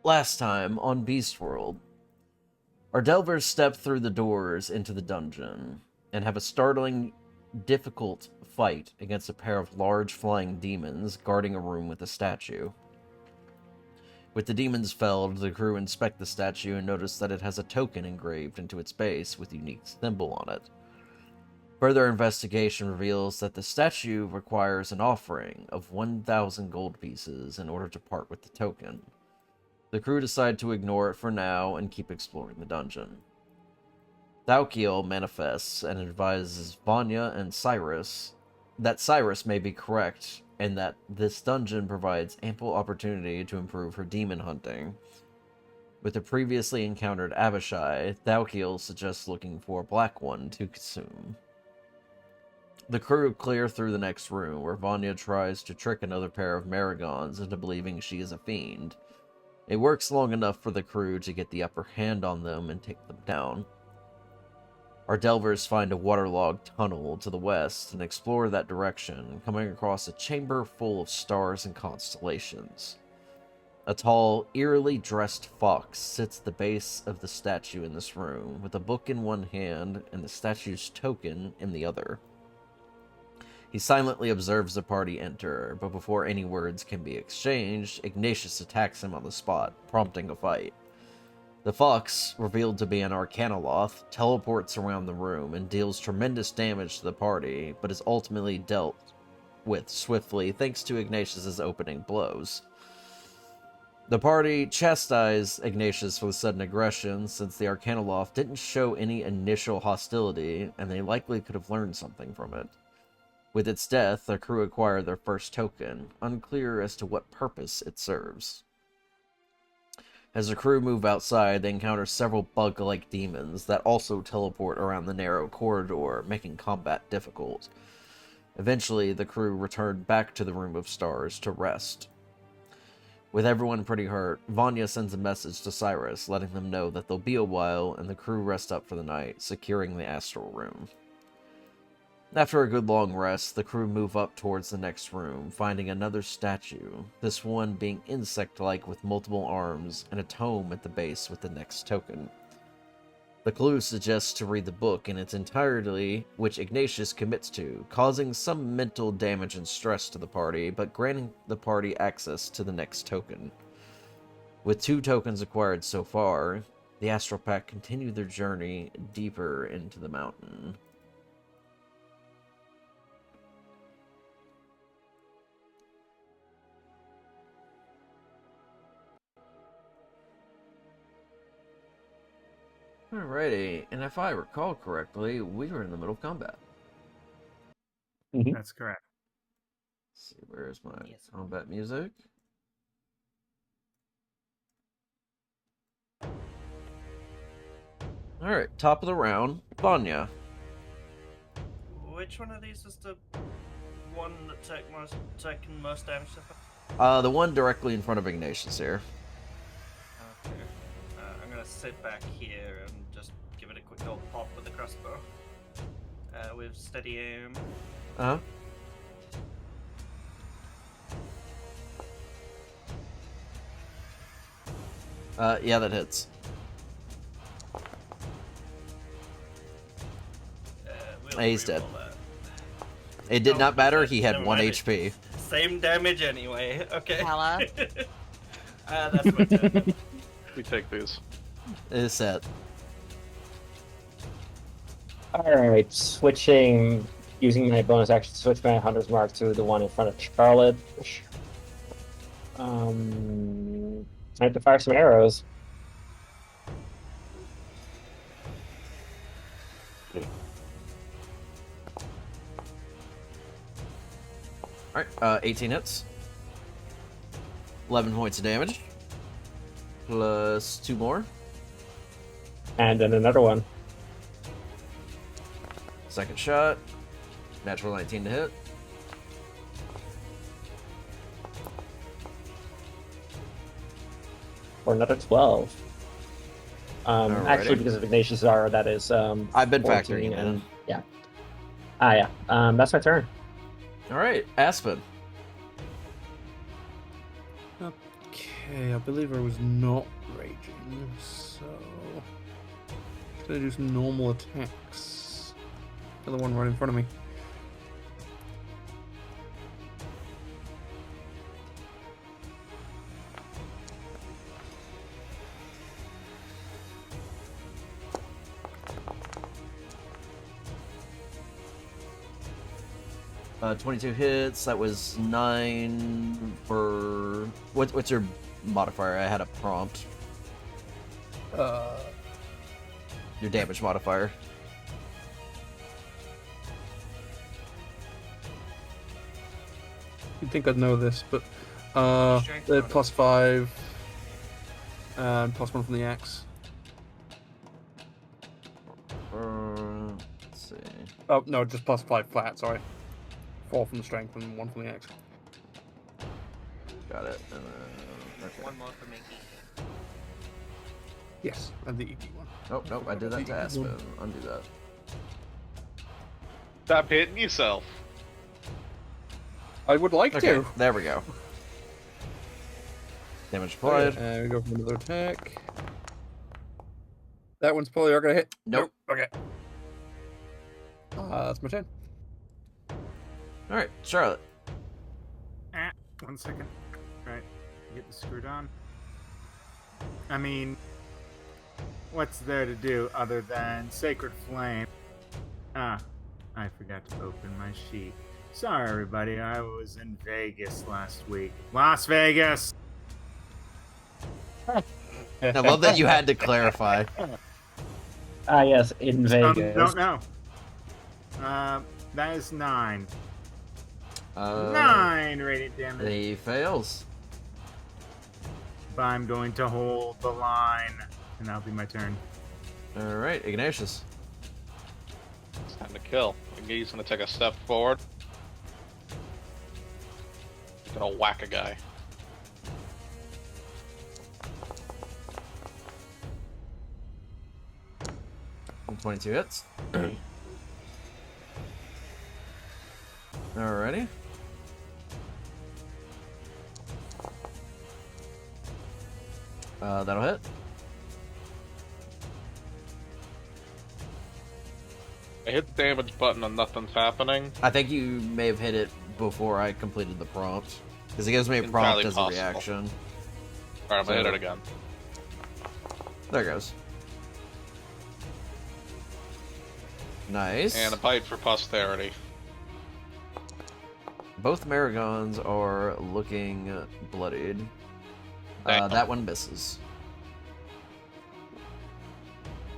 Last time on Beast World, our delvers step through the doors into the dungeon and have a startling, difficult fight against a pair of large flying demons guarding a room with a statue. With the demons felled, the crew inspect the statue and notice that it has a token engraved into its base with a unique symbol on it. Further investigation reveals that the statue requires an offering of 1,000 gold pieces in order to part with the token. The crew decide to ignore it for now and keep exploring the dungeon. Thaukiel manifests and advises Vanya and Cyrus that Cyrus may be correct and that this dungeon provides ample opportunity to improve her demon hunting. With the previously encountered Avishai, Thaukiel suggests looking for a black one to consume. The crew clear through the next room, where Vanya tries to trick another pair of Maragons into believing she is a fiend. It works long enough for the crew to get the upper hand on them and take them down. Our delvers find a waterlogged tunnel to the west and explore that direction, coming across a chamber full of stars and constellations. A tall, eerily dressed fox sits at the base of the statue in this room, with a book in one hand and the statue's token in the other. He silently observes the party enter, but before any words can be exchanged, Ignatius attacks him on the spot, prompting a fight. The fox, revealed to be an Arcanoloth, teleports around the room and deals tremendous damage to the party, but is ultimately dealt with swiftly thanks to Ignatius's opening blows. The party chastised Ignatius for the sudden aggression, since the Arcanoloth didn't show any initial hostility, and they likely could have learned something from it. With its death, the crew acquired their first token, unclear as to what purpose it serves. As the crew move outside, they encounter several bug-like demons that also teleport around the narrow corridor, making combat difficult. Eventually, the crew returned back to the Room of Stars to rest. With everyone pretty hurt, Vanya sends a message to Cyrus, letting them know that they'll be a while, and the crew rest up for the night, securing the Astral Room. After a good long rest, the crew move up towards the next room, finding another statue, this one being insect-like with multiple arms, and a tome at the base with the next token. The clue suggests to read the book in its entirety, which Ignatius commits to, causing some mental damage and stress to the party, but granting the party access to the next token. With 2 tokens acquired so far, the Astral Pack continue their journey deeper into the mountain. Alrighty, and if I recall correctly, we were in the middle of combat. That's correct. Let's see, where's my combat music? Alright, top of the round, Vanya. Which one of these is the one that taking most damage so far? The one directly in front of Ignatius here. Okay. I'm gonna sit back here and just give it a quick old pop with the crossbow. With steady aim. Uh-huh. Yeah, that hits. He's dead. It did not matter, he had 1 HP. Same damage anyway, okay. Hello? That's my turn. We take these. It's set. Alright, using my bonus action to switch my Hunter's Mark to the one in front of Charlotte. I have to fire some arrows. Alright, 18 hits. 11 points of damage. Plus 2 more. And then another one. Second shot. Natural 19 to hit. For another 12. Actually, because of Ignatius R, that is I've been factoring it in. Yeah. That's my turn. Alright, Aspen. Okay, I believe I was not raging, so... Gonna do some normal attacks. Another one right in front of me. Uh, 22 hits. That was 9 for... What's your modifier? I had a prompt. Your damage modifier. You'd think I'd know this, but Strength the bonus. +5 and +1 from the axe. Let's see. Oh no, just +5 flat. Sorry, 4 from the strength and 1 from the axe. Got it. Okay. One more for Mickey. Yes, and the ED one. Oh, nope, I did that to Aspen. Undo that. Stop hitting yourself. I would like Okay, to. there we go. Damage applied. And we go for another attack. That one's probably not gonna hit. Nope. Okay. That's my turn. Alright, Charlotte. Ah, 1 second. Right, get the screwed on. I mean, what's there to do other than Sacred Flame? Ah, I forgot to open my sheet. Sorry, everybody. I was in Vegas last week. Las Vegas! I love that you had to clarify. Ah, yes, in Some Vegas. don't know. That is 9. 9 radiant damage. He fails. But I'm going to hold the line, and that'll be my turn. Alright, Ignatius. It's time to kill. He's gonna take a step forward. He's gonna whack a guy. And 22 hits. Alrighty. That'll hit. I hit the damage button and nothing's happening. I think you may have hit it before I completed the prompt. Because it gives me a prompt Entirely as a possible. reaction. Alright, I'm gonna hit So- it again. There it goes. Nice. And a bite for posterity. Both Marigons are looking bloodied. Damn. That one misses.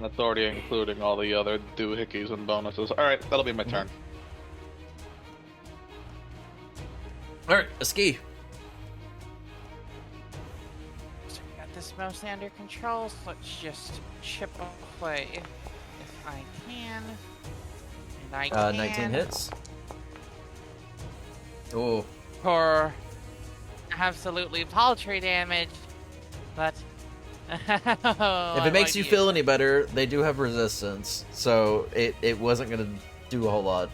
That's already including all the other doohickeys and bonuses. Alright, that'll be my turn. Alright, a ski. So we got this mostly under control, so let's just chip away if I can. And I can. 19 hits. Oh, For absolutely paltry damage, but... if it makes you feel any better, they do have resistance, so it wasn't gonna do a whole lot.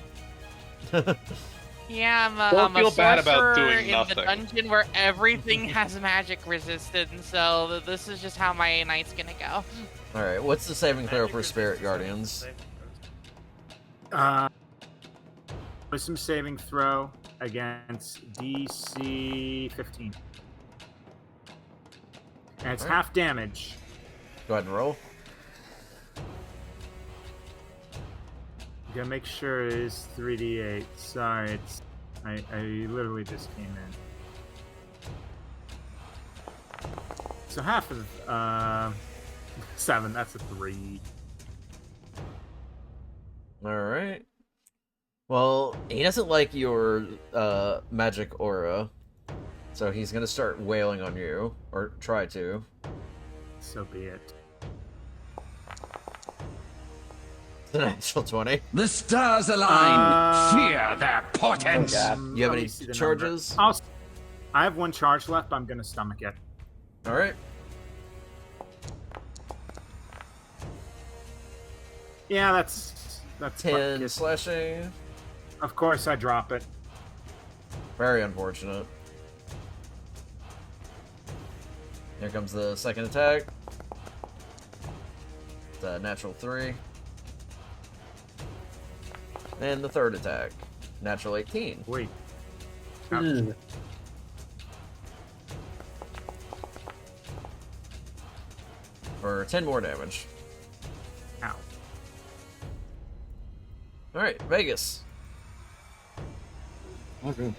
Yeah, Don't I'm a feel bad about sorcerer doing in nothing. the dungeon where everything has magic resistance, so this is just how my night's gonna go. Alright, what's the saving throw for Spirit Guardians? Wisdom saving throw against DC 15. And it's Alright. half damage. Go ahead and roll. Gotta make sure it is 3d8. Sorry, it's I literally just came in. So half of 7. That's a 3. Alright. Well, he doesn't like your magic aura, so he's gonna start wailing on you, or try to. So be it. It's a natural 20. The stars align. Fear their portents. God. You have Let any me see the charges? number. I have 1 charge left. I'm gonna stomach it. Alright. Yeah, that's 10 slashing. Of course, I drop it. Very unfortunate. Here comes the second attack. It's a natural 3. And the third attack. Natural 18. Wait. Ugh. For 10 more damage. Ow. Alright, Vegas. Okay.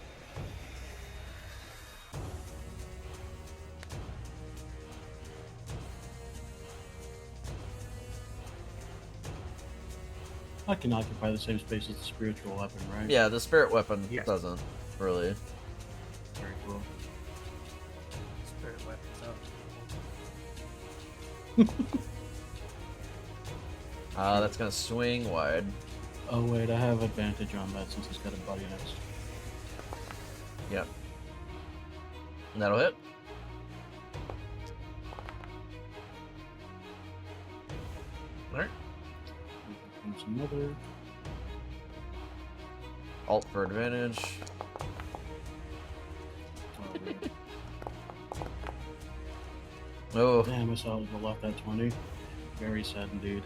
I can occupy the same space as the spiritual weapon, right? Yeah, the spirit weapon Yes. doesn't, really. Very cool. Spirit weapons up. That's gonna swing wide. Oh wait, I have advantage on that since he's got a buddy next. Yep. And that'll hit. Alright. Comes another. Alt for advantage. Oh, Damn, I saw the left at 20. Very sad indeed.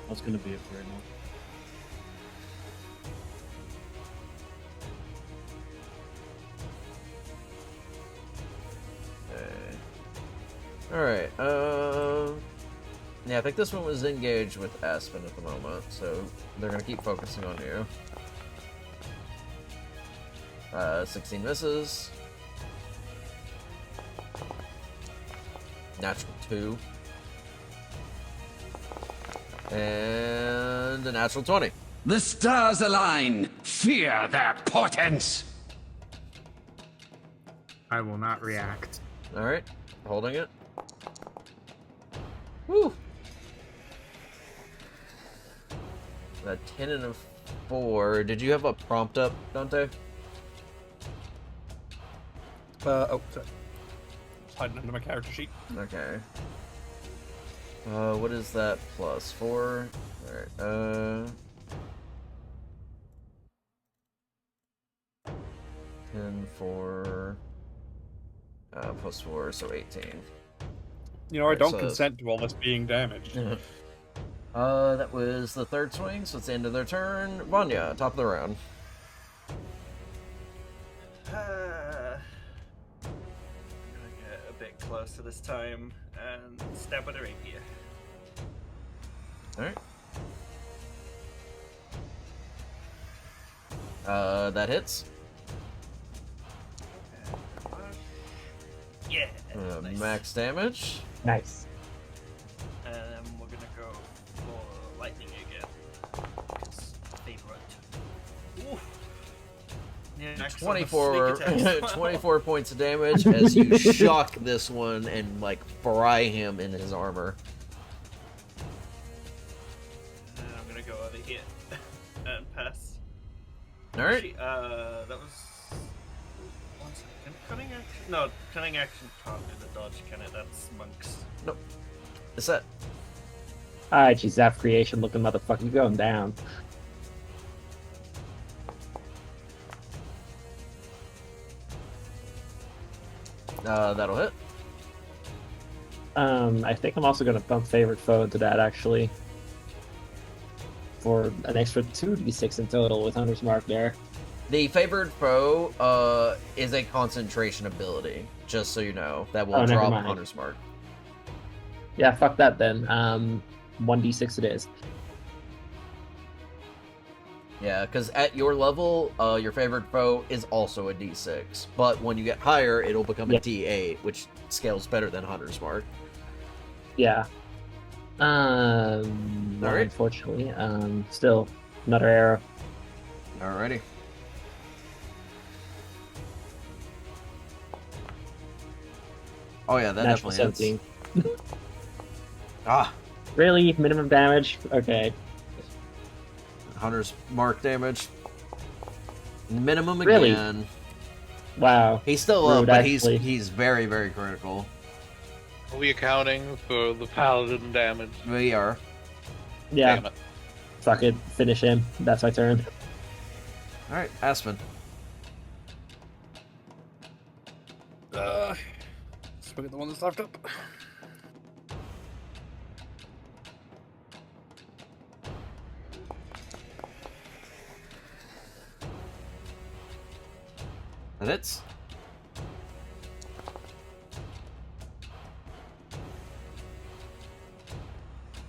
That's gonna be it for right now. okay. Alright, yeah, I think this one was engaged with Aspen at the moment, so they're gonna keep focusing on you. 16 misses. Natural 2. And a natural 20. The stars align. Fear their portents. I will not react. Alright, holding it. Woo! A 10 and a 4. Did you have a prompt up, Dante? Oh, sorry. It's hiding under my character sheet. Okay. What is that? Plus 4? Alright, 10, 4... plus 4, so 18. You know, I don't So- consent to all this being damaged. That was the third swing, so it's the end of their turn. Vanya, top of the round. I'm gonna get a bit closer this time and stab with a rapier. Alright. That hits. Yeah. Nice. Max damage. Nice. And then we're gonna go for lightning again. It's favorite. Ooh. Yeah, next on the 24, sneak attack as well. 24 points of damage as you shock this one and, like, fry him in his armor. And I'm gonna go over here and pass. Alright. Actually, that was. One second. Cunning action? No, cunning action can't do the dodge, can it? That's monks. Nope. It's that. Alright, geez, that creation looking motherfucker, you going down. That'll hit. I think I'm also gonna bump favorite foe into that actually. For an extra 2d6 in total with Hunter's Mark there. The favored foe is a concentration ability, just so you know. That will Oh, never drop mind. Hunter's Mark. Yeah, fuck that then. 1d6 it is. Yeah, because at your level, your favored foe is also a d6. But when you get higher, it'll become a Yeah. d8, which scales better than Hunter's Mark. Yeah. Alright. Unfortunately. Still, another arrow. Alrighty. Oh yeah, that Natural definitely 17. hits. Ah, Really? Minimum damage? Okay. Hunter's Mark damage. Minimum Really? again. Wow. He's still up, Rude, but actually. he's very, very critical. Are we accounting for the paladin damage? We are. Yeah. Damn it. Fuck it. Finish him. That's my turn. Alright, Aspen. Let's look at the one that's left up. That hits.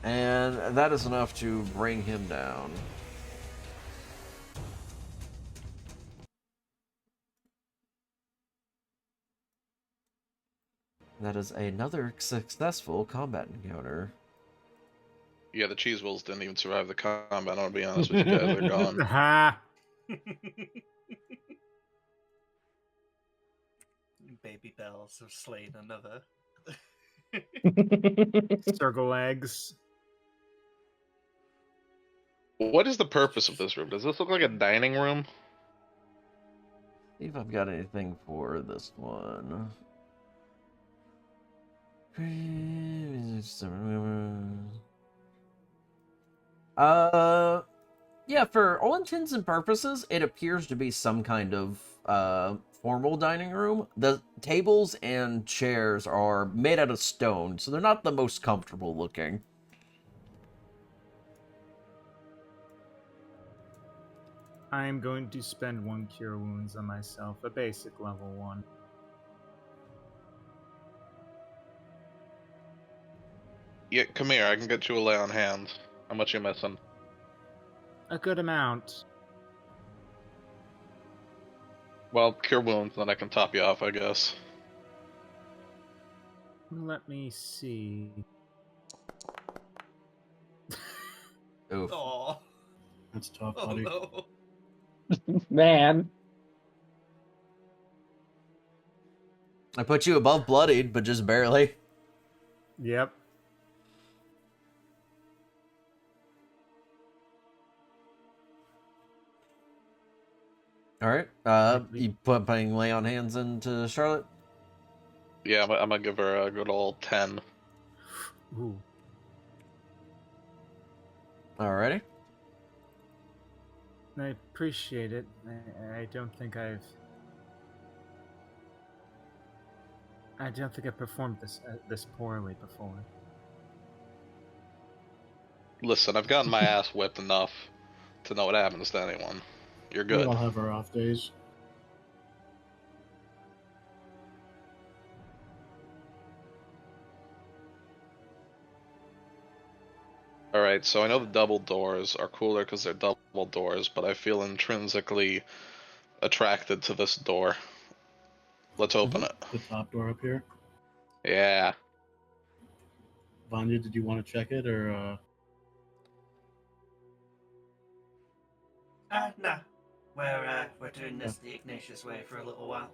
And that is enough to bring him down. That is another successful combat encounter. Yeah, the cheese wheels didn't even survive the combat. I'm gonna be honest with you guys, they're gone. Ha! Baby bells have slain another. Circle eggs. What is the purpose of this room? Does this look like a dining room? See if I've got anything for this one. Yeah, for all intents and purposes, it appears to be some kind of formal dining room. The tables and chairs are made out of stone, so they're not the most comfortable looking. I'm going to spend 1 cure wounds on myself, a basic level 1. Yeah, come here, I can get you a lay on hands. How much you missing? A good amount. Well, cure wounds, then I can top you off, I guess. Let me see. Oof. Oh, That's tough, oh buddy. no. Man. I put you above bloodied, but just barely. Yep. Alright, you putting lay on hands into Charlotte? Yeah, I'm gonna give her a good old 10. Ooh. Alrighty. I appreciate it. I don't think I've performed this poorly before. Listen, I've gotten my ass whipped enough to know what happens to anyone. You're We good. all have our off days. Alright, so I know the double doors are cooler because they're double doors, but I feel intrinsically attracted to this door. Let's open it. The top door up here. Yeah. Vanya, did you want to check it or? Nah. We're doing this the Ignatius way for a little while.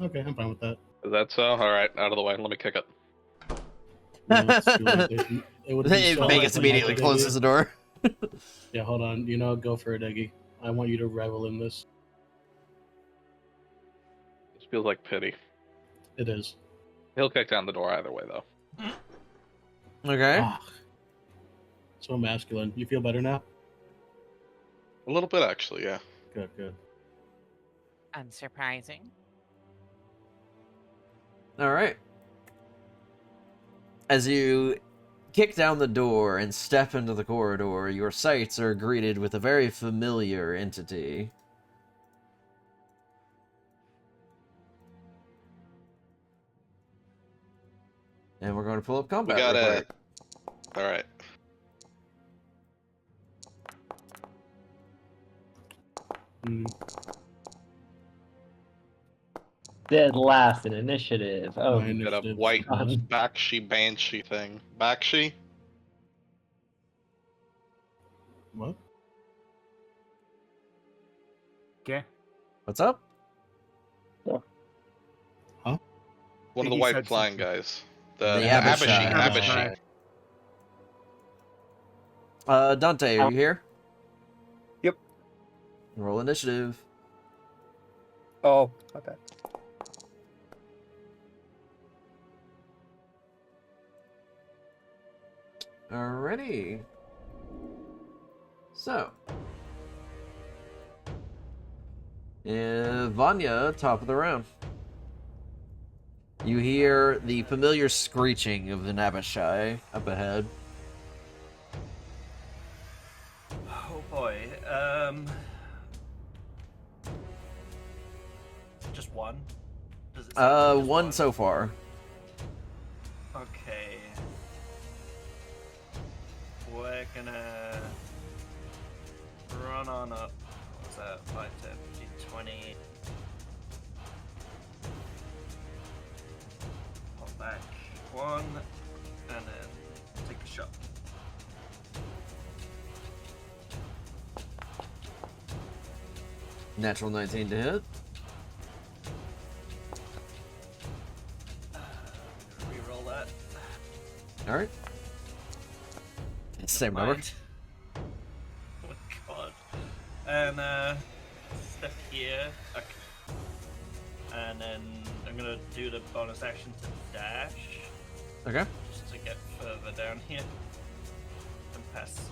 Okay, I'm fine with that. Is that so? Alright, out of the way. Let me kick it. You know, it's too late. It would be so Vegas much immediately like closes the door. Yeah, hold on. You know, go for it, Eggy. I want you to revel in this. This feels like pity. It is. He'll kick down the door either way, though. Okay. Ah, so masculine. You feel better now? A little bit, actually, yeah. Good, good. Unsurprising. Alright. As you kick down the door and step into the corridor, your sights are greeted with a very familiar entity. And we're going to pull up combat. We got real a. quick. Alright. Mm, Dead last in initiative. Oh, my Got a initiative's white on. Bakshi Banshee thing. Bakshi? What? Okay. What's up? One of the He white said flying something. guys. The The Abishai. Abishi. Dante, are you here? Yep. Roll initiative. Oh, okay. Alrighty. So. Vanya, top of the round. You hear the familiar screeching of the Nabashai up ahead. Oh boy. Just one? Does it sound like just One so far. Okay. We're gonna run on up. What's that? 5, 10, 15, 20. Pop back one, and then take a shot. Natural 19 to hit. Reroll that. All right. Same number. Mind. Oh my god. And step here. Okay. And then I'm gonna do the bonus action to dash. Okay. Just to get further down here. And pass.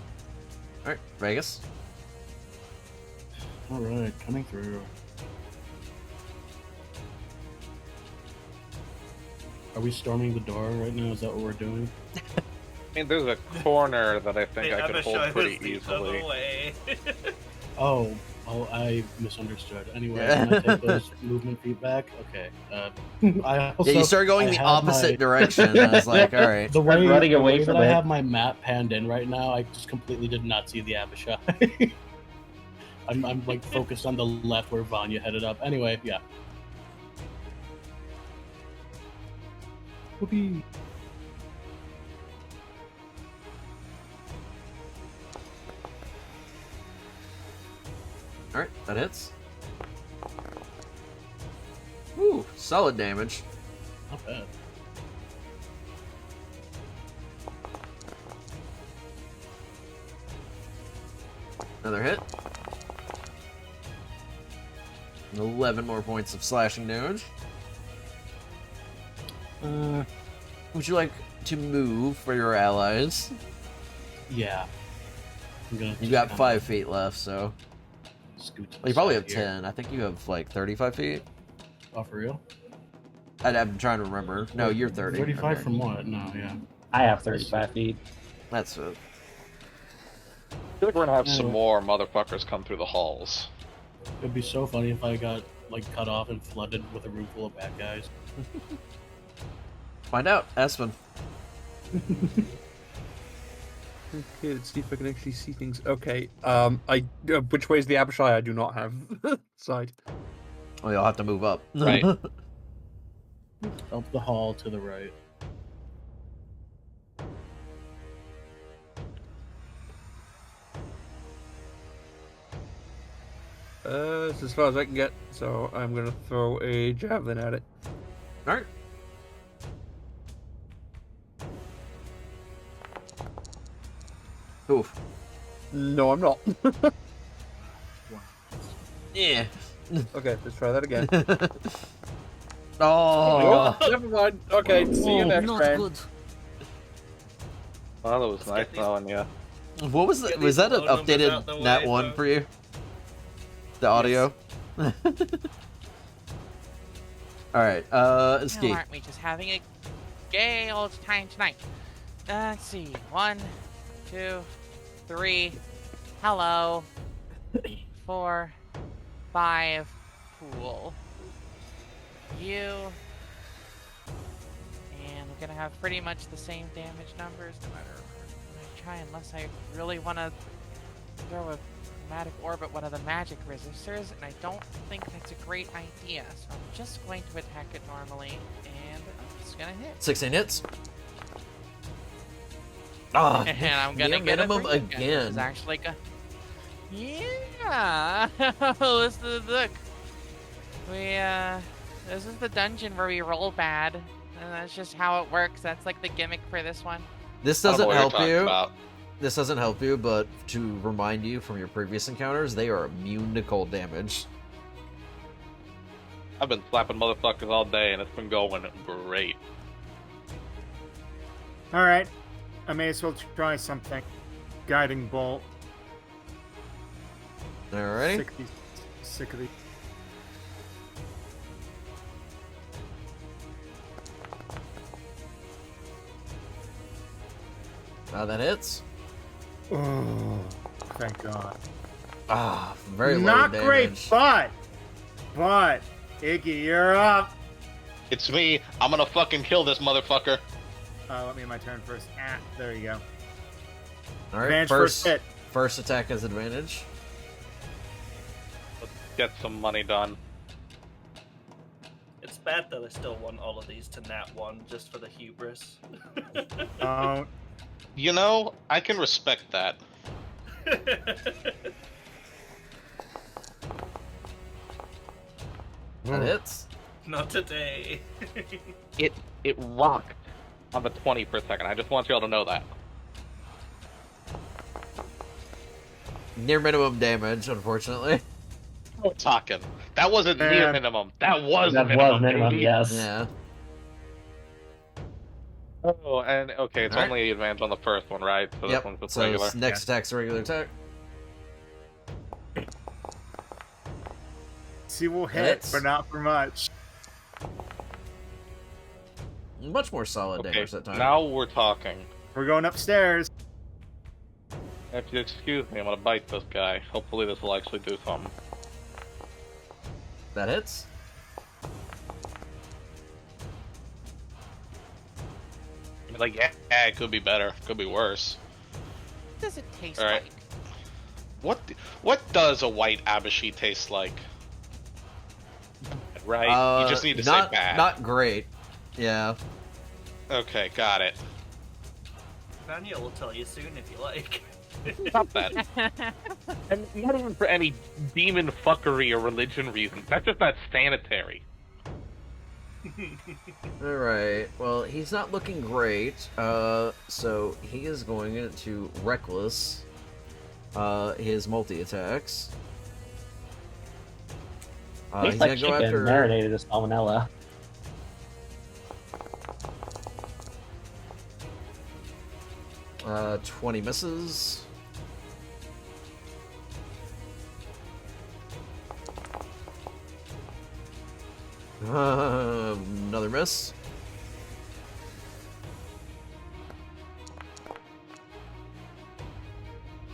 All right, Vegas. All right, coming through. Are we storming the door right now? Is that what we're doing? I mean, there's a corner that I think I could hold pretty easily. Oh, I misunderstood. Anyway, can I take those movement feedback? Okay. I also, Yeah, you start going I the have opposite my- direction. I was like, all right. The way, running the away way from that I it. have my map panned in right now, I just completely did not see the Abishai. I'm like focused on the left where Vanya headed up. Anyway, yeah. Whoopee. All right, that hits. Ooh, solid damage. Not bad. Another hit. 11 more points of slashing damage. Would you like to move for your allies? Yeah. I'm gonna You got kinda 5 feet left, so. scoot to Well, the you probably side have here. 10. I think you have like 35 feet. Oh, for real? I'm trying to remember. No, you're 30. 35 Okay. from what? No, yeah. I have 35 feet. That's it. I feel like we're gonna have some Yeah. more motherfuckers come through the halls. It'd be so funny if I got like cut off and flooded with a room full of bad guys. Find out, Espen. Okay, let's see if I can actually see things. Okay, which way is the Abishai? I do not have sight. Oh, you'll have to move up. Right. Up the hall to the right. It's as far as I can get, so I'm gonna throw a javelin at it. All right. Oof. No, I'm not. Yeah. Okay, let's try that again. Oh. Oh, never mind. Okay, see you next round. Well, it was Let's nice get these- knowing you. What was Get that? Was these that an phone numbers out the updated Nat way, 1 though. for you? The audio? Alright, Now, escape. aren't we just having a gay old time tonight? Let's see. 1, 2, 3. Hello. 4, 5. Pool. You. And we're gonna have pretty much the same damage numbers no matter what I try, unless I really want to throw a chromatic orb at one of the magic resistors, and I don't think that's a great idea. So I'm just going to attack it normally, and it's gonna hit. 16 hits. Ah, And I'm gonna near get minimum a again. This again. is actually yeah. Listen to the book. This is the dungeon where we roll bad, and that's just how it works. That's like the gimmick for this one. This I don't know doesn't what you're help talking you. about. This doesn't help you, but to remind you from your previous encounters, they are immune to cold damage. I've been slapping motherfuckers all day, and it's been going great. All right, I may as well try something. Guiding bolt. Alrighty. Sick of these. That hits. Oh, thank God. Ah, very low Not damage. great, but Iggy, you're up. It's me. I'm gonna fucking kill this motherfucker. Let me in my turn first. There you go. All right, Advantage first hit. First attack has advantage. Let's get some money done. It's bad that I still want all of these to nat 1 just for the hubris. Don't. You know, I can respect that. That hits. Not today. It rocked on the 20 per second. I just want y'all to know that. Near minimum damage, unfortunately. We're talking. That wasn't near minimum. That was minimum, baby. yes. Yeah. Oh, and okay, it's All right. only advantage on the first one, right? So this one's just regular. Next attack's a regular attack. She will hit, Hits. but not for much. Much more solid Okay, damage that time. now we're talking. We're going upstairs. If you excuse me, I'm gonna bite this guy. Hopefully this will actually do something. That hits. I mean, like, yeah, it could be better. Could be worse. What does it taste Alright. like? What does a white abashi taste like? Right? You just need to say bad. Not great. Yeah. Okay, got it. Vanya will tell you soon if you like. Not bad. And not even for any demon fuckery or religion reasons. That's just not sanitary. Alright, well, he's not looking great, so he is going to Reckless his multi-attacks. Tastes He's like gonna chicken go after... marinated in salmonella. 20 misses. Another miss.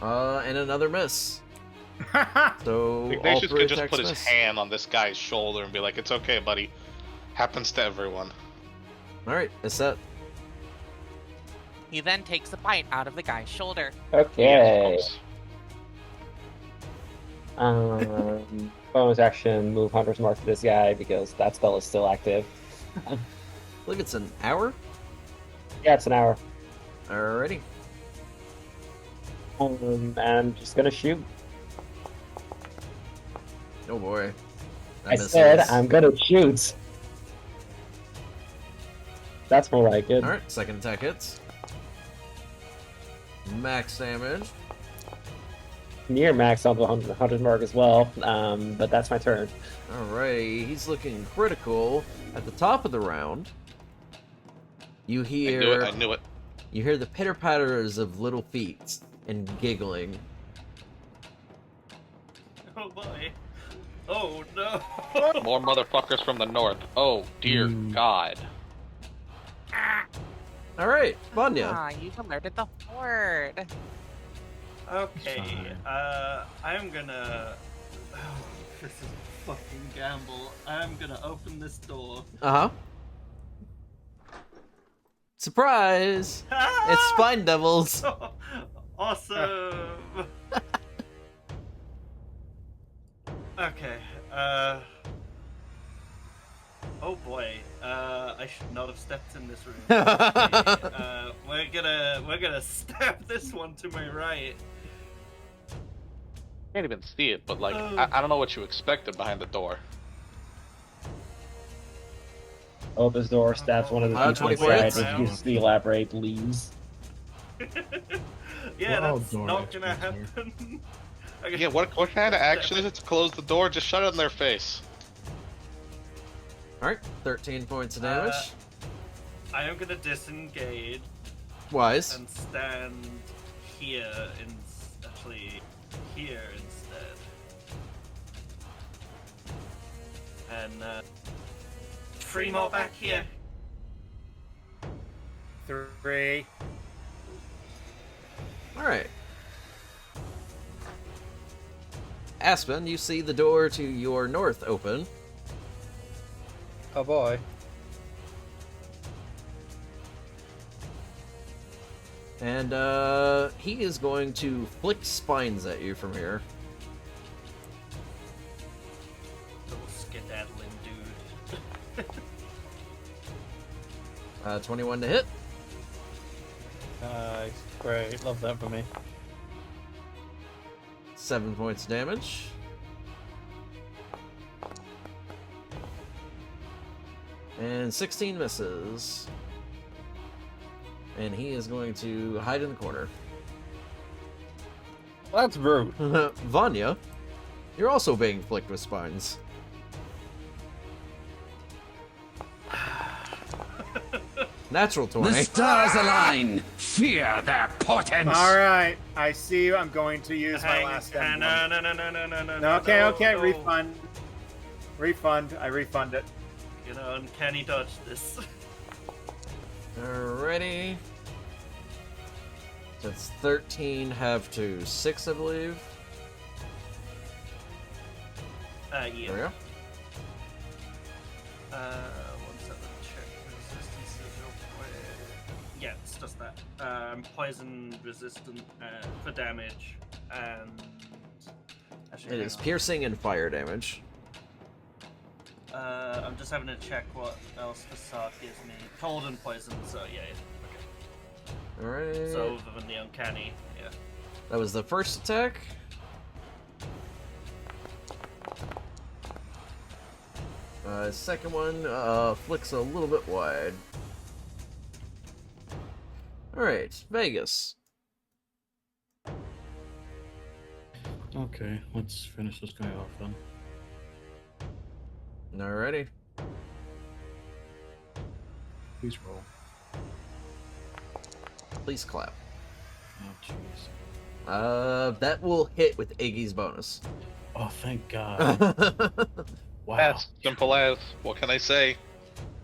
And another miss. So all Ignatius three could just attacks put his miss. hand on this guy's shoulder and be like, "It's okay, buddy. Happens to everyone." Alright, it's that. He then takes a bite out of the guy's shoulder. Okay. Yes, Bonus action, move Hunter's Mark to this guy because that spell is still active. I believe it's an hour. Yeah, it's an hour. Alrighty. And I'm just gonna shoot. Oh boy. That I misses. said I'm gonna shoot. That's more like it. Alright, second attack hits. Max damage. Near max on the Hunter's Mark as well, but that's my turn. Alright, he's looking critical at the top of the round. You hear I knew it. You hear the pitter-patters of little feet and giggling. Oh boy. Oh no. More motherfuckers from the north. Oh dear God. Alright, Vanya. Ah, you've alerted the horde. Okay, I'm gonna... Oh, this is a fucking gamble. I'm gonna open this door. Uh-huh. Surprise! Ah! It's Spine Devils! Awesome! Okay, oh boy, I should not have stepped in this room. Okay, we're gonna stab this one to my right. Can't even see it, but like, I don't know what you expected behind the door. Opens door, stabs one of the people 24 inside, hits. refuses to elaborate, leaves. Yeah, Well, that's door not gonna actions here. happen. Okay. Yeah, what kind of action is it to close the door? Just shut it in their face. Alright, 13 points of damage. I am gonna disengage Wise. and stand here actually here instead. And 3 more back here. 3. Alright. Aspen, you see the door to your north open. Oh boy. And he is going to flick spines at you from here. Little skedaddling dude. 21 to hit. Nice. Great. Love that for me. 7 points of damage. And 16 misses. And he is going to hide in the corner. That's rude. Vanya, you're also being flicked with spines. Natural 20. The stars align. Fear their portents. All right, I see you. I'm going to use my last emblem. No. Okay, no. refund. Refund. I refund it. You know, uncanny dodge this. Alrighty. That's 13, have to 6, I believe. Yeah. There we go. 1 second, check resistance real quick. Yeah, it's just that. I'm poison resistant for damage, and actually, It is piercing and fire damage. I'm just having to check what else facade gives me. Cold and poison, so yeah. Okay. Alright. So other than the uncanny, yeah. That was the first attack. Second one flicks a little bit wide. Alright, Vegas. Okay, let's finish this guy off then. Alrighty. Please roll. Please clap. Oh, jeez. That will hit with Iggy's bonus. Oh, thank God. Wow. As simple as. What can I say?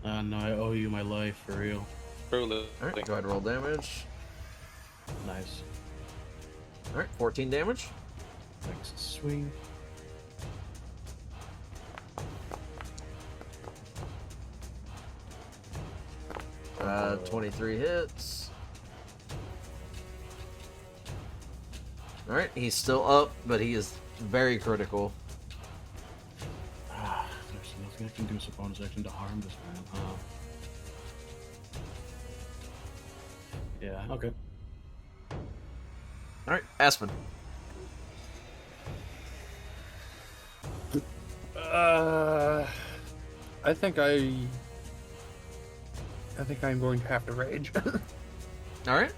No, I owe you my life, for real. Truly. Alright, go ahead and roll damage. Nice. Alright, 14 damage. Next swing. Uh, 23 hits. Alright, he's still up, but he is very critical. There's nothing I can do as a bonus action to harm this man. Yeah, okay. Alright, Aspen. I think I'm going to have to rage. Alright.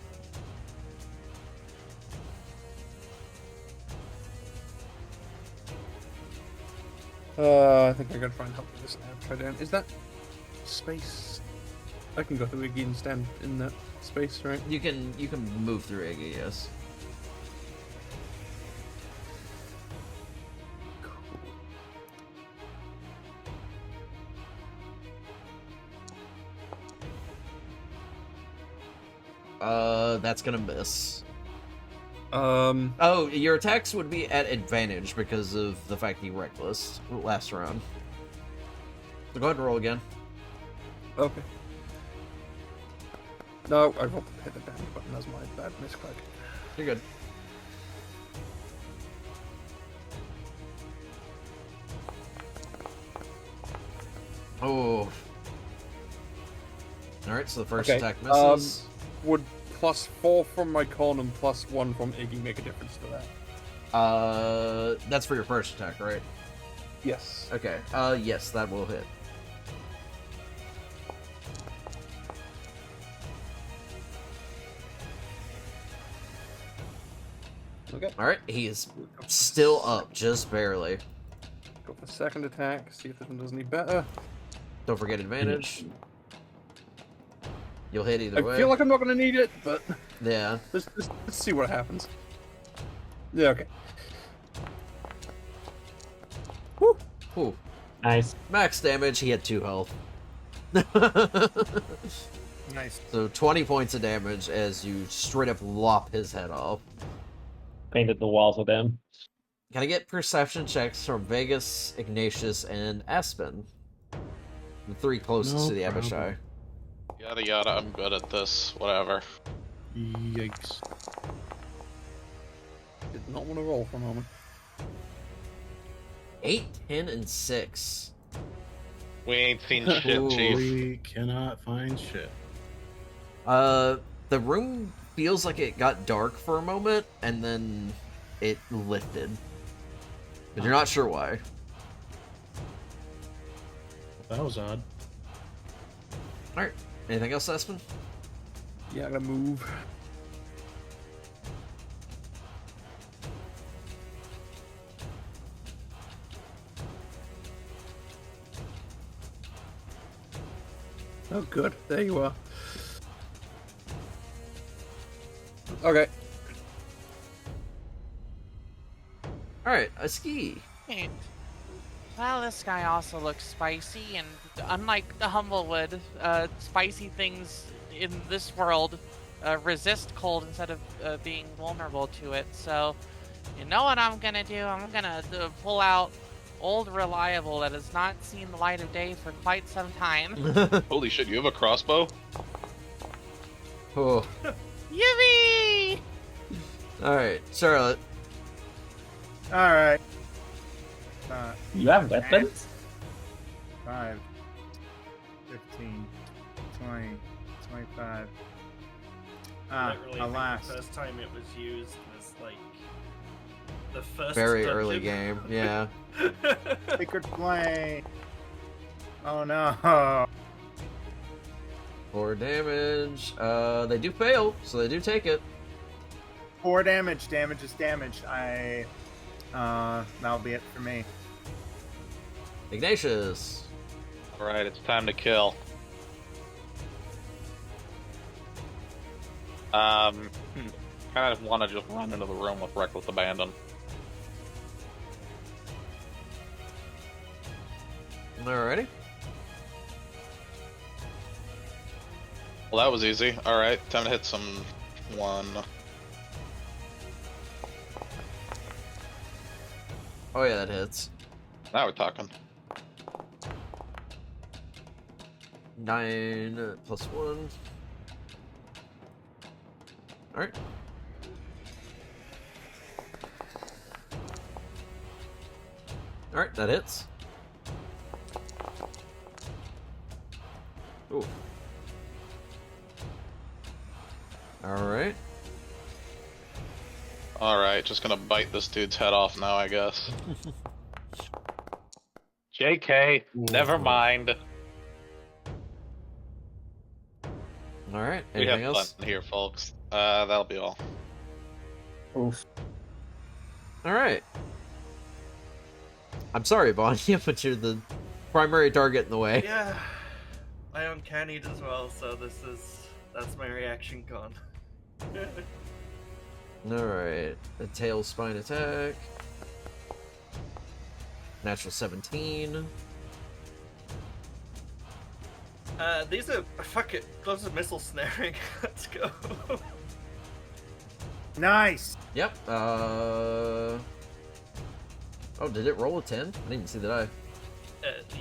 I think I gotta try and help with this upside down. Is that space? I can go through Iggy and stand in that space, right? You can move through Iggy, yes. That's gonna miss. Oh, your attacks would be at advantage because of the fact he reckless last round. So go ahead and roll again. Okay. No, I won't hit the damage button. That's my bad misclick. You're good. Oh. Alright, so the first Okay, attack misses. Would +4 from my con and +1 from Iggy make a difference to that? That's for your first attack, right? Yes. Okay. Yes, that will hit. Okay. Alright, he is still up, just barely. Go for second attack, see if this one does any better. Don't forget advantage. You'll hit either way. I feel like I'm not going to need it, but Yeah. let's see what happens. Yeah, okay. Woo! Ooh. Nice. Max damage, he had 2 health. Nice. So 20 points of damage as you straight up lop his head off. Painted the walls with him. Can I get perception checks from Vegas, Ignatius, and Aspen? The three closest No to the problem. Abishai. Yada yada, I'm good at this. Whatever. Yikes. Did not want to roll for a moment. 8, 10, and 6. We ain't seen shit, Ooh. Chief. We cannot find shit. The room feels like it got dark for a moment, and then it lifted. But you're not sure why. That was odd. Alright, anything else, Aspen? Yeah, I gotta move. Oh, good. There you are. Okay. Alright, a ski. Hey. Well, this guy also looks spicy, and unlike the Humblewood, spicy things in this world resist cold instead of being vulnerable to it. So, you know what I'm gonna do? I'm gonna pull out old reliable that has not seen the light of day for quite some time. Holy shit, you have a crossbow? Oh. Yippee! Alright, Charlotte. Alright. You have weapons? 5, 15, 20, 25. Literally, I think alas. the first time it was used was like the first Very dungeon. early game, yeah. Sacred Flame. Oh no. 4 damage. They do fail, so they do take it. 4 damage. Damage is damage. That'll be it for me. Ignatius. Alright, it's time to kill. Kind of want to just run into the room with reckless abandon. Alrighty. Well, that was easy. Alright, time to hit some one. Oh yeah, that hits. Now we're talking. 9 plus 1. Alright. Alright, that hits. Ooh. Alright. Alright, just gonna bite this dude's head off now, I guess. JK, never mind. Alright, We have anything else? fun here, folks. That'll be all. Oof. Alright. I'm sorry, Vanya, but you're the primary target in the way. Yeah, I uncannied as well, so that's my reaction gone. Alright. A tail spine attack. Natural 17. These are fuck it. Gloves of missile snaring. Let's go. Nice. Yep. Oh, did it roll a 10? I didn't even see the die.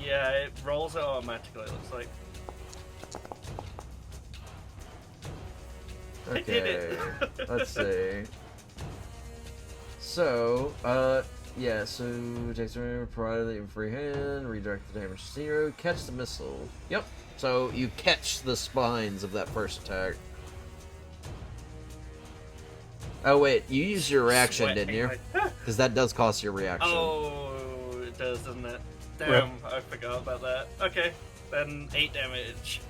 Yeah, it rolls it automatically. It looks like. I did Okay. it. Let's see. So, yeah, so takes a provided that you have free hand, redirect the damage to 0, catch the missile. Yep. So you catch the spines of that first attack. Oh wait, you used your reaction, Sweating didn't you? like- Because that does cost your reaction. Oh, it does, doesn't it? Damn, I forgot about that. Okay, then 8 damage.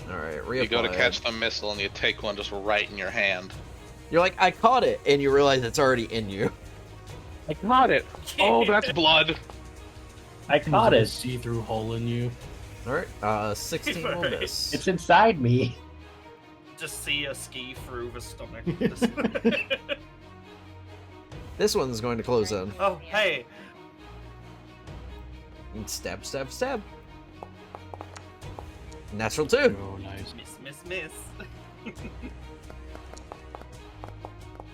Alright, You go to reapply. catch the missile and you take one just right in your hand. You're like, I caught it, and you realize it's already in you. I caught it! Oh, that's blood! I caught There's a it. see-through hole in you. Alright, 16 will Right. miss. It's inside me. Just see a ski through the stomach. This one's going to close in. Oh, hey! And stab, stab, stab. Natural 2. Oh, nice. Miss, miss.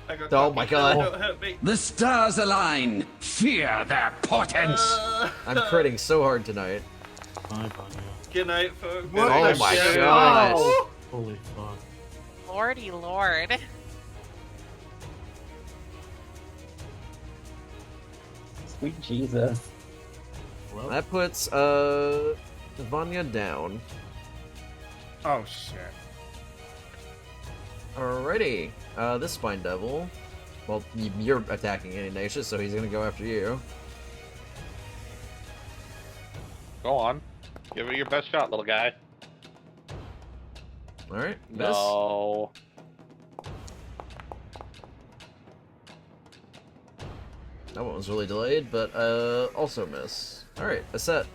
I got Oh cocky, my so God. Don't hurt me. The stars align. Fear their portents. I'm critting so hard tonight. Bye, Vanya. Good night, folks. What Oh the my shit? gosh. Oh! Holy fuck. Lordy lord. Sweet Jesus. Well, That puts Vanya down. Oh shit. Alrighty. This Spine Devil. Well, you're attacking Ignatius, so he's gonna go after you. Go on. Give it your best shot, little guy. Alright, miss. No. That one was really delayed, but also miss. Alright, a set.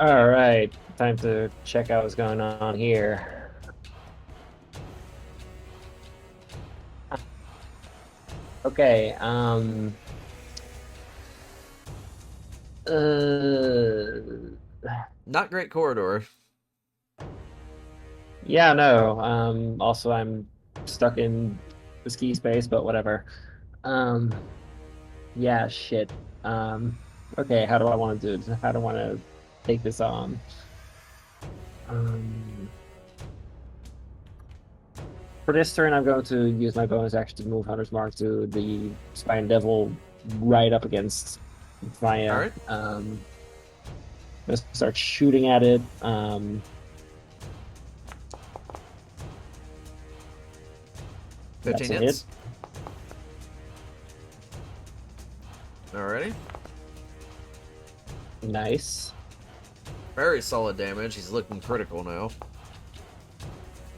Alright, time to check out what's going on here. Okay, Not great corridor. yeah, no, also I'm stuck in the ski space, but whatever. Yeah, shit. Okay, how do I want to do it? How do I want to take this on? For this turn, I'm going to use my bonus action to move Hunter's Mark to the Spine Devil right up against Vanya. Alright. I'm gonna start shooting at it. That's 15 a hits. hit. Alrighty. Nice. Very solid damage. He's looking critical now.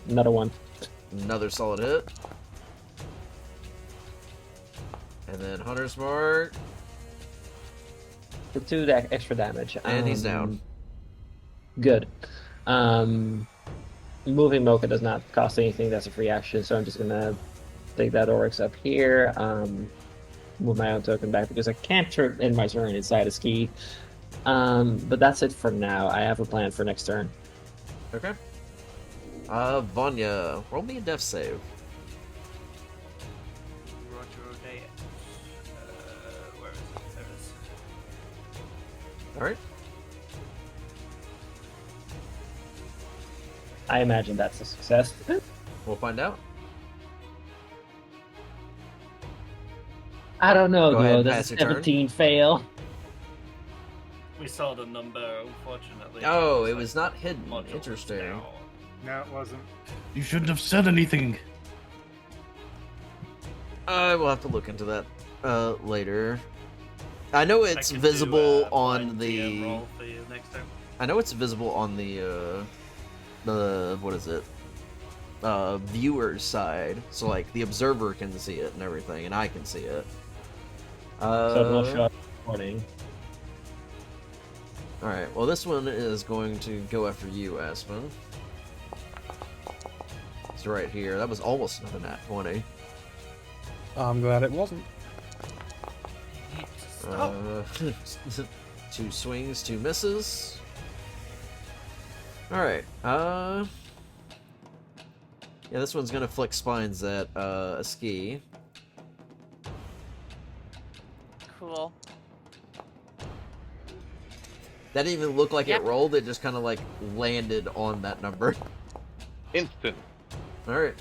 Another one. Another solid hit. And then Hunter's Mark. For 2 extra damage. And he's down. Good. Moving Mocha does not cost anything. That's a free action, so I'm just gonna take that Oryx up here. Move my own token back because I can't end my turn inside a ski. But that's it for now. I have a plan for next turn. Okay. Vanya, roll me a death save. Roger, okay. Where is it? There it is. Alright. I imagine that's a success. We'll find out. I don't know, Go ahead though. and That's pass a your turn. 17 fail. We saw the number, unfortunately. Oh, it like was not hidden. modules Interesting. down. No, it wasn't. you shouldn't have said anything. I will have to look into that later. I know I it's can visible do, on blind the. TM roll for you next time. I know it's visible on the what is it? Viewer's side. So like the observer can see it and everything, and I can see it. So it will show up in the morning. All right. Well, this one is going to go after you, Aspen. It's right here. That was almost another nat 20. I'm glad it wasn't. You need to stop. 2 swings, 2 misses. All right. Yeah, this one's gonna flick spines at a ski. Cool. That didn't even look like Yep. it rolled. It just kind of like landed on that number. Instant. All right.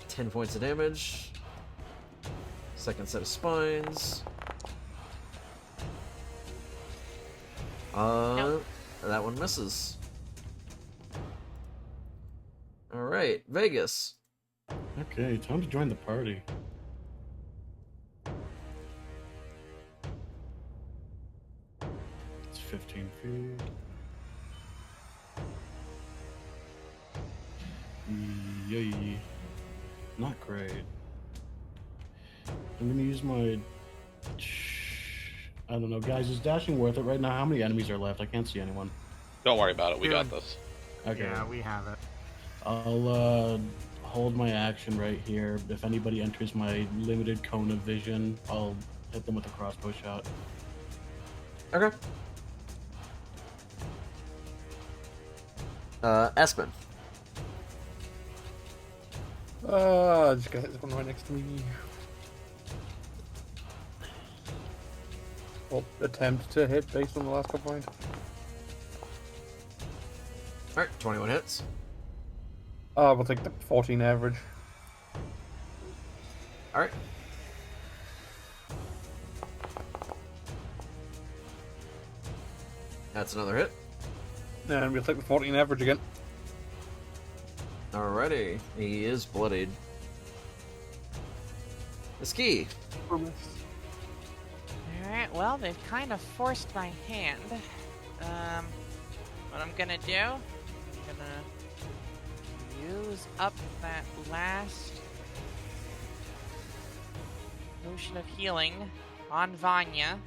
10 points of damage. Second set of spines. Nope. That one misses. All right, Vegas. Okay, time to join the party. It's 15 feet. Yay. Not great. I'm gonna use my... I don't know, guys, is dashing worth it right now? How many enemies are left? I can't see anyone. Don't worry about it. We got this. Okay. Yeah, we have it. I'll hold my action right here. If anybody enters my limited cone of vision, I'll hit them with a crossbow shot. Okay. Just gonna hit this one right next to me. Well, attempt to hit based on the last couple points. Alright, 21 hits. We'll take the 14 average. Alright. That's another hit. And we'll take the 14 average again. Alrighty. He is bloodied. The ski. Alright, well, they've kind of forced my hand. What I'm gonna do, I'm gonna use up that last potion of healing on Vanya.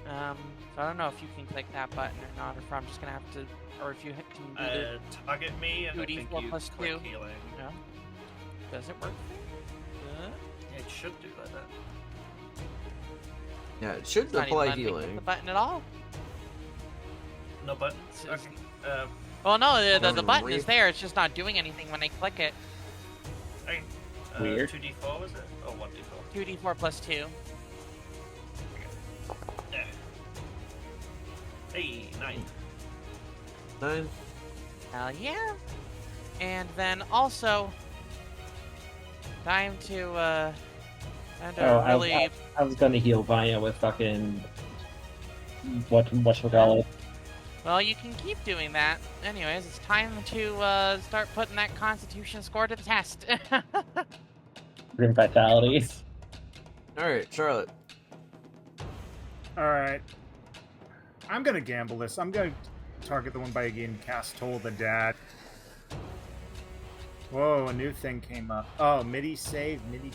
So I don't know if you can click that button or not, or if I'm just gonna have to, or if you can do the Target me, and I 2d4 think you plus click 2. healing. No? Does it work for you? Yeah, it should do like that. Yeah, it should It's not even apply letting me click healing. the button at all. No buttons? It's- Okay. Well, no, the Remember button re- is there. It's just not doing anything when I click it. Okay. Weird. 2d4 was it? Oh, 1d4. 2d4 plus 2. Yeah. Hey, 9. 9. Hell yeah. And then also, time to really... I was gonna heal Vanya with fucking whatchamacallit. Well, you can keep doing that. Anyways, it's time to start putting that Constitution score to the test. Grim Vitality. Alright, Charlotte. Alright. I'm gonna gamble this. I'm gonna target the one by again cast Toll the Dad. Whoa, a new thing came up. Oh, MIDI save, MIDI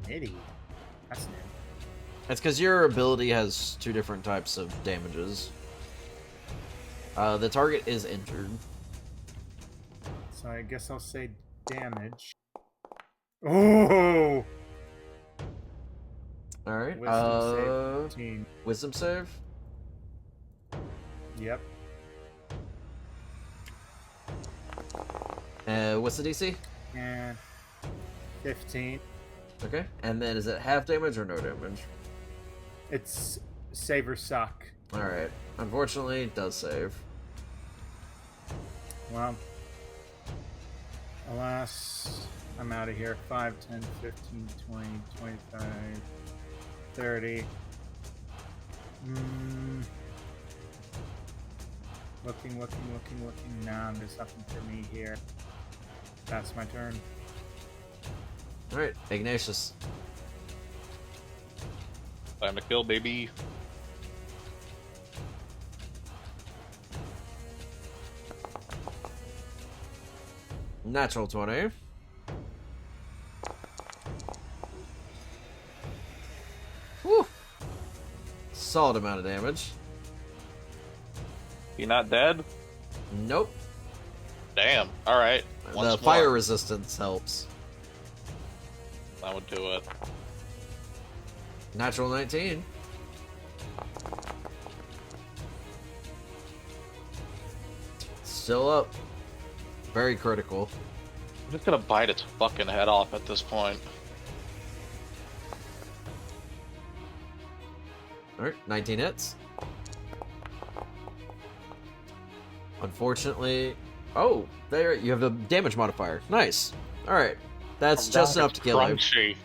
MIDI. That's new. That's because your ability has 2 different types of damages. The target is injured. So I guess I'll say damage. Oh! Alright, Wisdom save 15. Wisdom save? Yep. What's the DC? And 15. Okay, and then is it half damage or no damage? It's save or suck. Alright, unfortunately, it does save. Well, alas, I'm out of here. 5, 10, 15, 20, 25, 30. Looking. Nah, there's nothing for me here. That's my turn. Alright, Ignatius. Time to kill, baby. Natural 20. Woo! Solid amount of damage. You not dead? Nope. Damn. Alright. The fire resistance helps. That would do it. Natural 19. Still up. Very critical. I'm just gonna bite its fucking head off at this point. Alright, 19 hits. Unfortunately... Oh, there, you have the damage modifier. Nice. Alright, that's just enough to kill him. Crunchy.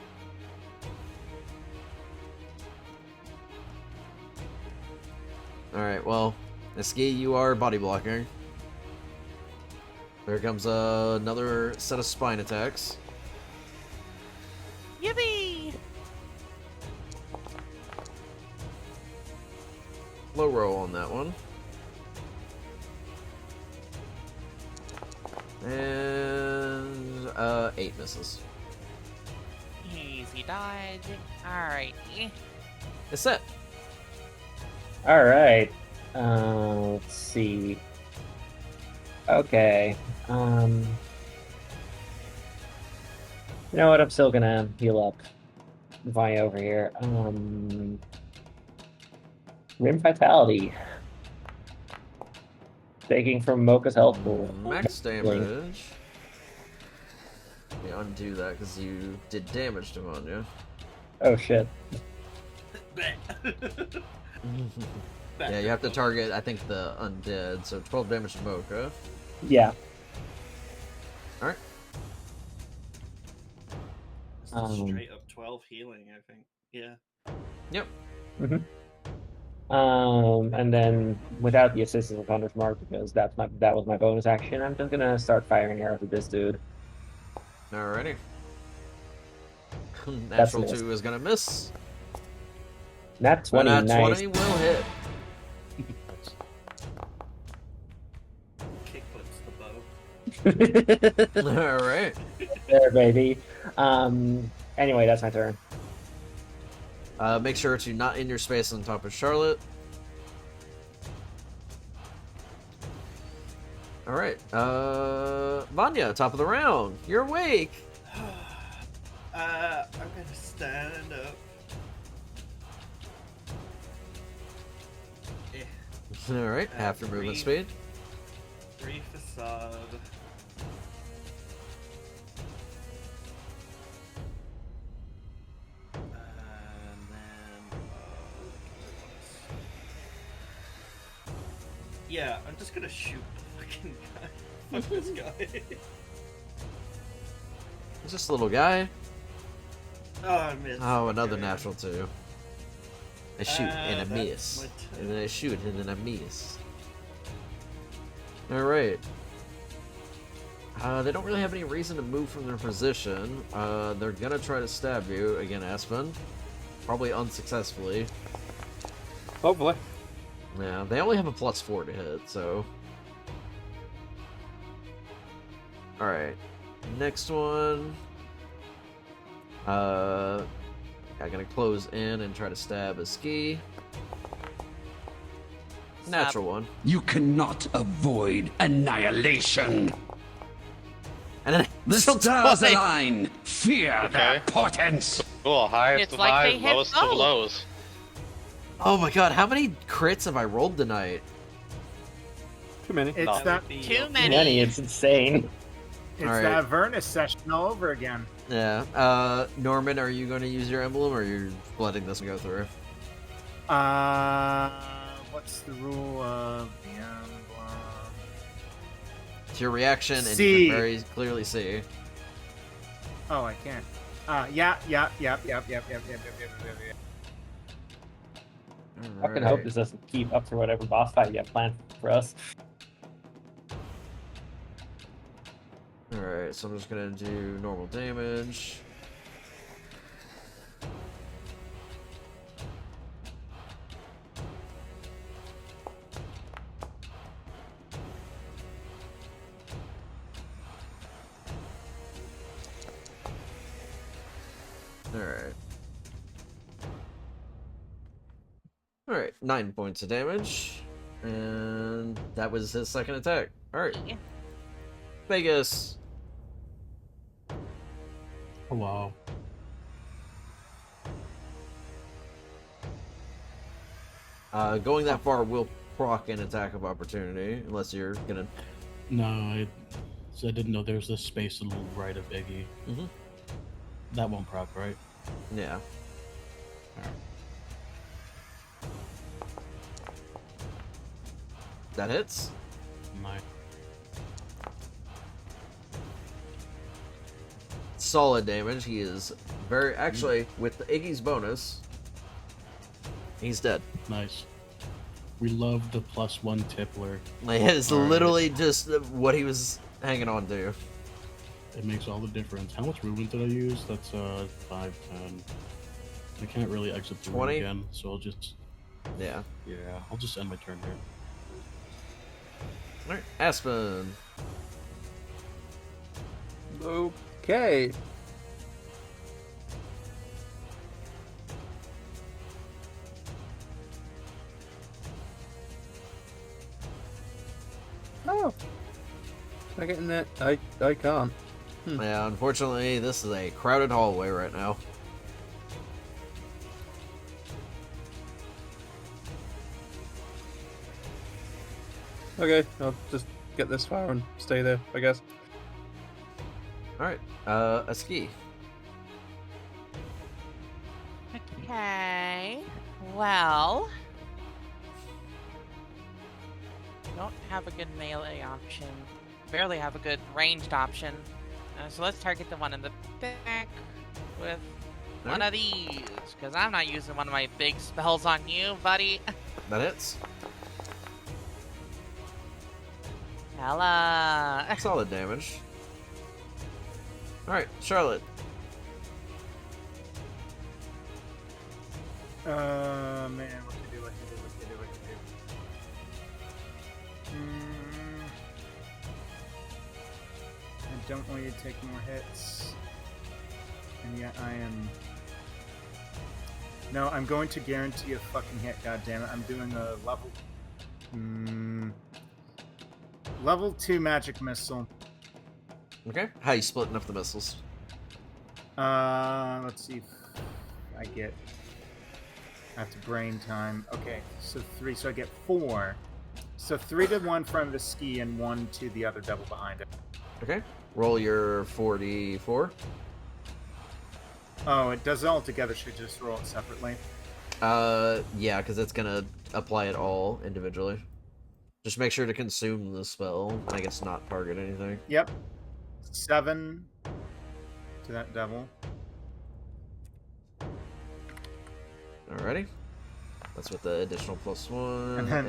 Alright, well, Niski, you are body blocking. There comes another set of spine attacks. Yippee! Low roll on that one. And 8 misses. Easy dodge. Alright. It's set. Alright. Let's see. Okay. You know what? I'm still gonna heal up Vanya over here. Rim Vitality. Taking from Mocha's health pool. Max damage. Let me undo that because you did damage to Vanya. Oh shit. Yeah, you have to target, I think, the undead, so 12 damage to Mocha. Yeah. Alright. Straight up 12 healing, I think. Yeah. Yep. And then without the assistance of Hunter's Mark, because that was my bonus action, I'm just gonna start firing arrows at this dude. Alrighty. That's Natural a miss. 2 is gonna miss. Nat 20, Nat nice. 20 will hit. Kick flips the bow. Alright. There, baby. Anyway, that's my turn. Make sure to not in your space on top of Charlotte. Alright. Vanya, top of the round. You're awake. I'm gonna stand up. Alright, half your movement speed. 3 facade. And then, yeah, I'm just gonna shoot the fucking guy. Fuck this guy. Is this little guy? Oh, I missed. Oh, another Okay. natural 2. I shoot and I that's miss. my turn. And then I shoot and then I miss. Alright. They don't really have any reason to move from their position. They're gonna try to stab you again, Aspen. Probably unsuccessfully. Hopefully. Yeah, they only have a +4 to hit, so. Alright. Next one. I'm gonna close in and try to stab a ski. Natural one. You cannot avoid annihilation. And then The stars align. Fear their Okay. portents. Cool. Highest It's of like they highs, hit lowest of both. lows. Oh my god, how many crits have I rolled tonight? Too many. It's That that would be Too your- many. Many, it's insane. it's Alright. that Avernus session all over again. Yeah. Norman, are you going to use your emblem, or are you letting this go through? What's the rule of the emblem? It's your reaction, and you See. can very clearly see. Oh, I can't. Yeah. Fucking hope this doesn't keep up for whatever boss fight you have planned for us. Alright, so I'm just gonna do normal damage. Alright. Alright, 9 points of damage. And that was his second attack. Alright. Vegas. Oh, wow. Going that far will proc an attack of opportunity, unless you're gonna. No, I didn't know there was this space to the right of Iggy. Mhm. That won't proc, right? Yeah. That hits. Nice. Solid damage. He is very. Actually, with the Iggy's bonus, he's dead. Nice. We love the +1 tippler. Like, it's Alright. literally just what he was hanging on to. It makes all the difference. How much movement did I use? That's 5, 10. I can't really exit the room 20? again, so I'll just Yeah. I'll just end my turn here. Alright, Aspen. Okay. Oh. Can I get in there? I can't. Yeah, unfortunately, this is a crowded hallway right now. Okay, I'll just get this far and stay there, I guess. Alright, a ski. Okay. Well, don't have a good melee option. Barely have a good ranged option. So let's target the one in the back with one of these, because I'm not using one of my big spells on you, buddy. That hits. Hella. Solid damage. Alright, Charlotte. Man, what to do? I don't want you to take more hits. And yet I am... No, I'm going to guarantee a fucking hit, goddammit. I'm doing a level... Level 2 magic missile. Okay. How you splitting up the missiles? Let's see if I get... I have to brain time. Okay, so 3, so I get 4. So 3 to one from the ski and 1 to the other double behind it. Okay. Roll your 4d4. Oh, it does it all together. Should I just roll it separately? Yeah, because it's gonna apply it all individually. Just make sure to consume the spell. I guess not target anything. Yep. 7 to that double. Alrighty. That's with the additional +1. And then,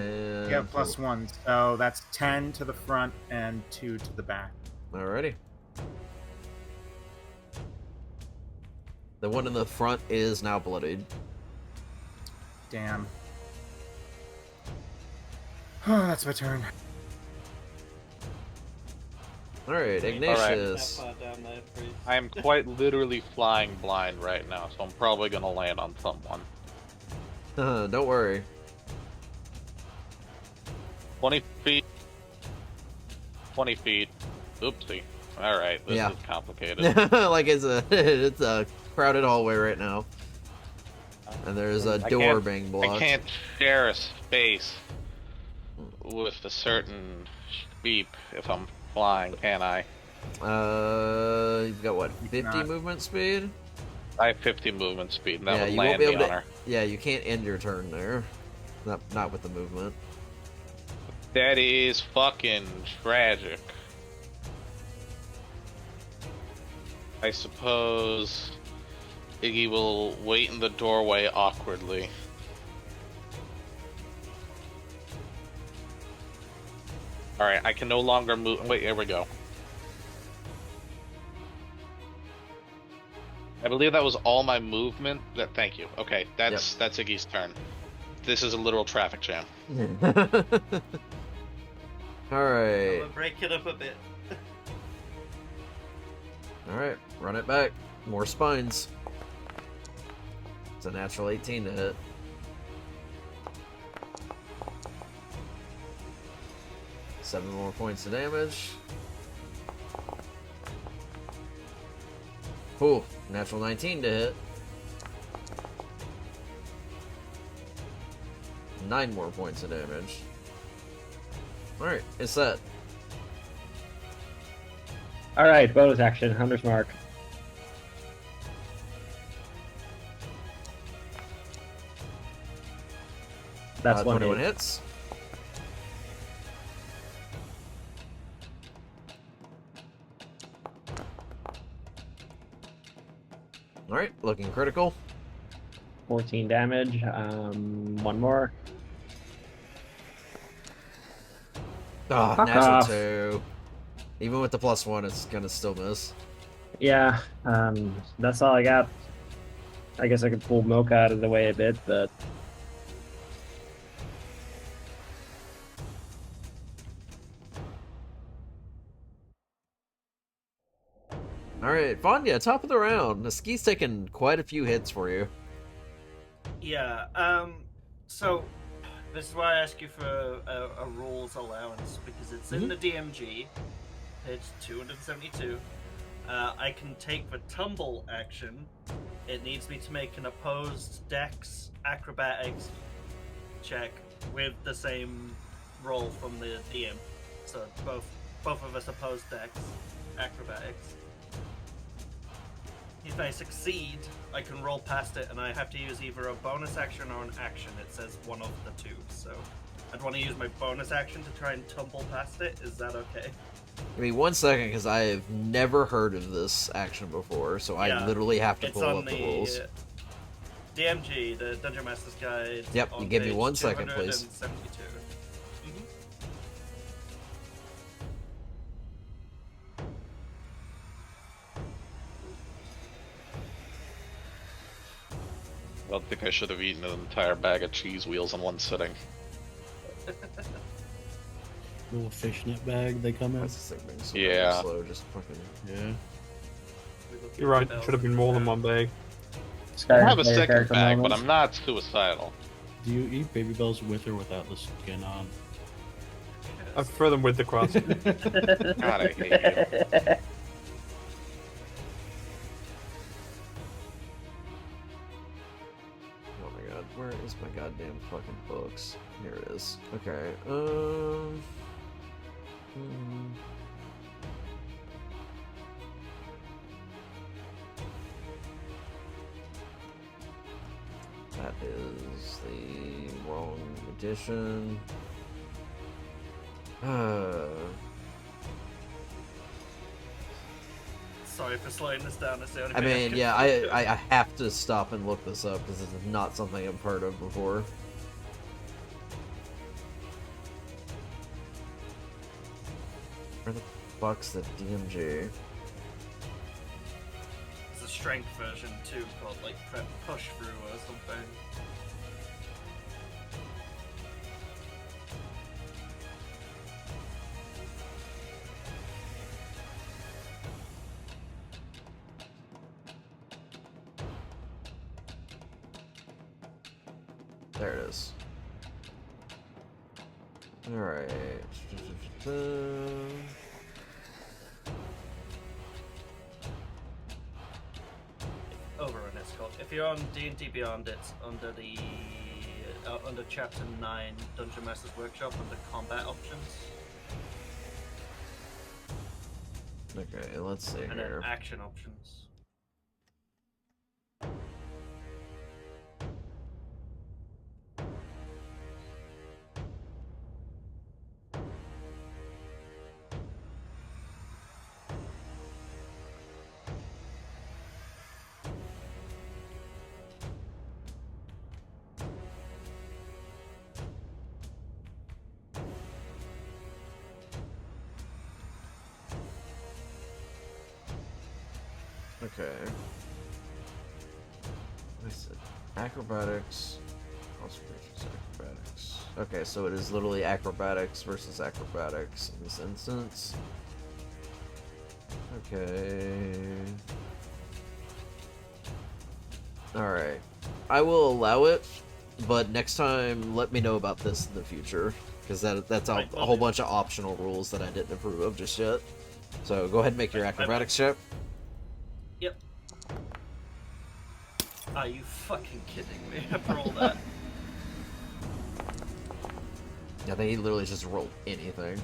yeah, +1. So that's 10 to the front and 2 to the back. Alrighty. The one in the front is now bloodied. Damn. That's my turn. Alright, Ignatius. I am quite literally flying blind right now, so I'm probably gonna land on someone. Don't worry. 20 feet. 20 feet. Oopsie. Alright, this is complicated. Like it's a crowded hallway right now. And there's a door being blocked. I can't share a space with a certain beep if I'm flying, can I? You've got what, 50 movement speed? I have 50 movement speed, and that Yeah, would you land won't be me able on to. her. Yeah, you can't end your turn there. Not with the movement. That is fucking tragic. I suppose Iggy will wait in the doorway awkwardly. Alright, I can no longer move. Wait, here we go. I believe that was all my movement. Thank you. Okay, that's Iggy's turn. This is a literal traffic jam. Alright. Break it up a bit. Alright, run it back. More spines. It's a natural 18 to hit. Seven more points of damage. Ooh, natural 19 to hit. 9 more points of damage. Alright, it's set. Alright, bonus action, Hunter's Mark. That's 21 hit. hits. Alright, looking critical. 14 damage. One more. Ah, Fuck natural off. 2. Even with the +1, it's gonna still miss. Yeah, that's all I got. I guess I could pull Mocha out of the way a bit, but... Alright, Vanya, top of the round. The ski's taking quite a few hits for you. Yeah, so this is why I ask you for a rules allowance, because it's in the DMG, page 272. I can take the tumble action. It needs me to make an opposed dex acrobatics check with the same roll from the DM. So both of us opposed decks, acrobatics. If I succeed, I can roll past it, and I have to use either a bonus action or an action. It says one of the two, so I'd want to use my bonus action to try and tumble past it. Is that okay? Give me 1 second, because I have never heard of this action before, so I Yeah, literally have to it's pull on up the rules. DMG, the Dungeon Master's Guide. Yep, on you give me page 1 second, please. 272. I don't think I should have eaten an entire bag of cheese wheels in one sitting. Little fishnet bag they come in. That's the thing, being so Yeah. slow, just fucking, yeah. You're right. It should have been more than one bag. I have a Player second character bag, but models. I'm not suicidal. Do you eat baby bells with or without the skin on? I prefer them with the crust. God, I hate you. Oh my god, where is my goddamn fucking books? Here it is. Okay, hmm. That is the wrong edition. Sorry for slowing this down. That's the only I thing mean, can yeah, do. I have to stop and look this up because this is not something I've heard of before. Where the fuck's the DMG? There's a strength version too called like prep push through or something. There it is. Alright. Overrun it's called. If you're on D&D Beyond, it's under the under Chapter 9 Dungeon Master's Workshop under Combat Options, Okay, let's see and here. then Action Options. Okay. I said acrobatics. Concentrations, acrobatics. Okay, so it is literally acrobatics versus acrobatics in this instance. Okay. Alright. I will allow it, but next time let me know about this in the future. Because that's a whole bunch of optional rules that I didn't approve of just yet. So go ahead and make your acrobatics check. Yep. Are you fucking kidding me? After all that. Yeah, they literally just rolled anything.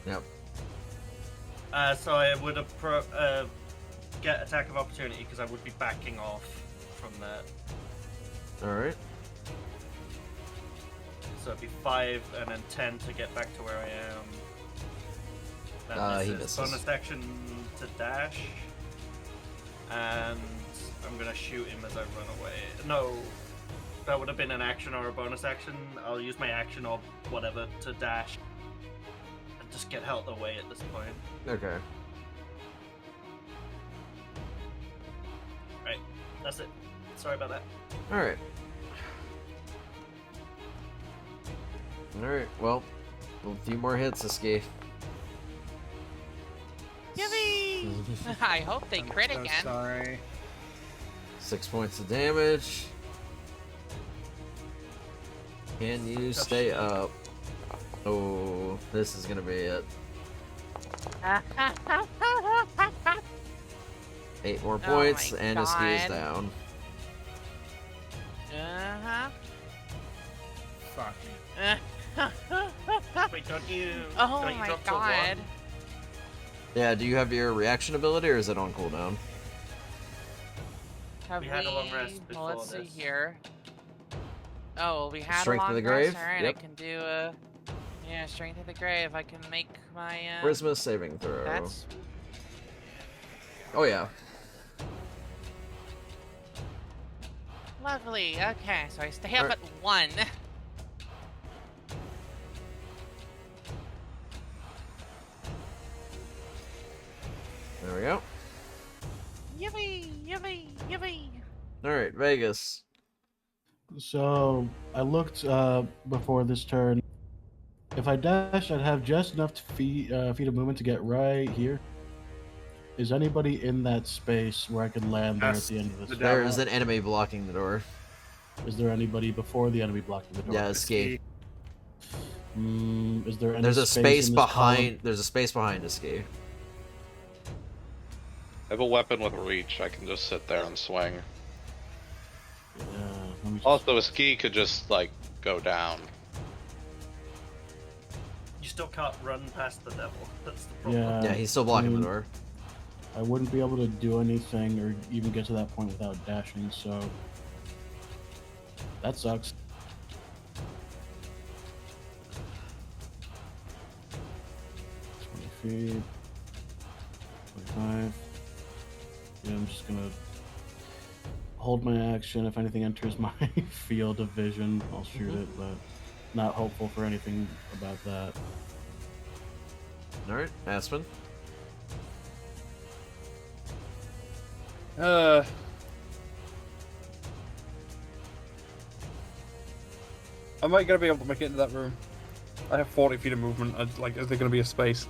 Yep. So I would get attack of opportunity because I would be backing off from that. Alright. So it'd be 5 and then 10 to get back to where I am. Then He this misses. is bonus action to dash. And I'm gonna shoot him as I run away. No, that would have been an action or a bonus action. I'll use my action or whatever to dash. And just get out of the way at this point. Okay. Right, that's it. Sorry about that. Alright. Alright, well, a few more hits, Iski. Yippee! I hope they crit So again. sorry. 6 points of damage. Can you stay up? Oh, this is gonna be it. 8 more points, my and Iski is God. down. Uh-huh. Fuck. Uh-huh. Wait, don't you? Oh don't you my drop to god. 1? Yeah, do you have your reaction ability or is it on cooldown? Have We had a long rest well, let's before see this. here. Oh, we had Strength a of long the rest. Grave? Alright, Yep. I can do a... Yeah, Strength of the Grave. I can make my, Charisma saving throw. That's... Oh yeah. Lovely. Okay, so I stay up Alright. at 1. There we go. Yippee! Yippee! Yippee! Alright, Vegas. So I looked before this turn. If I dash, I'd have just enough feet of movement to get right here. Is anybody in that space where I could land there at the end of this? The There devil. is an enemy blocking the door. Is there anybody before the enemy blocking the door? Yeah, ski. Is there any There's a space in this behind. column? There's a space behind a ski. I have a weapon with reach. I can just sit there and swing. Yeah, let me just... Also, a ski could just like go down. You still can't run past the devil. That's the problem. Yeah, Yeah, he's still blocking the mean, door. I wouldn't be able to do anything or even get to that point without dashing, so that sucks. Feet, 25. Yeah, I'm just gonna hold my action. If anything enters my field of vision, I'll shoot it, but not hopeful for anything about that. Alright, Aspen. Am I gonna be able to make it into that room? I have 40 feet of movement. Like, is there gonna be a space?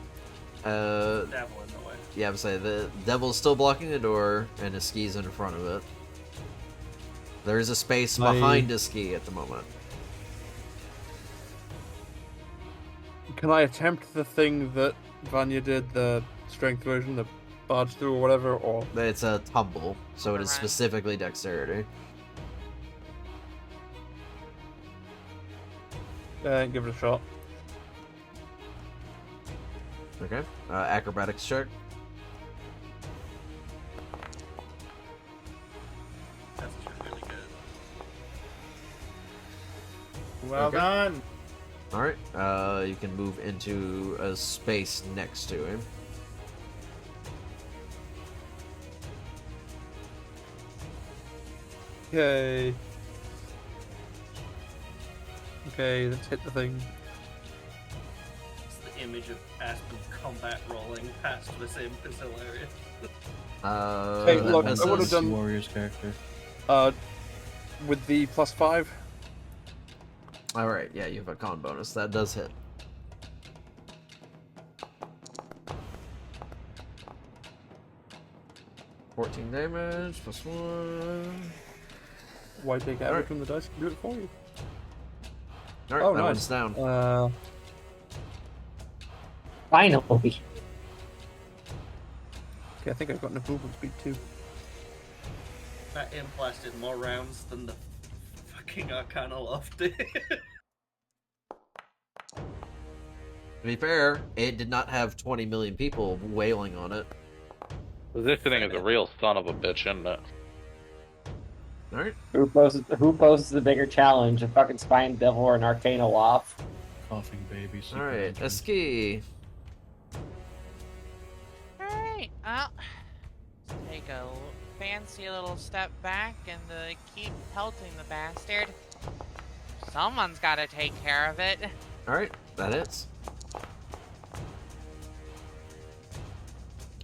Devil in the way. Yeah, I'm saying the devil's still blocking the door, and the ski's in front of it. There is a space behind the ski at the moment. Can I attempt the thing that Vanya did, the strength version, the barge through or whatever, or... It's a tumble, so it is Alright. specifically dexterity. Give it a shot. Okay. Acrobatics check. That's really good. Well Okay. done. Alright. You can move into a space next to him. Okay. Okay, let's hit the thing. It's the image of Aspen combat rolling past this imp is hilarious. Hey, That look, I misses. would've done- Warrior's character. With the +5. Alright, yeah, you have a con bonus. That does hit. $14 damage, +1. Why take average Alright. from the dice? Do it for you. Alright, Oh, that nice. one's down. Finally. Okay, I think I've got enough movement speed too. That imp lasted more rounds than the fucking Arcana Loft did. To be fair, it did not have 20 million people wailing on it. Positioning is a real son of a bitch, isn't it? Alright. Who poses the bigger challenge? A fucking Spine Devil or an Arcana Loft? Coughing baby. secret Alright, entrance. Eski. Alright, well, let's take a fancy little step back and keep pelting the bastard. Someone's gotta take care of it. Alright, that hits.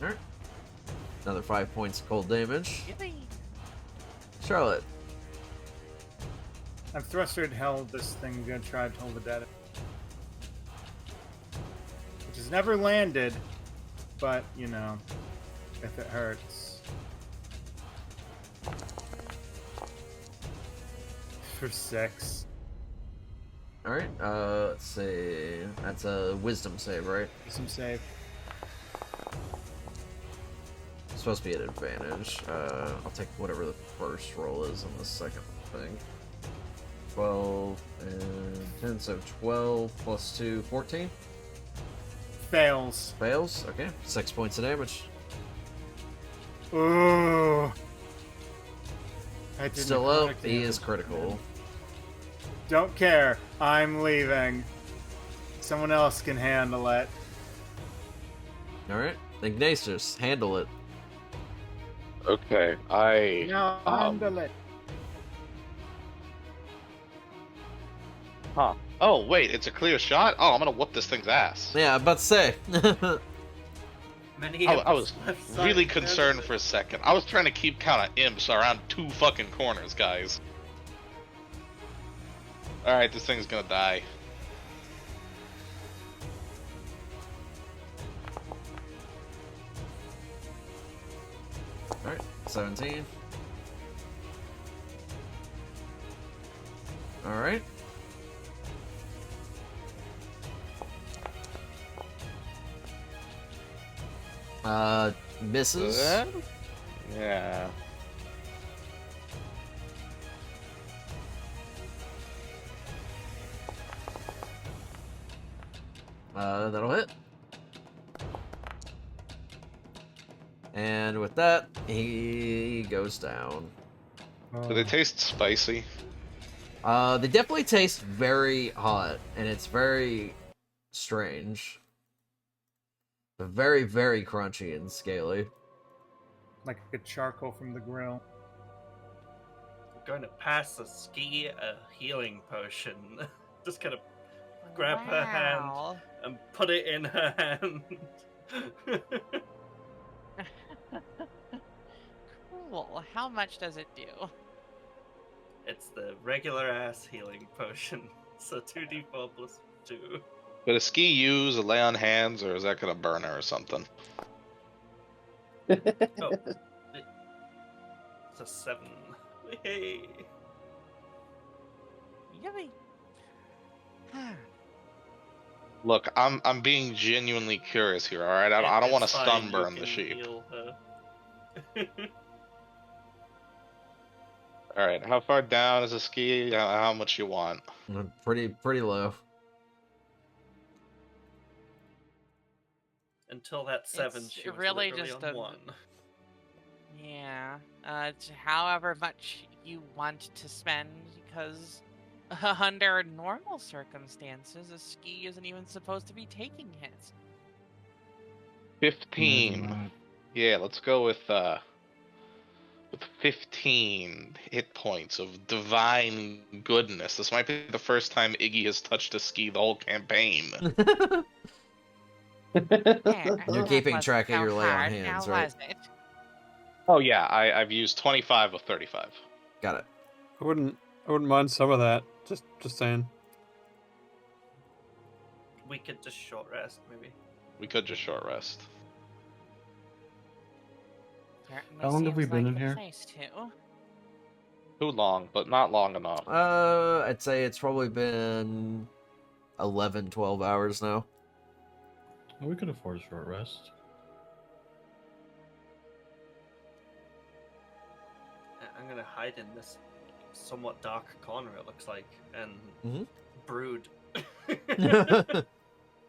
Alright. Another 5 points of cold damage. Yippee. Charlotte. I've thrustered held this thing, gonna try to hold the dead. Which has never landed, but you know, if it hurts. For 6. Alright, let's see. That's a wisdom save, right? Some save. It's supposed to be an advantage. I'll take whatever the first roll is on the second thing. 12, and 10, so 12 plus 2, 14. Fails. Fails, okay. 6 points of damage. Ooh. Still up, he is critical. Don't care. I'm leaving. Someone else can handle it. Alright, Ignatius, handle it. Okay, No, handle it. Huh. Oh, wait, it's a clear shot? Oh, I'm gonna whoop this thing's ass. Yeah, I'm about to say. I was really concerned for a second. I was trying to keep count of imps around 2 fucking corners, guys. Alright, this thing's gonna die. Alright, 17. Alright. Misses. Yeah. That'll hit. And with that, he goes down. Do they taste spicy? They definitely taste very hot, and it's very strange. But very, very crunchy and scaly. Like a charcoal from the grill. I'm going to pass the ski a healing potion. Just kind of grab her hand and put it in her hand. Cool. How much does it do? It's the regular ass healing potion. So 2d4 plus 2. Would a ski use a lay on hands, or is that gonna burn her or something? Oh, it's a 7. Hey. Yummy. Look, I'm being genuinely curious here. All right, I don't want to sunburn the sheep. All right, how far down is the ski? How much you want? Pretty low. Until that 7, It's she was really literally just on a 1. Yeah. It's however much you want to spend, because under normal circumstances, a ski isn't even supposed to be taking hits. 15. Yeah, let's go with 15 hit points of divine goodness. This might be the first time Iggy has touched a ski the whole campaign. You're keeping track of your lay on hands, right? Was it? Oh yeah, I've used 25 of 35. Got it. I wouldn't mind some of that. Just saying. We could just short rest, maybe. We could just short rest. Certainly How long have we seems been like in the here? place to. Too long, but not long enough. I'd say it's probably been 11, 12 hours now. We could afford a short rest. I'm gonna hide in this somewhat dark corner, it looks like, and brood.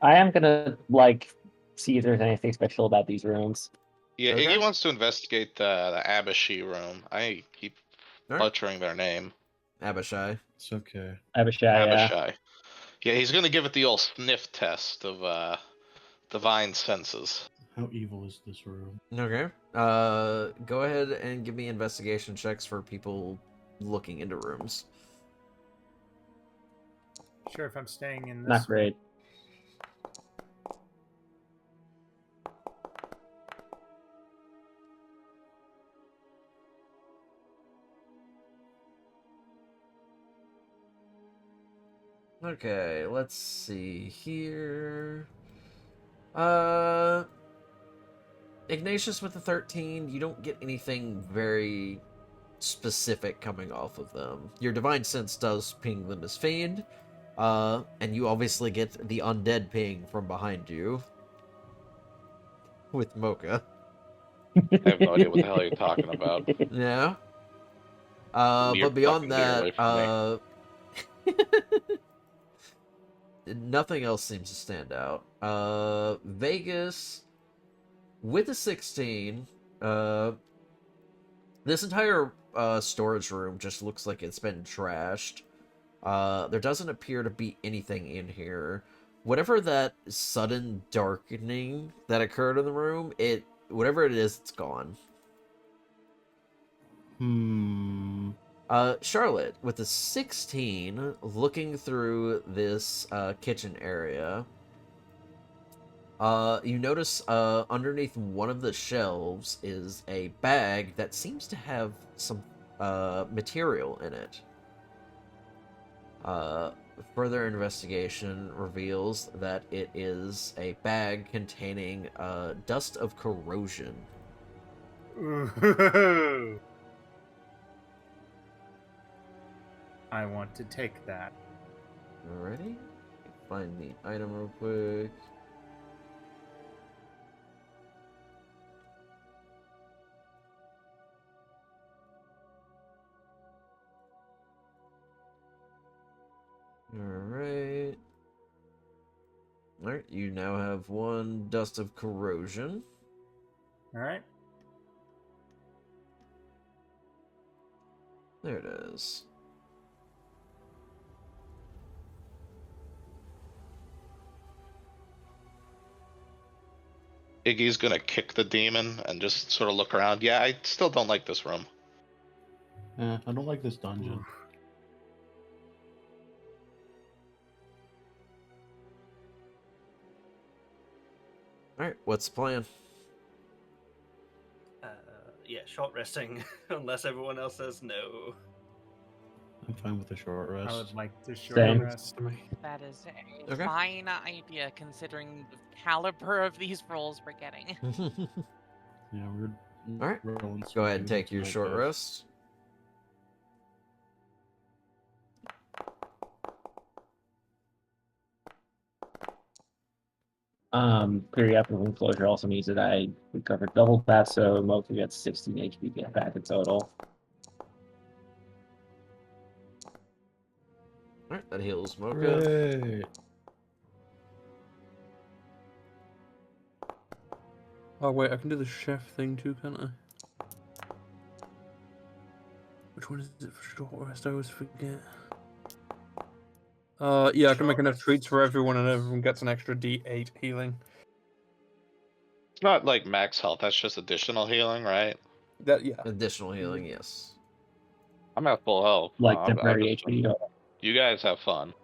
I am gonna see if there's anything special about these rooms. Yeah, Okay. Iggy wants to investigate the Abashi room. I keep butchering their name. Abishai. It's okay. Abishai, yeah. Abishai. Yeah, he's gonna give it the old sniff test of divine senses. How evil is this room? Okay. Go ahead and give me investigation checks for people looking into rooms. Sure, if I'm staying in this. Not great. Okay, let's see here. Ignatius with the 13, you don't get anything very specific coming off of them. Your divine sense does ping them as Fiend, and you obviously get the undead ping from behind you with Mocha. I have no idea what the hell you're talking about. Yeah. You're But beyond fucking getting away that, from Nothing else seems to stand out. Vegas with a 16. This entire storage room just looks like it's been trashed. There doesn't appear to be anything in here. Whatever that sudden darkening that occurred in the room, whatever it is, it's gone. Charlotte, with a 16, looking through this kitchen area, you notice underneath one of the shelves is a bag that seems to have some material in it. Further investigation reveals that it is a bag containing dust of corrosion. Ooh. I want to take that. Alrighty. Find the item real quick. Alright. Alright, you now have 1 dust of corrosion. Alright. There it is. Iggy's gonna kick the demon and just sort of look around. Yeah, I still don't like this room. I don't like this dungeon. Alright, what's the plan? Yeah, short resting, unless everyone else says no. I'm fine with a short I rest. would like to short Same. rest. That is a Okay. fine idea considering the caliber of these rolls we're getting. Yeah, we're Alright, rolling go ahead and smooth take your tonight, short guys. rest. Periaptic enclosure also means that I recovered double that, so mostly got 16 HP get back in total. Alright, that heals Mocha. Hooray! Oh wait, I can do the chef thing too, can't I? Which one is it for short rest? I always forget. Yeah, I can make Short enough rest. treats for everyone, and everyone gets an extra D8 healing. It's not like max health, that's just additional healing, right? That yeah. Additional healing, yes. I'm at full health. Like I'll temporary just- HP. You guys have fun.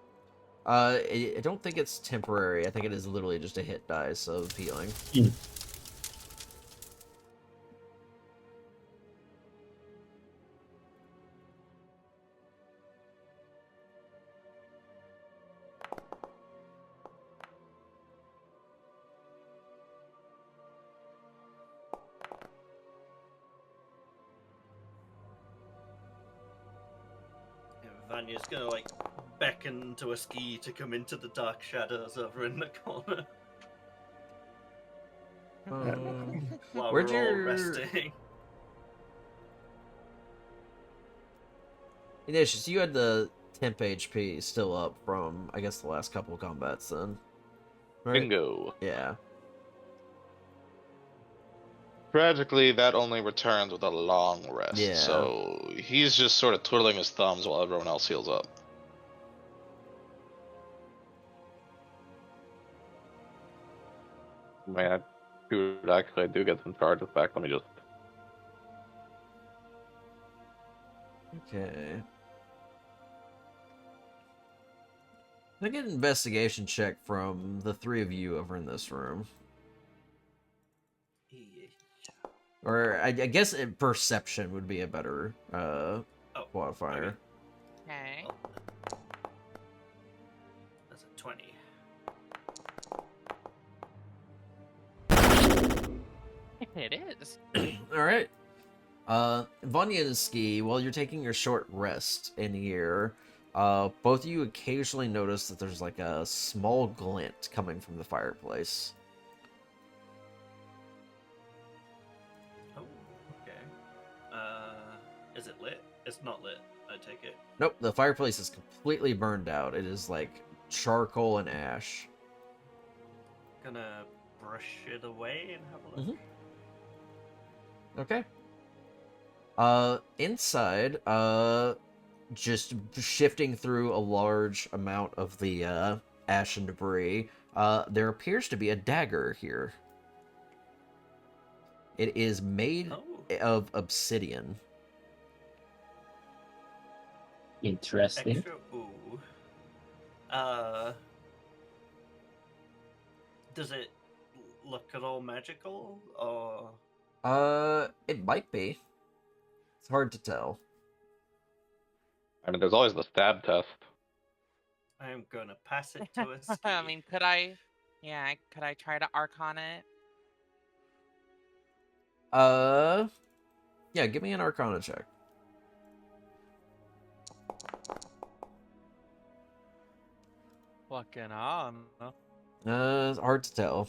I don't think it's temporary. I think it is literally just a hit dice of healing. Vanya's gonna like beckon to a ski to come into the dark shadows over in the corner while Where'd we're all your- resting. Ignatius, you had the temp HP still up from, I guess, the last couple of combats then. Right? Bingo. Yeah. Tragically, that only returns with a long rest. Yeah. So he's just sort of twiddling his thumbs while everyone else heals up. Man, dude, actually, I do get some charges back. Let me just. Okay. I get an investigation check from the 3 of you over in this room. Or I guess perception would be a better qualifier. Okay. That's a 20. It is. Alright. Vanya and Ski, while you're taking your short rest in here, both of you occasionally notice that there's like a small glint coming from the fireplace. Oh, okay. Is it lit? It's not lit. I take it. Nope, the fireplace is completely burned out. It is like charcoal and ash. Gonna brush it away and have a look. Okay. Inside, just shifting through a large amount of the, ash and debris, there appears to be a dagger here. It is made of obsidian. Interesting. Extra. Ooh. Does it look at all magical, or? It might be. It's hard to tell. I mean, there's always the stab test. I'm gonna pass it to a ski. I mean, could I try to Arcana it? Yeah, give me an Arcana check. Fucking on. It's hard to tell.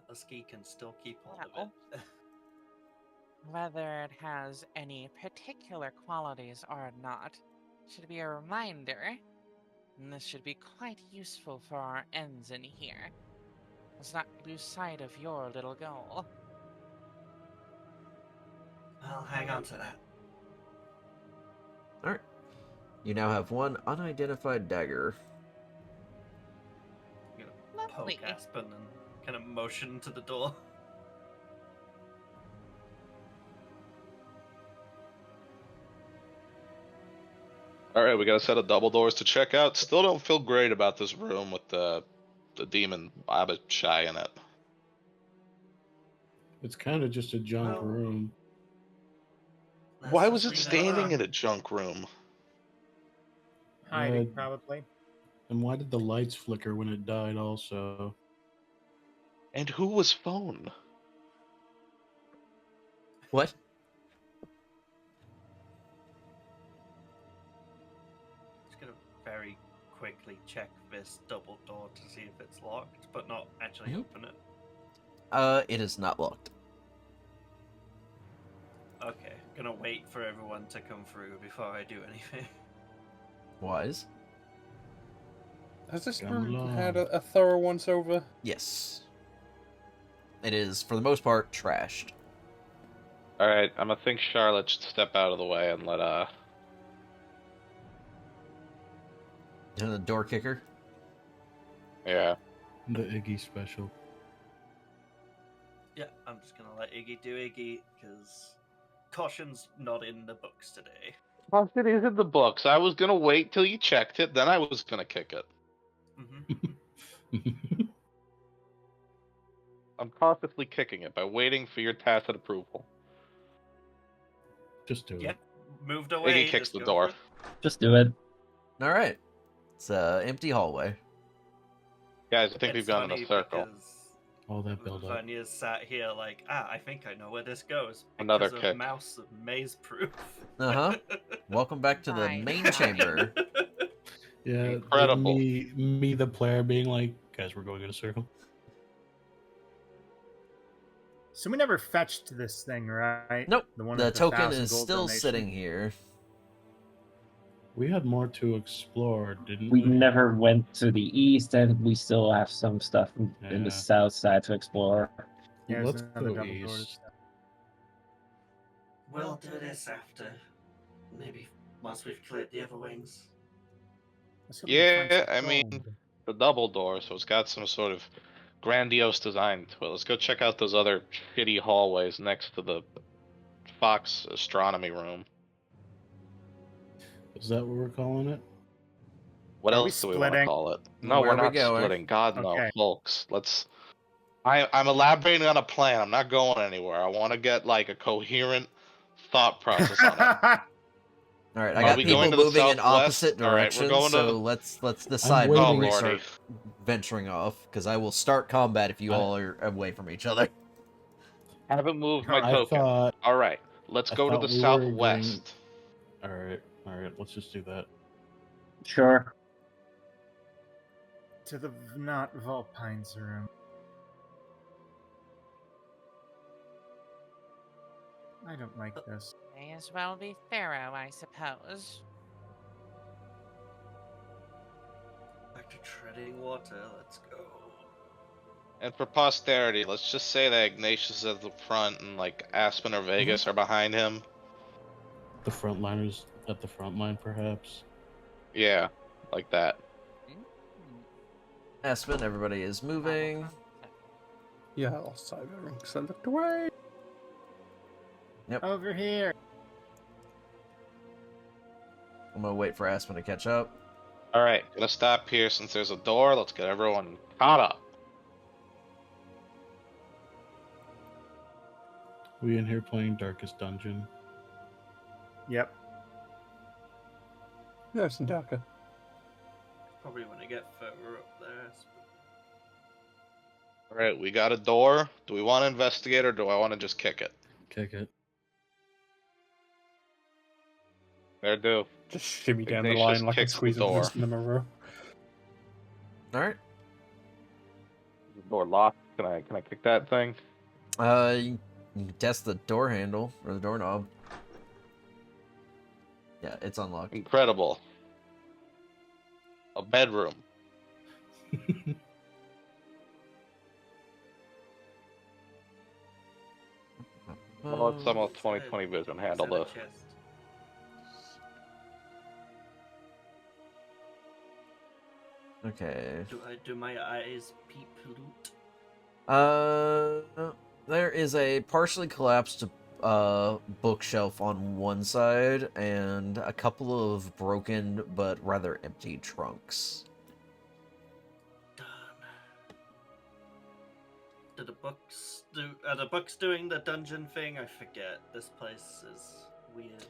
A ski can still keep hold of it. Whether it has any particular qualities or not should be a reminder, and this should be quite useful for our ends in here. Let's not lose sight of your little goal. I'll hang on to that. Alright. You now have one unidentified dagger. I'm gonna poke Aspen and kind of motion to the door. Alright, we got a set of double doors to check out. Still don't feel great about this room with the demon Abishai in it. It's kind of just a junk room. Why was it standing in a junk room? Hiding, probably. And why did the lights flicker when it died also? And who was phone? What? Just gonna very quickly check this double door to see if it's locked, but not actually open it. It is not locked. Okay, gonna wait for everyone to come through before I do anything. Wise. Has this Come room along. had a thorough once over? Yes. It is, for the most part, trashed. Alright, I'm gonna think Charlotte should step out of the way and let And the door kicker. Yeah. The Iggy special. Yeah, I'm just gonna let Iggy do Iggy, because caution's not in the books today. It is in the books. I was gonna wait till you checked it, then I was gonna kick it. I'm cautiously kicking it by waiting for your tacit approval. Just do Yep, it. moved away. Iggy kicks just the go door. for it. Just do it. Alright. It's an empty hallway. Guys, I think It's we've gone in funny a circle. because All that build up. Vanya's sat here like, I think I know where this goes. Another Because kick. of Mouse maze proof. Uh-huh. Welcome back to the Fine. main chamber. Yeah, Incredible. Me, the player, being like, guys, we're going in a circle. So we never fetched this thing, right? Nope. The one The with token 1,000 is gold still donation? sitting here. We had more to explore, didn't We we? never went to the east, and we still have some stuff in Yeah. the south side to explore. Yeah, there's Let's another go double door. east. We'll do this after. Maybe once we've cleared the other wings. Let's hope we can find Yeah, some I mean, gold. the double door, so it's got some sort of grandiose design to it. Let's go check out those other shitty hallways next to the Fox astronomy room. Is that what we're calling it? What Are we else do we want to splitting? call it? No, Where we're are we not going? splitting. God no, Okay. folks. I'm elaborating on a plan. I'm not going anywhere. I want to get like a coherent thought process on it. Alright, I Are got we people going to the moving in southwest? opposite All right, we're directions, going to so the- let's decide before waiting. we Oh, start lordy. venturing off, because I will start combat if you all are away from each other. Haven't moved my I token. thought. All right, let's I go to thought the we were agreeing- southwest. All right. Let's just do that. Sure. To the not Vulpine's room. I don't like this. May as well be Pharaoh, I suppose. Back to treading water. Let's go. And for posterity, let's just say that Ignatius is at the front and like Aspen or Vegas are behind him. The frontliners at the front line, perhaps. Yeah, like that. Aspen, everybody is moving. Yeah, I lost sight of everyone because I looked away. Over here. I'm gonna wait for Aspen to catch up. Alright, gonna stop here since there's a door. Let's get everyone caught up. We in here playing Darkest Dungeon. Yep. There's Sandaka. Probably when I get further up there. Alright, we got a door. Do we want to investigate or do I want to just kick it? Kick it. Fair do. Just shimmy down the Ignatius line like I'm kicks the squeezing door. this in a row. All The door locked. Can I kick that thing? right. You can test the door handle or the doorknob. Yeah, it's unlocked. Incredible. A bedroom. Well, let's some of 2020 vision handle this. Okay. Do my eyes peep loot? There is a partially collapsed bookshelf on one side and a couple of broken but rather empty trunks. Done. Are the books doing the dungeon thing? I forget. This place is weird.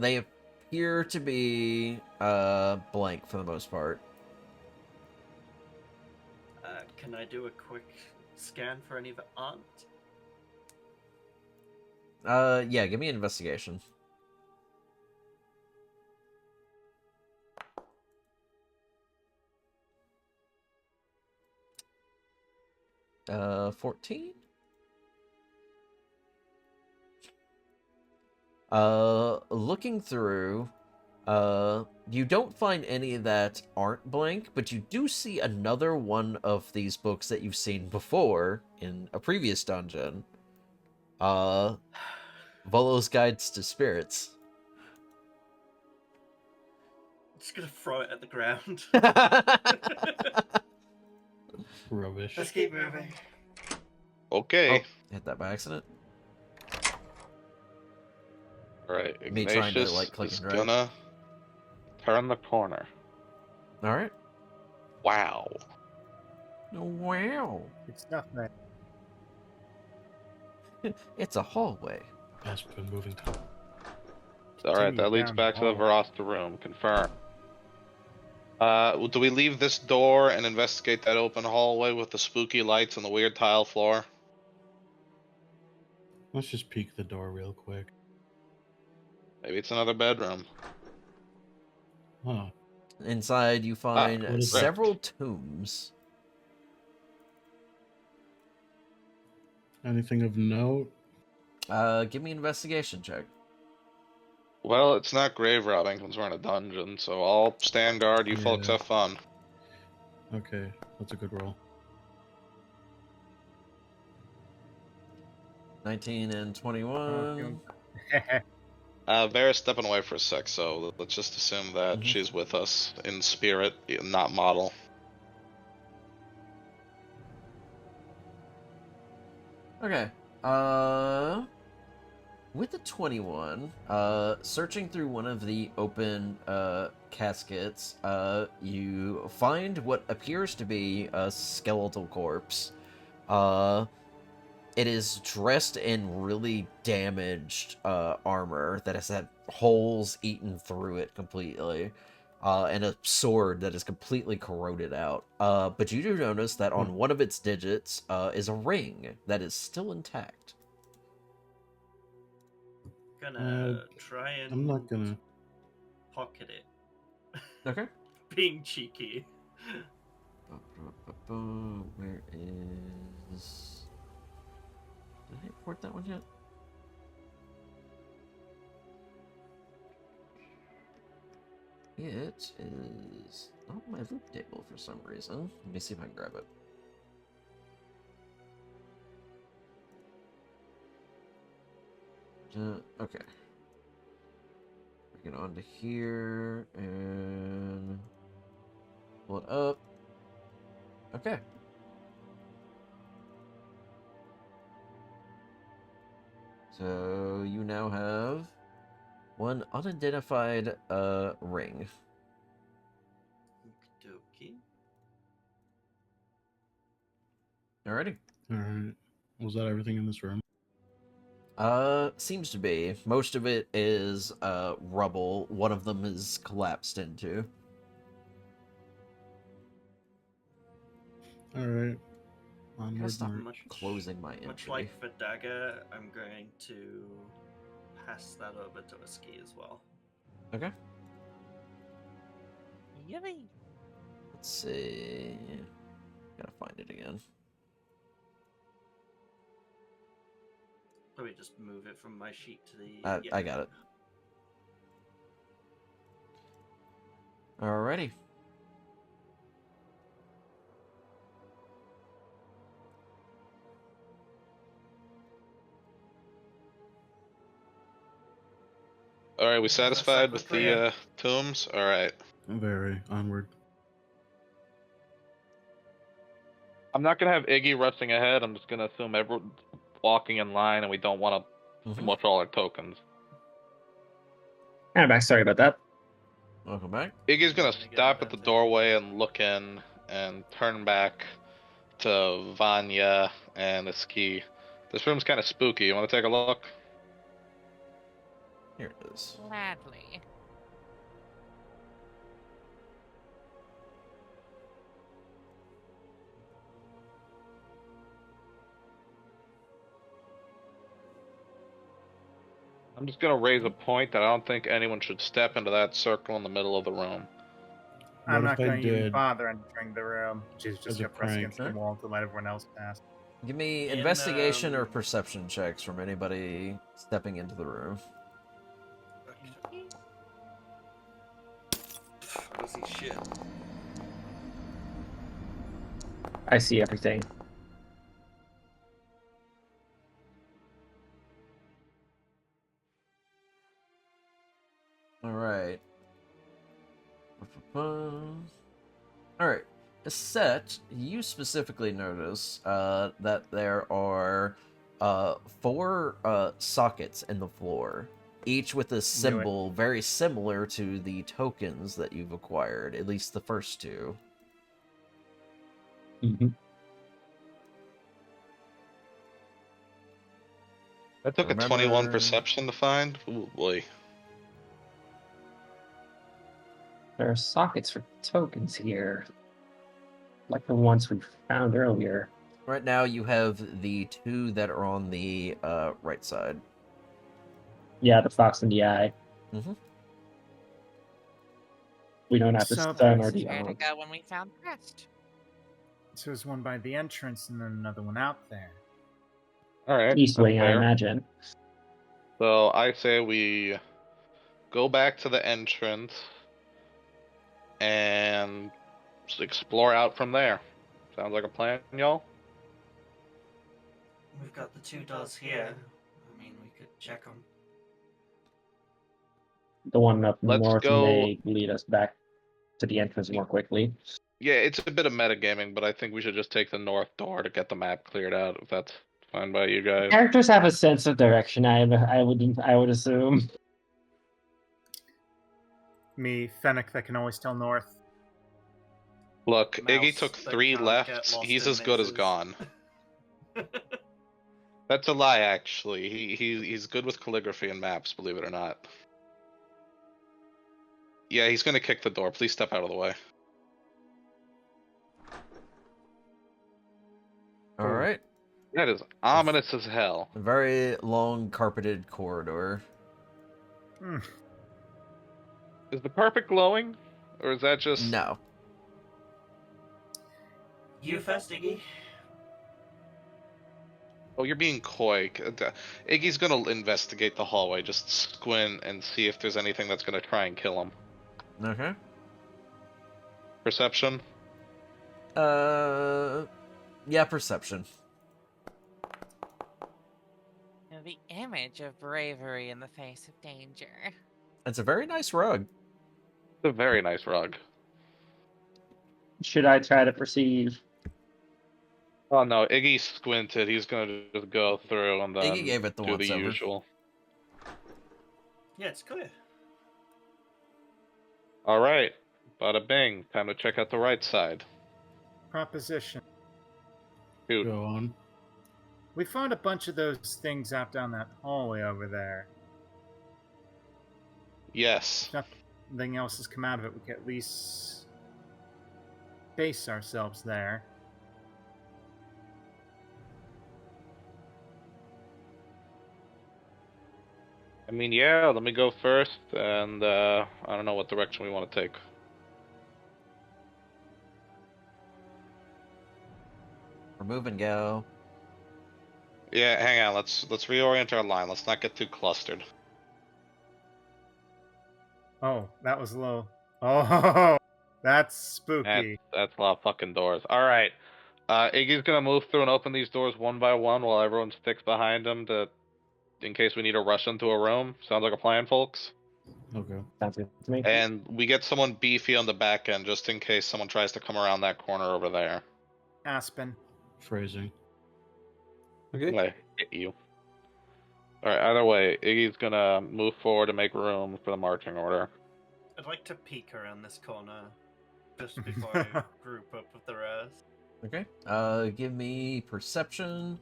They appear to be blank for the most part. Can I do a quick scan for any that aren't? Yeah, give me an investigation. Uh, 14? Looking through, you don't find any that aren't blank, but you do see another one of these books that you've seen before in a previous dungeon. Volo's Guides to Spirits. I'm just gonna throw it at the ground. Rubbish. Let's keep moving. Okay. Hit that by accident. Alright, Me trying to, Ignatius like, click is and drag. gonna turn the corner. Alright. Wow. Wow. It's nothing. It's a hallway. Aspen moving. Alright, that Continue leads down back the to the hall. Verasta room. Confirm. Do we leave this door and investigate that open hallway with the spooky lights and the weird tile floor? Let's just peek the door real quick. Maybe it's another bedroom. Huh. Inside, you find what is that? several tombs. Anything of note? Give me an investigation check. Well, it's not grave robbing because we're in a dungeon, so I'll stand guard. You folks Yeah. have fun. Okay, that's a good roll. 19 and 21. Vera's stepping away for a sec, so let's just assume that Mhm. she's with us in spirit, not model. Okay. With the 21, searching through one of the open caskets, you find what appears to be a skeletal corpse. It is dressed in really damaged armor that has had holes eaten through it completely, and a sword that is completely corroded out. But you do notice that on one of its digits is a ring that is still intact. Gonna try and I'm not gonna. pocket it. Okay. Being cheeky. Where is... Did I import that one yet? It is on my loop table for some reason. Let me see if I can grab it. Okay. Bring it onto here and pull it up. Okay. So you now have one unidentified ring. Okey-dokey. Alrighty. Alright. Was that everything in this room? Seems to be. Most of it is rubble. One of them is collapsed into. Alright. I gotta Onward stop march. closing my entry. Much like for Dagger, I'm going to pass that over to a ski as well. Okay. Yummy. Let's see. Gotta find it again. Let me just move it from my sheet to the. I got it. Alrighty. All right, we satisfied with quickly, the tombs. All right. Very. Onward. I'm not gonna have Iggy rushing ahead. I'm just gonna assume everyone's walking in line, and we don't want to much all our tokens. I'm back. Sorry about that. Welcome back. Iggy's gonna Gonna get stop at the invented. doorway and look in, and turn back to Vanya and Iski. This room's kind of spooky. You want to take a look? Here it is. Gladly. I'm just gonna raise a point that I don't think anyone should step into that circle in the middle of the room. I'm What not if I going to even did bother entering the room. She's just as a going to press prank? against the wall to let everyone else pass. Give me In, investigation or perception checks from anybody stepping into the room. Okay. I don't see shit. I see everything. Alright. Alright. Set, you specifically notice that there are 4 sockets in the floor, each with a symbol very similar to the tokens that you've acquired, at least the first 2. Mm-hmm. That took a 21 perception to find. Ooh boy. There are sockets for tokens here, like the ones we found earlier. Right now you have the 2 that are on the right side. Yeah, the fox in the eye. Mm-hmm. We don't have the So sun or there's- the Where to arm. go when we found the rest? So there's one by the entrance and then another one out there. All right. East that's wing, I fair. imagine. So I say we go back to the entrance and just explore out from there. Sounds like a plan, y'all? We've got the 2 doors here. I mean, we could check them. The one up Let's north go- may lead us back to the entrance more quickly. Yeah, it's a bit of metagaming, but I think we should just take the north door to get the map cleared out, if that's fine by you guys. Characters have a sense of direction. I would assume. Me, Fennec, that can always tell north. Look, Mouse Iggy took that 3 can't left. get lost He's in as good as mazes. gone. That's a lie, actually. He's good with calligraphy and maps, believe it or not. Yeah, he's gonna kick the door. Please step out of the way. Alright. That is ominous as hell. A very long carpeted corridor. Hmm. Is the carpet glowing? Or is that just... No. You first, Iggy. Oh, you're being coy. Iggy's gonna investigate the hallway, just squint and see if there's anything that's gonna try and kill him. Okay. Perception. Yeah, perception. The image of bravery in the face of danger. It's a very nice rug. It's a very nice rug. Should I try to perceive? Oh no, Iggy squinted. He's gonna just go through and then Iggy gave it the do the once over. usual. Yeah, it's clear. All right, bada bing. Time to check out the right side. Proposition. Shoot. Go on. We found a bunch of those things out down that hallway over there. Yes. If nothing else has come out of it, we can at least base ourselves there. I mean, yeah. Let me go first, and I don't know what direction we want to take. Remove and go. Yeah, hang on. Let's reorient our line. Let's not get too clustered. Oh, that was low. Oh, that's spooky. That's a lot of fucking doors. All right. Iggy's gonna move through and open these doors one by one while everyone sticks behind him in case we need to rush into a room. Sounds like a plan, folks. Okay. Sounds good to me. And we get someone beefy on the back end just in case someone tries to come around that corner over there. Aspen. Phrasing. Okay. I hit you. Alright, either way, Iggy's gonna move forward to make room for the marching order. I'd like to peek around this corner just before I group up with the rest. Okay. Give me perception.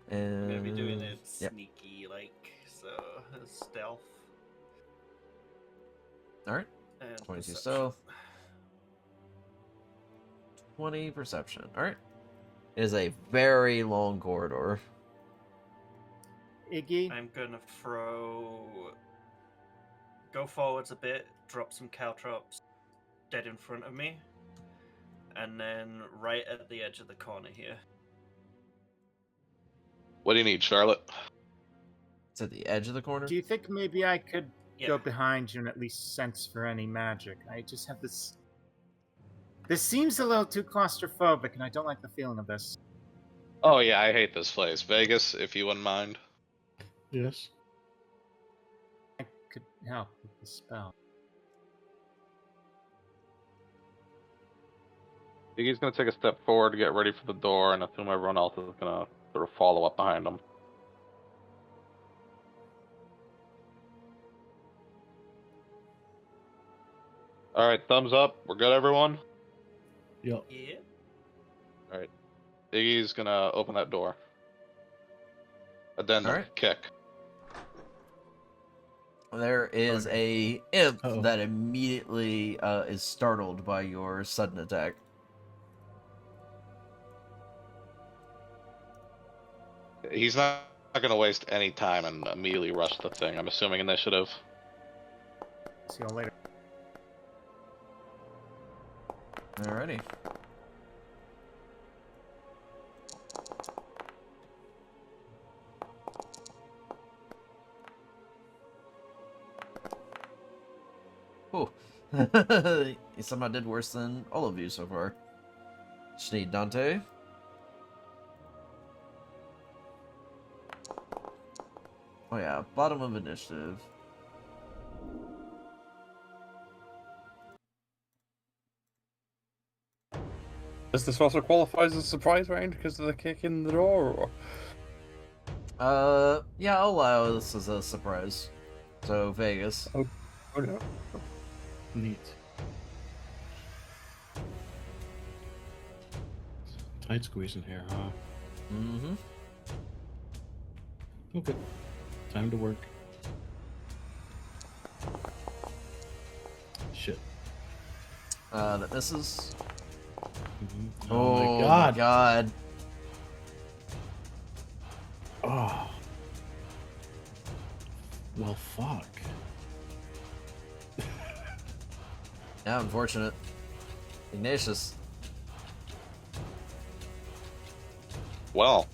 And Maybe doing it Yep. sneaky, like, so, stealth. All right. And 22 perception. stealth. 20 perception. All right. It is a very long corridor. Iggy. I'm gonna go forwards a bit, drop some caltrops dead in front of me, and then right at the edge of the corner here. What do you need, Charlotte? It's at the edge of the corner. Do you think maybe I could Yeah. go behind you and at least sense for any magic? I just have this. This seems a little too claustrophobic, and I don't like the feeling of this. Oh yeah, I hate this place. Vegas, if you wouldn't mind. Yes. I could help with the spell. Iggy's gonna take a step forward to get ready for the door, and assume everyone else is gonna sort of follow up behind him. Alright, thumbs up. We're good, everyone? Yep. Yeah. Alright. Iggy's gonna open that door. Addendum. Alright. Kick. There is a imp Uh-oh. that immediately is startled by your sudden attack. He's not gonna waste any time and immediately rush the thing. I'm assuming initiative. See you later. Alrighty. Oh, he somehow did worse than all of you so far. Just need Dante. Oh yeah, bottom of initiative. Does this also qualify as a surprise round because of the kick in the door? Or? Yeah, I'll allow this as a surprise. So, Vegas. Oh no. Neat. Tight squeeze in here, huh? Mm-hmm. Okay. Time to work. Shit. That misses. Mhm. Oh, my god. my god. Oh. Well, fuck. Yeah, unfortunate. Ignatius. Well,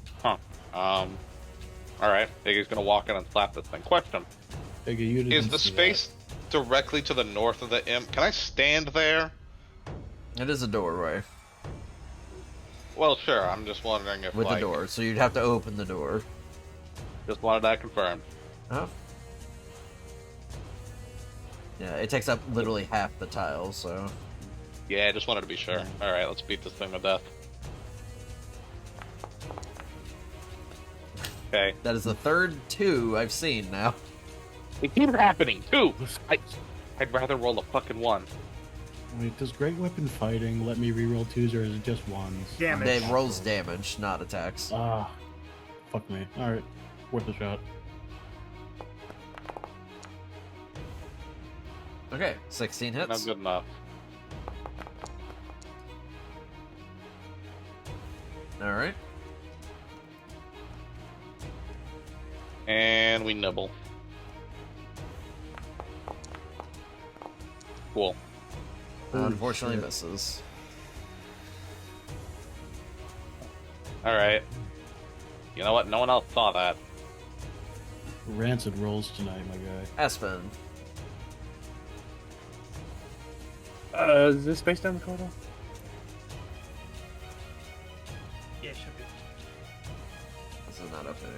Alright, Iggy's gonna walk in and slap this thing. Question. Iggy, you didn't Is the see space directly to the north of the imp. Can I stand there? It is a doorway Well, sure. I'm just wondering if with a door, so you'd have to open the door. Just wanted that confirmed. Oh. Yeah, it takes up literally half the tile, so... Yeah, I just wanted to be sure. Alright, let's beat this thing to death. Okay. That is the third 2 I've seen now. It keeps happening, too! I'd rather roll a fucking 1. Wait, does great weapon fighting let me reroll 2s, or is it just 1s? Damage. They rolls damage, not attacks. Ah, fuck me. Alright, worth a shot. Okay, 16 hits. Not good enough. Alright. And we nibble. Cool. Unfortunately shit. misses. Alright. You know what? No one else saw that. Rancid rolls tonight, my guy. Aspen. Is this space down the corridor? Yeah, it should be. This is not up there.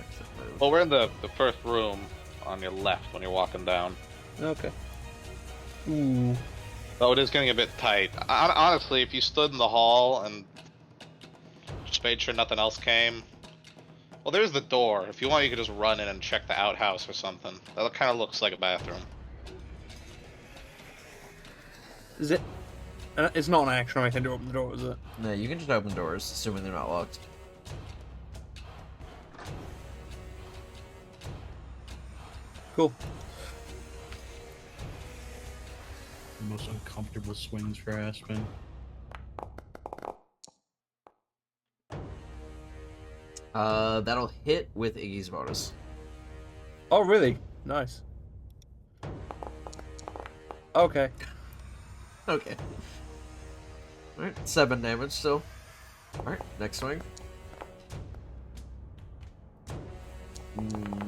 Exit move. Well, we're in the first room on your left when you're walking down. Okay. Ooh. Though it is getting a bit tight. Honestly, if you stood in the hall and just made sure nothing else came... Well, there's the door. If you want, you could just run in and check the outhouse or something. That kind of looks like a bathroom. Is it? It's not an action I can do open the door, is it? No, you can just open doors, assuming they're not locked. Cool. The most uncomfortable swings for Aspen. That'll hit with Iggy's bonus. Oh, really? Nice. Okay. Okay. Alright, 7 damage still. Alright, next swing.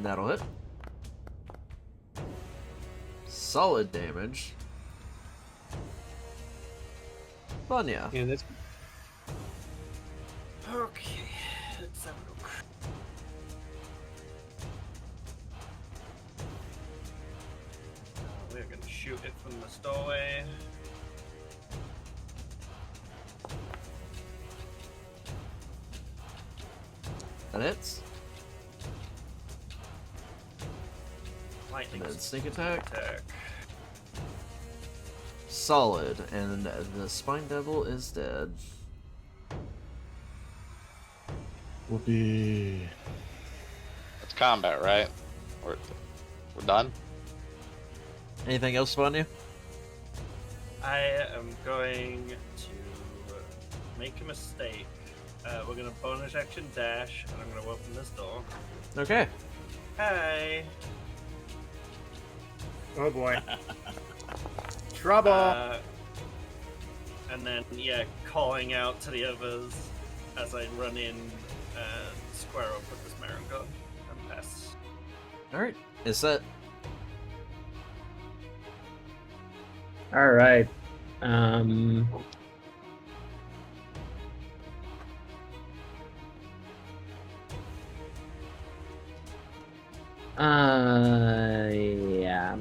That'll hit. Solid damage. Vanya. Yeah, that's... Okay, let's have a look. We're gonna shoot it from the doorway. That hits. Lightning And then sneak attack. attack. Solid. And the Spine Devil is dead. Whoopee. It's combat, right? We're done? Anything else, Vanya? I am going to make a mistake. We're gonna bonus action dash, and I'm gonna open this door. Okay. Hi. Oh boy. Trouble. And then, yeah, calling out to the others as I run in and square up with this Maron gun and pass. Alright, is that... All right. Yeah.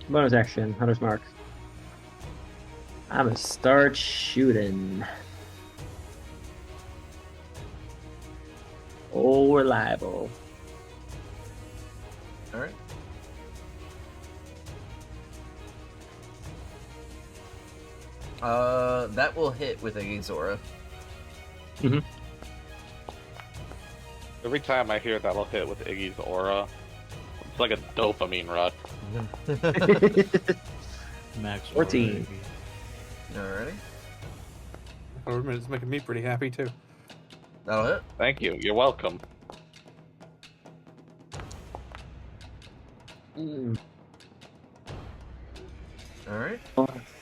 Bonus action, Hunter's Mark. I'm gonna start shooting. Oh, reliable. Alright. That will hit with Iggy's aura. Every time I hear that'll hit with Iggy's aura, it's like a dopamine rush. Max 14. Alrighty. I'll admit, it's making me pretty happy too. That'll hit. Thank you. You're welcome. Alright.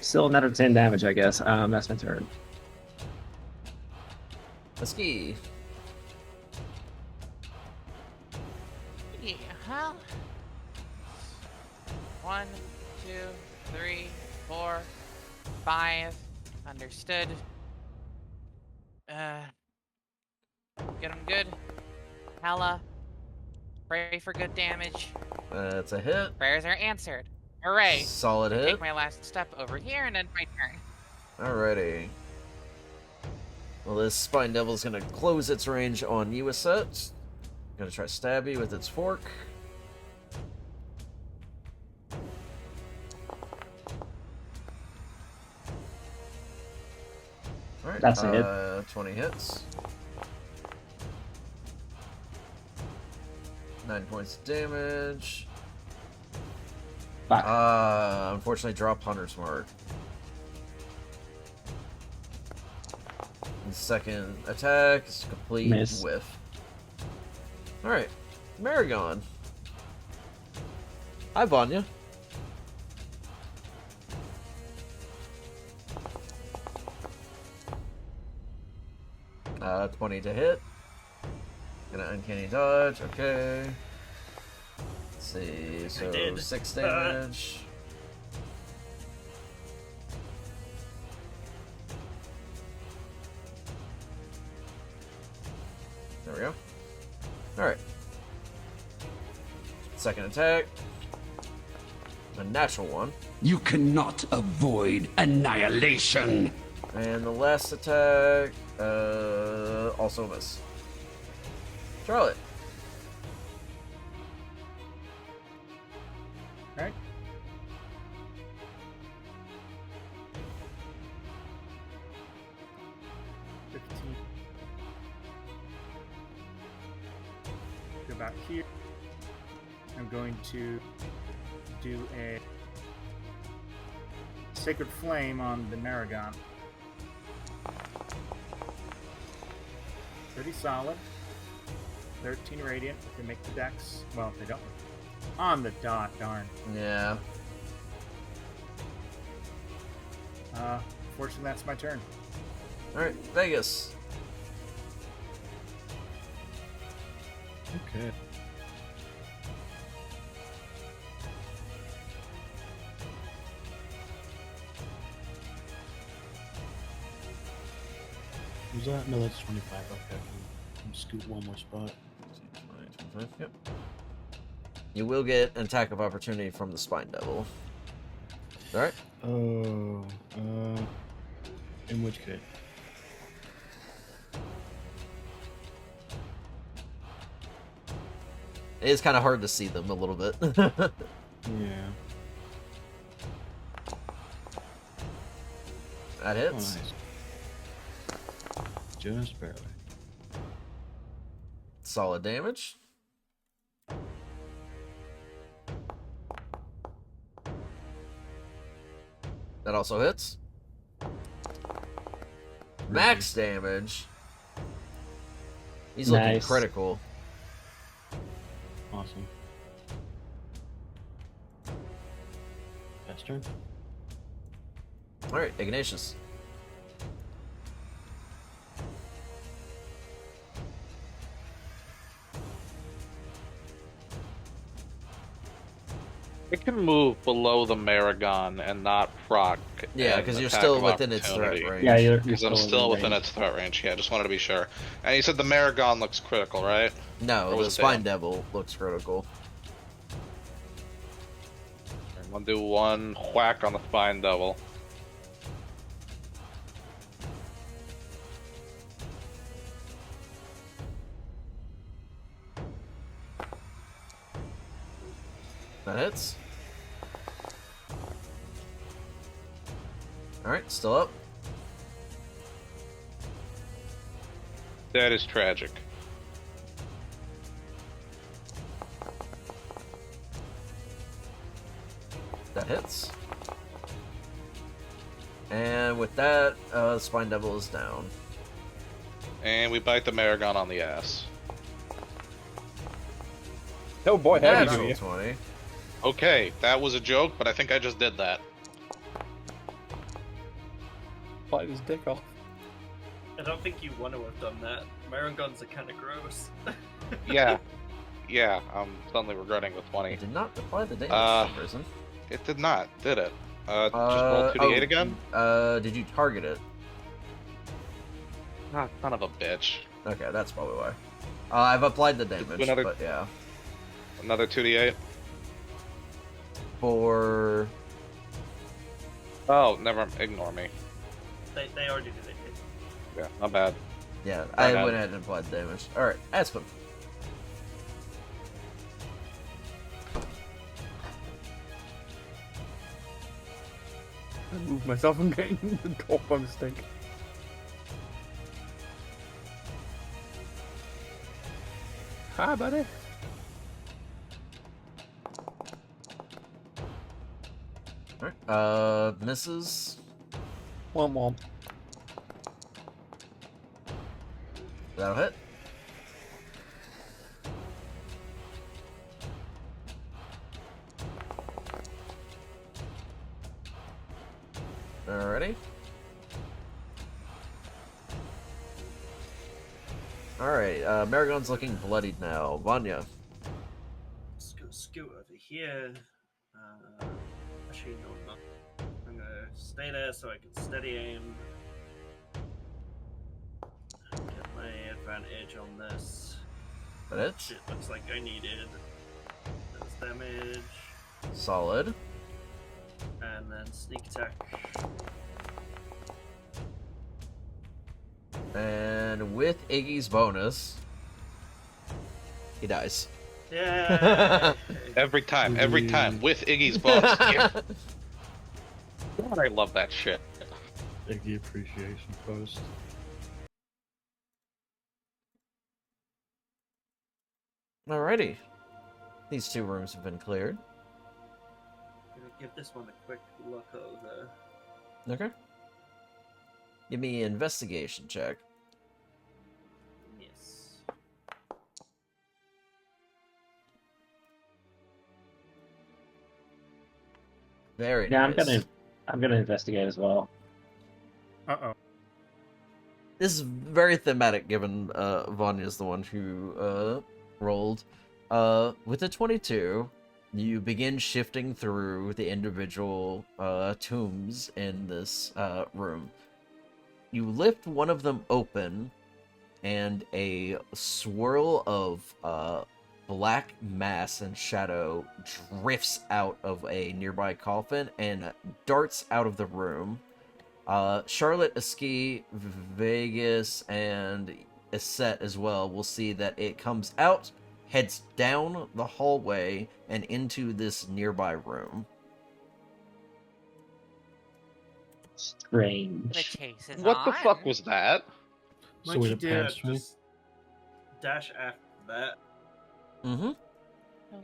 Still another 10 damage, I guess. That's my turn. A ski. Yeah, Well, 1, 2, 3, 4, 5. Understood. Get him good. Hella. Pray for good damage. That's a hit. Prayers are answered. Hooray! Solid I hit. take my last step over here and end my turn. Alrighty. Well, this Spine Devil's gonna close its range on you, Aset. Gonna try to stab you with its fork. Alright, That's a hit. 20 hits. 9 points of damage. Fuck. Unfortunately, drop Hunter's Mark. And second attack is complete Miss. whiff. Alright, Maragon. Hi, Vanya. Uh, 20 to hit. Gonna uncanny dodge, okay. Let's see, so did. 6 damage. There we go. Alright. Second attack. A natural one. You cannot avoid annihilation. And the last attack, also a miss. Charlotte. Alright. Go back here. I'm going to do a Sacred Flame on the Maragon. Pretty solid. 13 Radiant if they make the dex. Well, if they don't. On the dot, darn. Yeah. Fortunately, that's my turn. Alright, Vegas. Okay. Was that? No, that's 25. Okay, I can scoot one more spot. Yep. You will get an attack of opportunity from the Spine Devil. Alright? Oh, in which case? It is kind of hard to see them a little bit. Yeah. That Oh, hits. nice. Just barely. Solid damage. That also hits. Max damage. He's looking Nice. critical. Awesome. Best turn. Alright, Ignatius. It can move below the Maragon and not proc. Yeah, an because you're attack still of within its threat opportunity. range. Yeah, you're Because I'm still within range. its threat range. Yeah, just wanted to be sure. And you said the Maragon looks critical, right? No, Or was the it Spine down? Devil looks critical. I'm gonna do one whack on the Spine Devil. That hits. Alright, still up. That is tragic. That hits. And with that, Spine Devil is down. And we bite the Maragon on the ass. Oh boy, how do Natural you do 20. Okay, that was a joke, but I think I just did that. Bite his dick off. I don't think you want to have done that. Marangons are kind of gross. Yeah. Yeah, I'm suddenly regretting the 20. It did not apply the damage Uh, for some reason. It did not, did it? Just roll 2d8 again? Did you target it? Ah, son of a bitch. Okay, that's probably why. I've applied the damage, another- but yeah. Another 2d8? For... Oh, never. Ignore me. They already did it. Yeah, not bad. Yeah, My I bad. went ahead and applied the damage. Alright, Aspen. I moved myself from getting the door by mistake. Hi, buddy. Alright, misses. Womp womp. That'll hit. Alrighty. Alright, Maragon's looking bloodied now. Vanya. Just gonna scoot over here. Actually, no, I'm not. I'm gonna stay there so I can steady aim. Get my advantage on this. That it? Shit, looks like I needed. That's damage. Solid. And then sneak attack. And with Iggy's bonus, he dies. Yeah. Every time, with Iggy's bonus. Yeah. God, I love that shit. Iggy appreciation post. Alrighty. These two rooms have been cleared. Gonna give this one a quick look over. Okay. Give me an investigation check. Yes. Very Yeah, nice. I'm gonna investigate as well. Uh-oh. This is very thematic given Vanya's the one who rolled. With a 22, you begin shifting through the individual tombs in this room. You lift one of them open, and a swirl of black mass and shadow drifts out of a nearby coffin and darts out of the room. Charlotte, Aski, Vegas, and Iset as well will see that it comes out, heads down the hallway, and into this nearby room. The Strange. chase is What the on. fuck was that? So Once would you it do that, pass me? just dash after that. Mm-hmm. What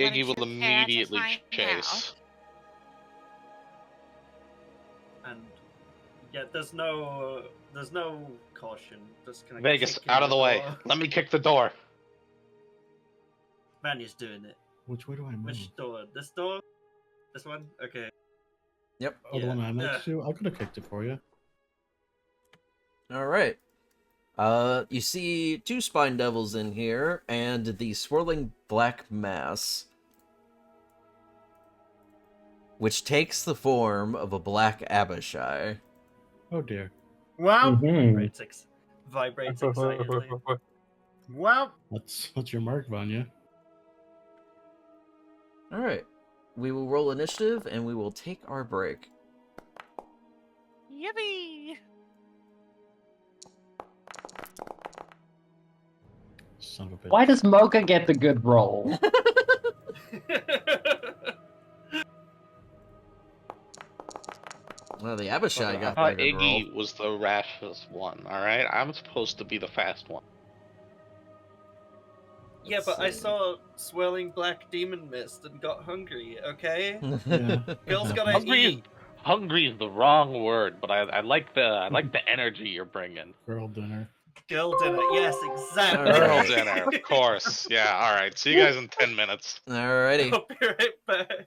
a Iggy will true cat is immediately finding chase. And yeah, there's no caution. Just kind of Vegas, out of the way. Let me kick the door. Vanya's doing it. Which way do I move? Which door? This door? This one? Okay. Yep. Oh, the one I'm Yeah. next to? I could have kicked it for you. All right. You see two spine devils in here, and the swirling black mass, which takes the form of a black Abishai. Oh dear. Well, Mhm. Vibrates excitedly. well, What's your mark, Vanya? All right. We will roll initiative, and we will take our break. Yippee! Son of a bitch. Why does Mocha get the good roll? Well, the Abishai I got thought that good roll. Iggy was the rashest one, alright? I'm supposed to be the fast one. Yeah, Let's but I see. saw swirling black demon mist and got hungry, okay? Yeah. Girl's gotta Hungry is, eat. hungry is the wrong word, but I like the energy you're bringing. Girl dinner. Girl dinner, yes, exactly. All Girl right. dinner, of course. Yeah, alright. See you guys in 10 minutes. Alrighty. I'll be right back.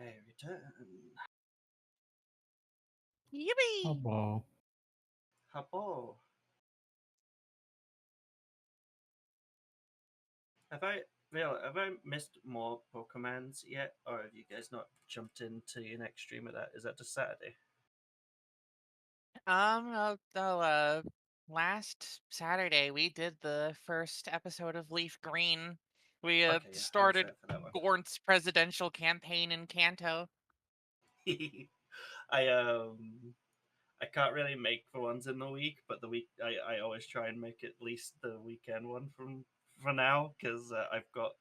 I return. Yippee! Hello. Habo. Have I missed more Pokemons yet, or have you guys not jumped into your next stream of that? Is that just Saturday? Last Saturday we did the first episode of Leaf Green. We Okay, yeah, I was started there for that one. Gornt's presidential campaign in Kanto. I I can't really make the ones in the week, but I always try and make at least the weekend one from for now because I've got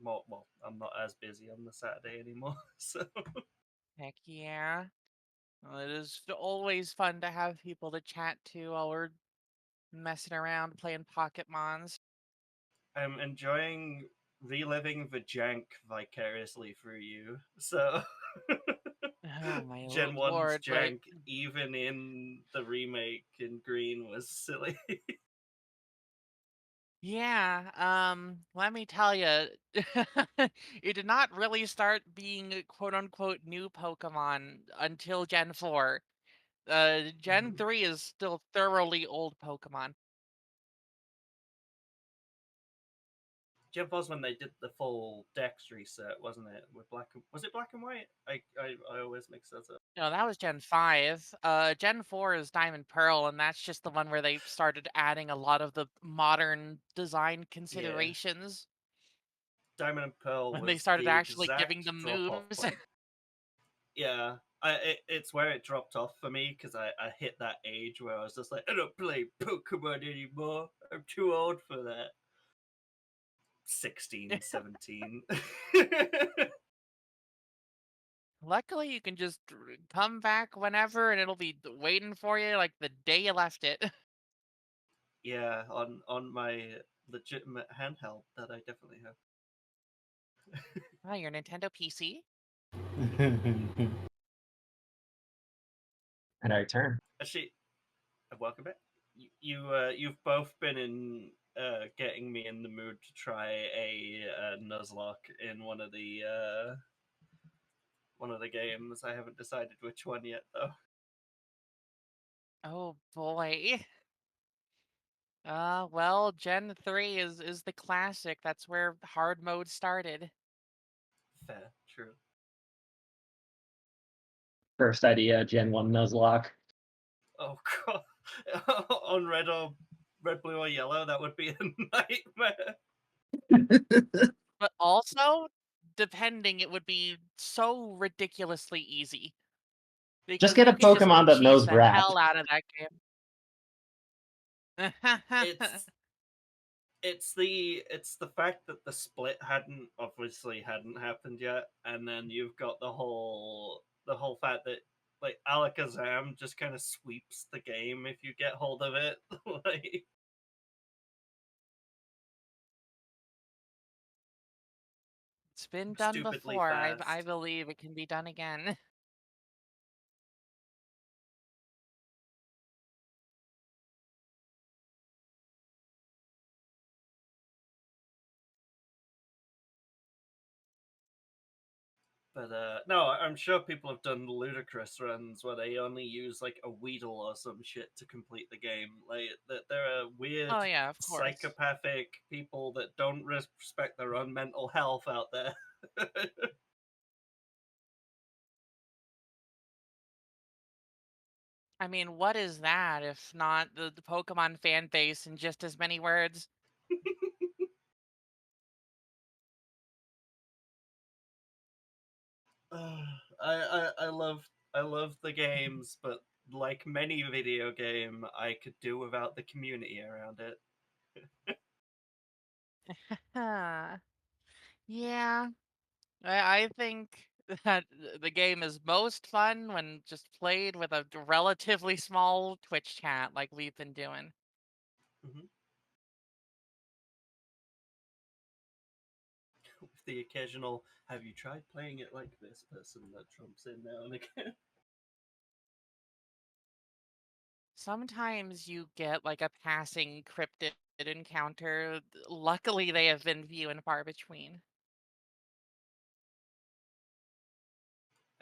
more. Well, I'm not as busy on the Saturday anymore, so Heck yeah. Well, it is always fun to have people to chat to while we're messing around playing Pocket Mons. I'm enjoying reliving the jank vicariously through you. So Oh my Gen 1's lord, but jank, even in the remake in Green, was silly. yeah, let me tell you, it did not really start being quote unquote new Pokemon until Gen 4. Gen 3 is still thoroughly old Pokemon. Gen 4's when they did the full Dex reset, wasn't it? With was it black and white? I always mix those up. No, that was Gen 5. Gen 4 is Diamond Pearl, and that's just the one where they started adding a lot of the modern design Yeah. considerations. Diamond and Pearl When they was started the actually giving exact them drop off moves. point. Yeah, it's where it dropped off for me because I hit that age where I was just like, I don't play Pokemon anymore. I'm too old for that. 16, 17. Luckily, you can just come back whenever, and it'll be waiting for you like the day you left it. Yeah, on my legitimate handheld that I definitely have. Oh, your Nintendo PC? And I return. Actually, welcome back. You've both been in getting me in the mood to try a Nuzlocke in one of the games. I haven't decided which one yet though. Oh boy. Well, Gen 3 is the classic. That's where hard mode started. Fair, true. First idea, Gen 1 Nuzlocke. Oh god, on red, blue, or yellow, that would be a nightmare. But also, depending, it would be so ridiculously easy. Just Because get you a can just Pokemon that cheese knows the Wrath. hell out of that game. It's the fact that the split hadn't happened yet, and then you've got the whole fact that like Alakazam just kind of sweeps the game if you get hold of it. Like It's been done stupidly before. I fast. believe it can be done again. But no, I'm sure people have done ludicrous runs where they only use like a Weedle or some shit to complete the game. Like that there are weird Oh yeah, of course. psychopathic people that don't respect their own mental health out there. I mean, what is that if not the Pokemon fan base in just as many words? I love the games, but like many video game, I could do without the community around it. Huh. Yeah, I think that the game is most fun when just played with a relatively small Twitch chat like we've been doing. Mhm. With the occasional, have you tried playing it like this person that trumps in now and again? Sometimes you get like a passing cryptid encounter. Luckily, they have been few and far between.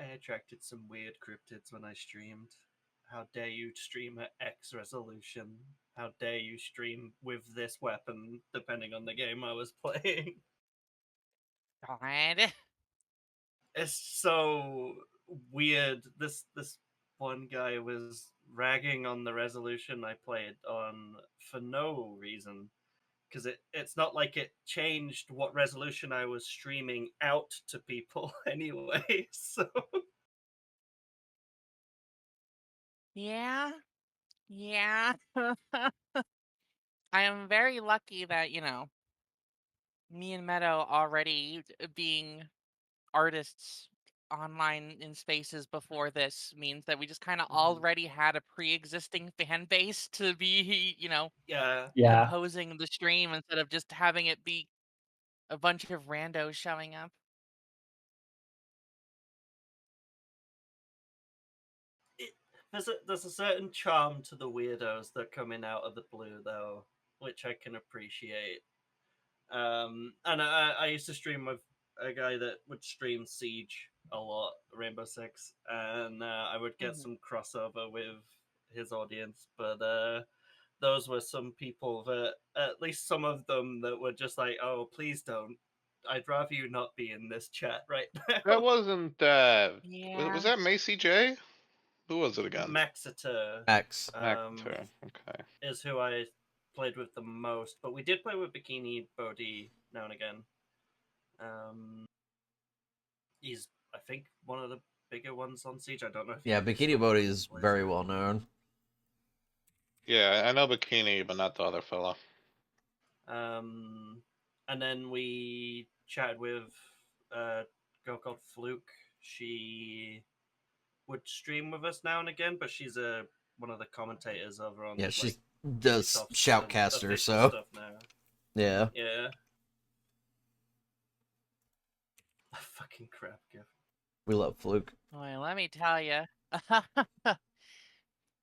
I attracted some weird cryptids when I streamed. How dare you stream at X resolution? How dare you stream with this weapon, depending on the game I was playing? God. It's so weird. This one guy was ragging on the resolution I played on for no reason. Because it's not like it changed what resolution I was streaming out to people anyway. So Yeah. Yeah. I am very lucky that, me and Meadow already being artists online in spaces before this means that we just kind of already had a pre-existing fan base to be, yeah, Yeah. composing the stream instead of just having it be a bunch of randos showing up. there's a certain charm to the weirdos that come in out of the blue though, which I can appreciate. And I used to stream with a guy that would stream Siege a lot, Rainbow Six, and I would get some crossover with his audience. But those were some people that, at least some of them, that were just like, "Oh, please don't. I'd rather you not be in this chat right That now." wasn't. Was Yeah. that Macy J? Who was it again? Maxiter X. Actor. Okay. is who I played with the most, but we did play with Bikini Bodhi now and again. He's, I think, one of the bigger ones on Siege. I don't know if Yeah, he's Bikini still Bodhi is plays very it. well known. Yeah, I know Bikini, but not the other fella. And then we chatted with a girl called Fluke. She would stream with us now and again, but she's one of the commentators over on Yeah, she like does Ubisoft's Shoutcaster, official so stuff now. yeah. Yeah. Fucking crap, Giff. We love Fluke. Boy, let me tell you.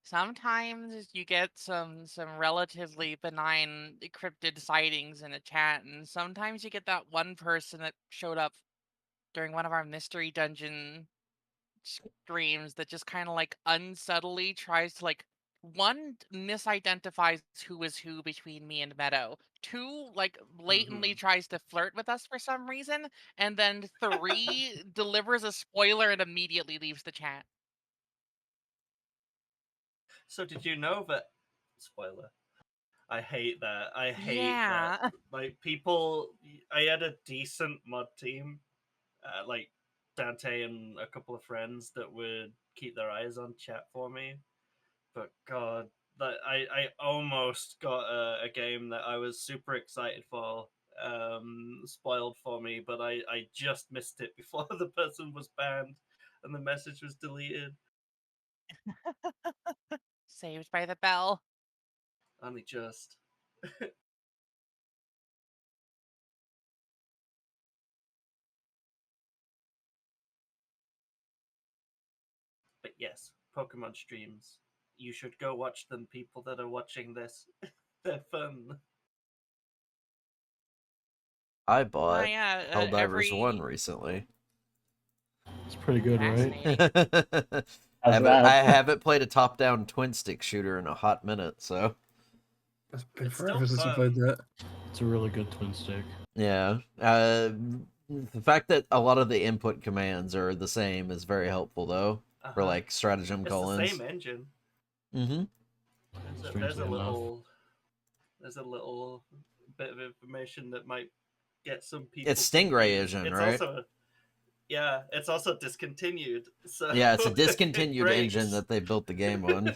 Sometimes you get some relatively benign cryptid sightings in a chat, and sometimes you get that one person that showed up during one of our mystery dungeon streams that just kind of like unsubtly tries to one misidentifies who is who between me and Meadow. Two, like blatantly tries to flirt with us for some reason, and then three delivers a spoiler and immediately leaves the chat. So did you know that? Spoiler. I hate that. I hate Yeah. that. Like people, I had a decent mod team, like Dante and a couple of friends that would keep their eyes on chat for me. But God, that I almost got a game that I was super excited for spoiled for me, but I just missed it before the person was banned and the message was deleted. Saved by the bell. Only just. But yes, Pokemon streams. You should go watch them, people that are watching this. They're fun. I bought yeah, Helldivers 1 recently. It's pretty good, right? Fascinating. I haven't played a top-down twin stick shooter in a hot minute, so It's been It's forever still since I fun. played that. It's a really good twin stick. yeah. The fact that a lot of the input commands are the same is very helpful, though, for like stratagem It's call-ins. the same engine. Mm-hmm. There's a little bit of information that might get some people. It's Stingray confused. engine, It's right? also it's also discontinued. So Yeah, it's a discontinued it engine breaks. that they built the game on.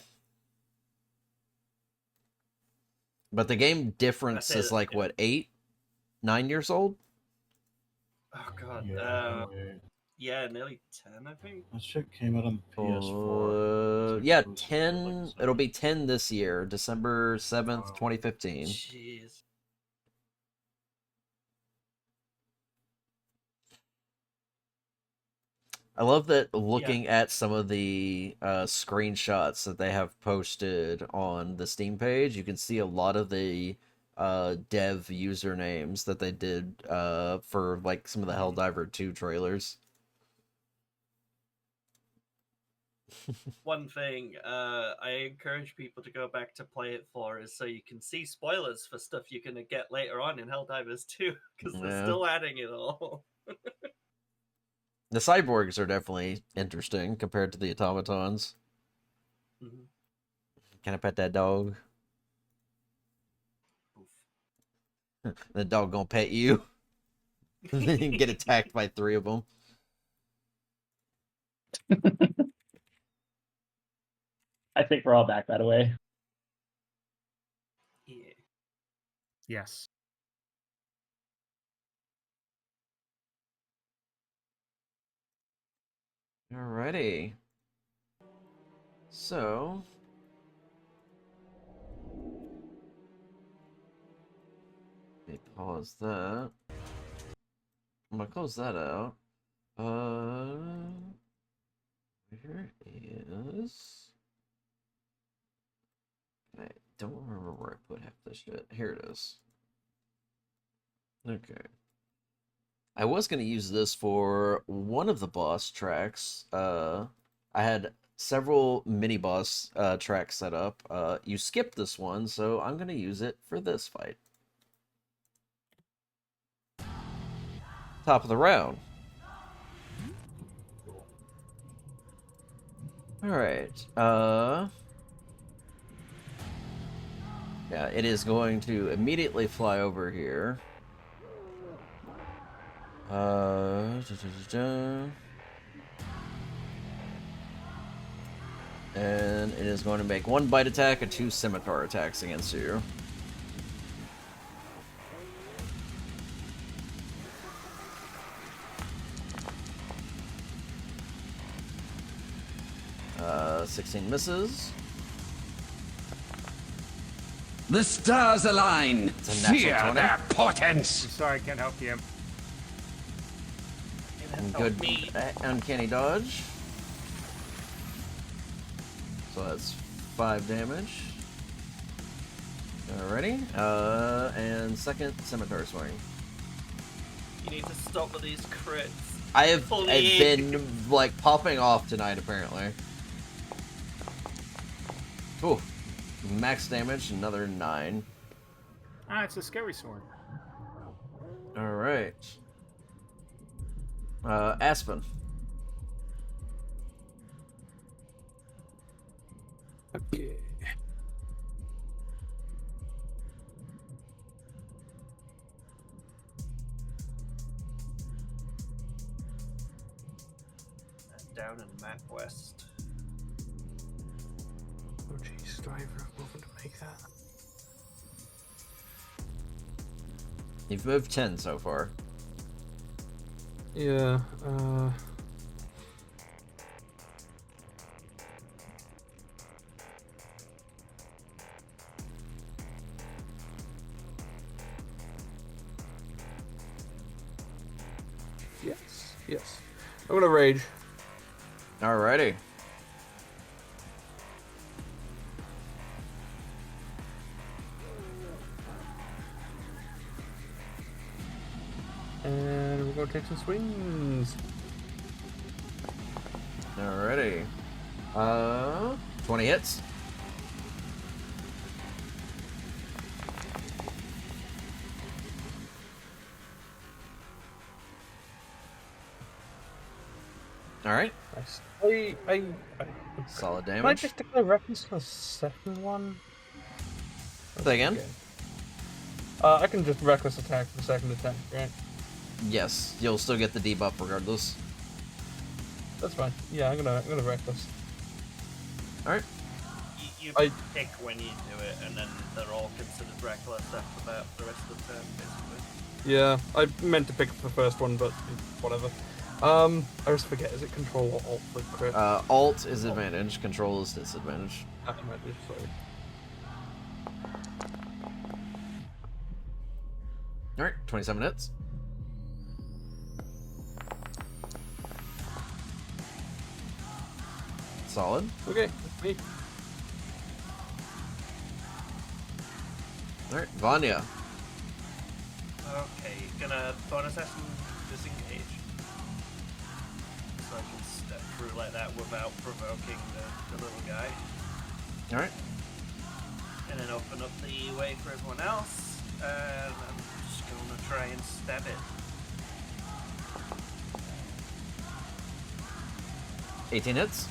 But the game difference That's is it, like yeah. what, 8, 9 years old? Oh God. Yeah, wait. Yeah, nearly 10, I think. This shit came out on PS4. Yeah, Exclusive, 10. like, It'll be 10 this year, December 7th, Oh. 2015. Jeez. I love that looking at some of the screenshots that they have posted on the Steam page, you can see a lot of the dev usernames that they did for like some of the Helldiver 2 trailers. one thing I encourage people to go back to play it for is so you can see spoilers for stuff you're going to get later on in Helldivers 2, because they're Yeah. still adding it all. The cyborgs are definitely interesting compared to the automatons. Mhm. Can I pet that dog? Oof. The dog gonna pet you. Then you can get attacked by 3 of them. I think we're all back that way. Yeah. Yes. Alrighty. So... let me pause that. I'm gonna close that out. Where is... I don't remember where I put half this shit. Here it is. Okay. I was gonna use this for one of the boss tracks. I had several mini boss tracks set up. You skipped this one, so I'm gonna use it for this fight. Top of the round. Alright. Yeah, it is going to immediately fly over here. And it is going to make 1 bite attack and 2 scimitar attacks against you. Uh, 16 misses. The stars align. It's a natural Fear 20. their portents. I'm sorry, I can't help you. And Help good me. uncanny dodge. So that's 5 damage. Alrighty. And second scimitar swing. You need to stop with these crits. I've Please. been like popping off tonight apparently. Ooh. Max damage, another 9. Ah, it's a scary sword. Alright. Aspen. Okay. Down in map west. Oh jeez, do I ever have movement to make that? You've moved 10 so far. Yeah, yes. I'm gonna rage. Alrighty. And we're gonna take some swings. Alrighty. 20 hits. Alright. Nice. Solid Can I damage. just declare reckless for the second one? Say again? Okay. I can just reckless attack for the second attempt, right? Yes, you'll still get the debuff regardless. That's fine. Yeah, I'm gonna reckless. Alright. You I- pick when you do it, and then they're all considered reckless after that for the rest of the turn, basically. Yeah, I meant to pick up the first one, but whatever. I always forget. Is it control or alt for crit? Alt is advantage, control is disadvantage. Advantage, sorry. Alright, 27 hits. Solid. Okay, that's me. Alright, Vanya. Okay, gonna bonus action disengage. So I can step through like that without provoking the little guy. All right. And then open up the way for everyone else. And I'm just going to try and stab it. 18 hits.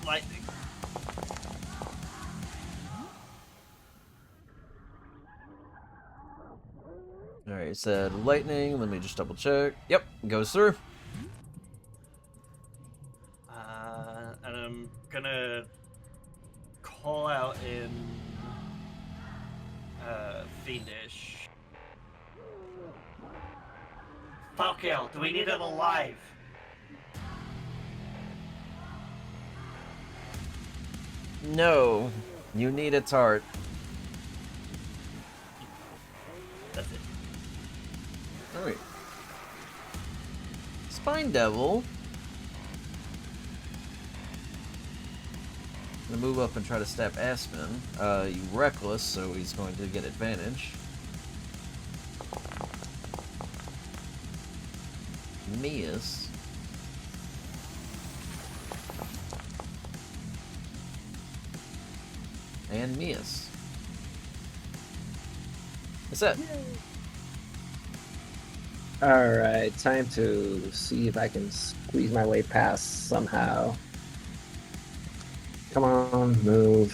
Lightning. All right, it said lightning. Let me just double check. Yep, goes through. And I'm gonna call out in Fiendish. Fuck hell, do we need it alive? No, you need its heart. That's it. All right. Spine Devil. Gonna move up and try to stab Aspen. You reckless, so he's going to get advantage. Mias. And Mias. That's it. Alright, time to see if I can squeeze my way past somehow. Come on, move.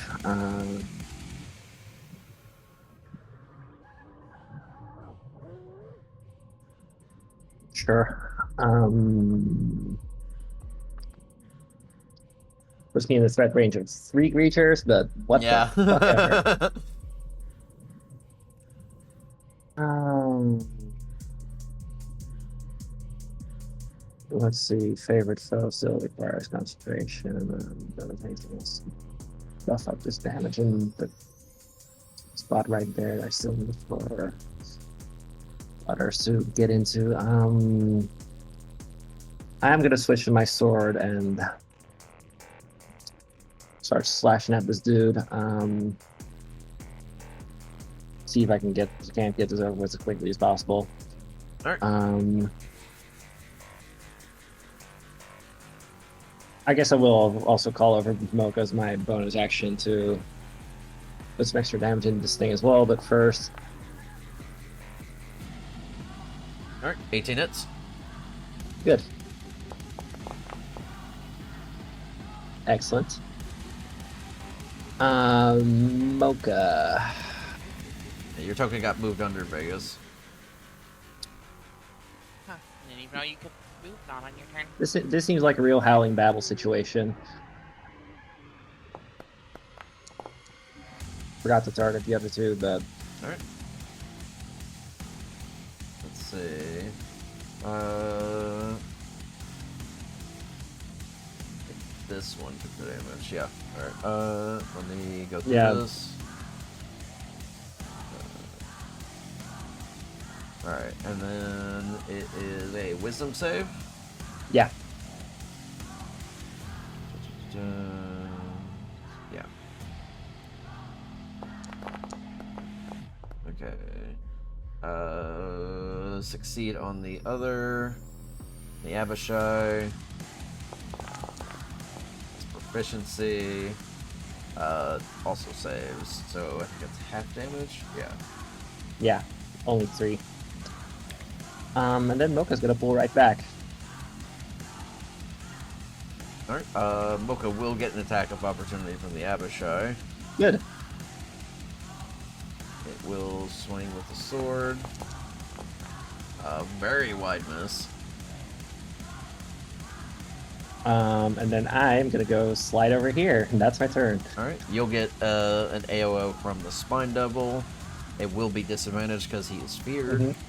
Sure. Puts me in the threat range of 3 creatures, but what Yeah. the fuck ever. Let's see. Favorite foe still requires concentration. Other things. Buff up this damage in the spot right there. I still need for others to get into. I'm gonna switch to my sword and start slashing at this dude. See if I can get this over with as quickly as possible. All right. I guess I will also call over Mocha as my bonus action to put some extra damage into this thing as well, but first... Alright, 18 hits. Good. Excellent. Mocha. Yeah, your token got moved under Vegas. Huh. Didn't even know you could move not on your turn. This seems like a real howling babble situation. Forgot to target the other two, but... Alright. Let's see. This one took the damage, yeah. Alright, let me go through this. Alright, and then it is a wisdom save. Yeah. Yeah. Okay. Succeed on the other. The Abishai. Proficiency. Also saves. So I think it's half damage. Yeah. Yeah. Only 3. And then Mocha's gonna pull right back. Alright. Mocha will get an attack of opportunity from the Abishai. Good. It will swing with the sword. Very wide miss. And then I'm gonna go slide over here, and that's my turn. Alright, you'll get an AOO from the Spine Devil. It will be disadvantaged because he is feared. Mm-hmm.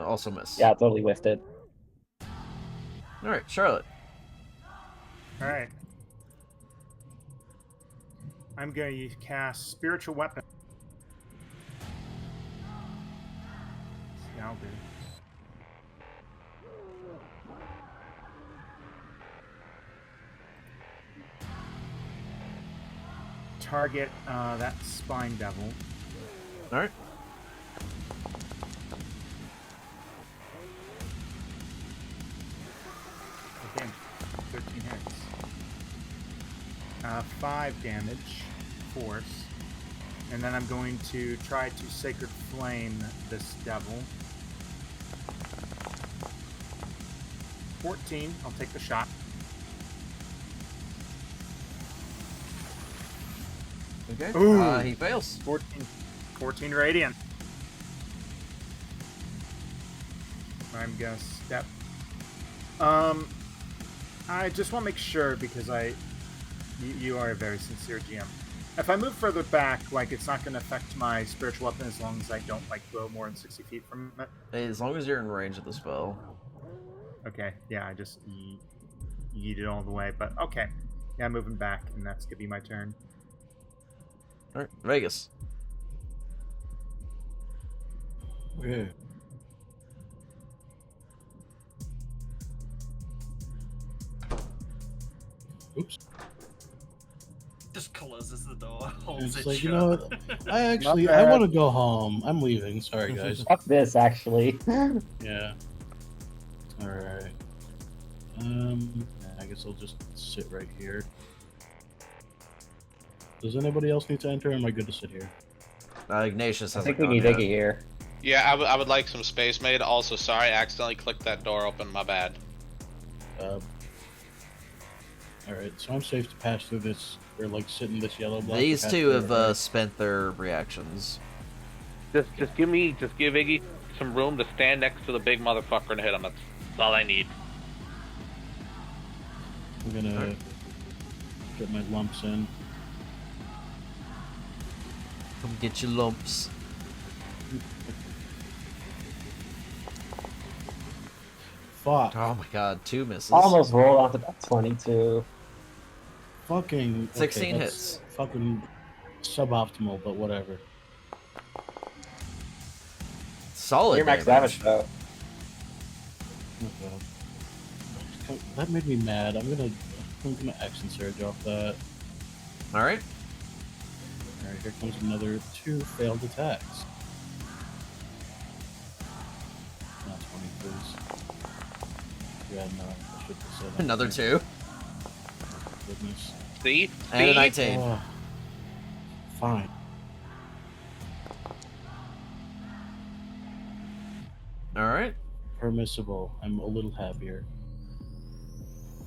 Also miss. Yeah, totally whiffed it. Alright, Charlotte. Alright. I'm going to cast Spiritual Weapon. That'll do. target that Spine Devil. Alright. Okay, 13 hits. 5 damage, force. And then I'm going to try to Sacred Flame this devil. 14, I'll take the shot. Okay. Ooh. He fails. 14 radiant. I'm gonna step. I just want to make sure because you are a very sincere GM. If I move further back, like it's not going to affect my spiritual weapon as long as I don't like go more than 60 feet from it. As long as you're in range of the spell. Okay, yeah, I just yeet it all the way, but okay. Yeah, I'm moving back, and that's gonna be my turn. Alright, Vegas. Okay. Oops. Just closes the door, holds It's it like, shut. you know what? I bad. want to go home. I'm leaving. Sorry, guys. Fuck this, actually. Yeah. Alright. I guess I'll just sit right here. Does anybody else need to enter, or am I good to sit here? Ignatius I hasn't think we gone need yet. Iggy here. Yeah, I would like some space made. Also, sorry, I accidentally clicked that door open. My bad. Alright, so I'm safe to pass through this, or like sit in this yellow block. These to pass two through, have right? spent their reactions. Just give Iggy some room to stand next to the big motherfucker and hit him. That's all I need. I'm gonna get my lumps in. Come get your lumps. Fuck. Oh my god, 2 misses. Almost rolled onto that 22. Fucking. 16 that's hits. Fucking suboptimal, but whatever. Solid You're max damage. damage, though. Okay. That made me mad. I'm gonna action surge off that. Alright. Alright, here comes another 2 failed attacks. Not 20, please. Yeah, no, I should have said that. Another 2. Goodness. See? And a 19. Oh, fine. Alright. Permissible. I'm a little happier.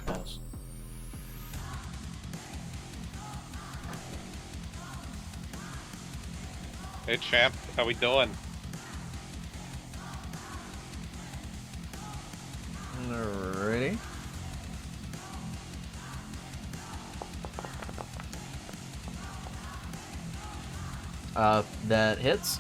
Pass. Hey, champ, how we doing? Alrighty. That hits.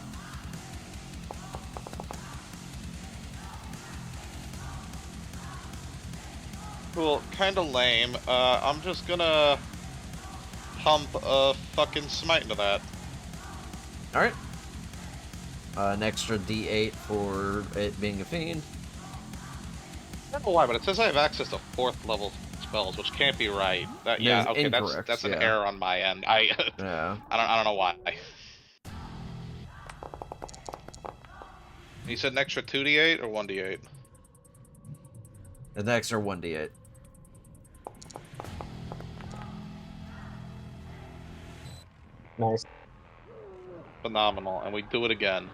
Cool, kinda lame. I'm just gonna pump a fucking smite into that. Alright. An extra D8 for it being a fiend. I don't know why, but it says I have access to 4th level spells, which can't be right. That, yeah, That's okay, incorrect, that's an yeah. error on my end. Yeah. I don't know why. You said an extra 2d8 or 1d8? An extra 1d8. Nice. Phenomenal, and we do it again.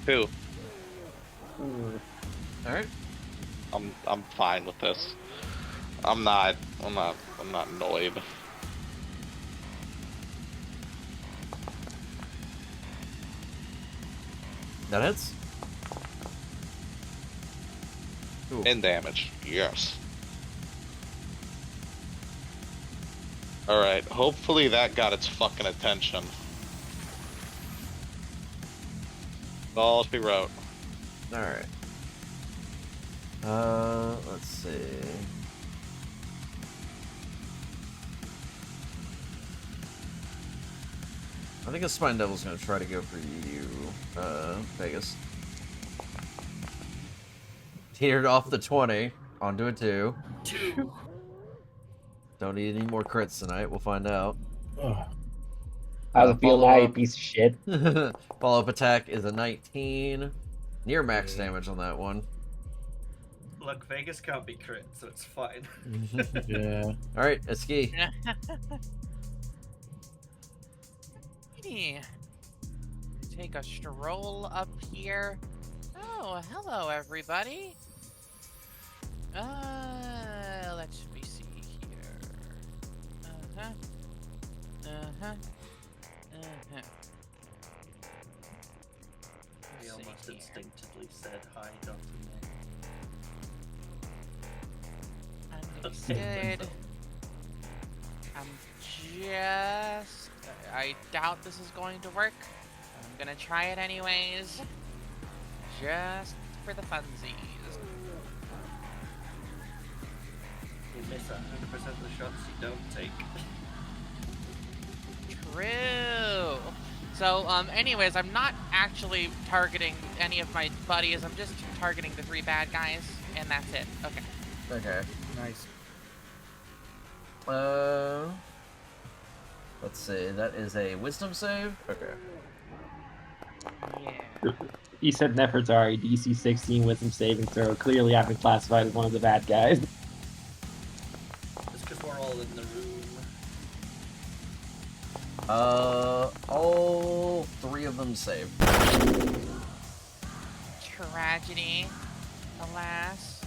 Two. Alright. I'm fine with this. I'm not annoyed. That hits. Ooh. In damage, yes. Alright, hopefully that got its fucking attention. Balls be wrote. Alright. Let's see. I think a Spine Devil's gonna try to go for you, Vegas. Teetered off the 20. onto a 2. 2. Don't need any more crits tonight. We'll find out. Ugh. How's it feel now, you Follow-up. piece of shit? Follow-up attack is a 19. Near max damage on that one. Look, Vegas can't be crit, so it's fine. Yeah. All right, a ski. Take a stroll up here. Oh, hello everybody. Let me see here. He almost instinctively said hi, Dr. Nick. Understood. I doubt this is going to work. I'm gonna try it anyways. Just for the funsies. You miss 100% of the shots you don't take. True. So, anyways, I'm not actually targeting any of my buddies. I'm just targeting the 3 bad guys, and that's it. Okay. Okay. Nice. Let's see. That is a wisdom save. Okay. Yeah. You said Nefertari, DC 16 wisdom saving throw. Clearly, I've been classified as one of the bad guys. It's because we're all in the room. All 3 of them saved. Tragedy. Alas.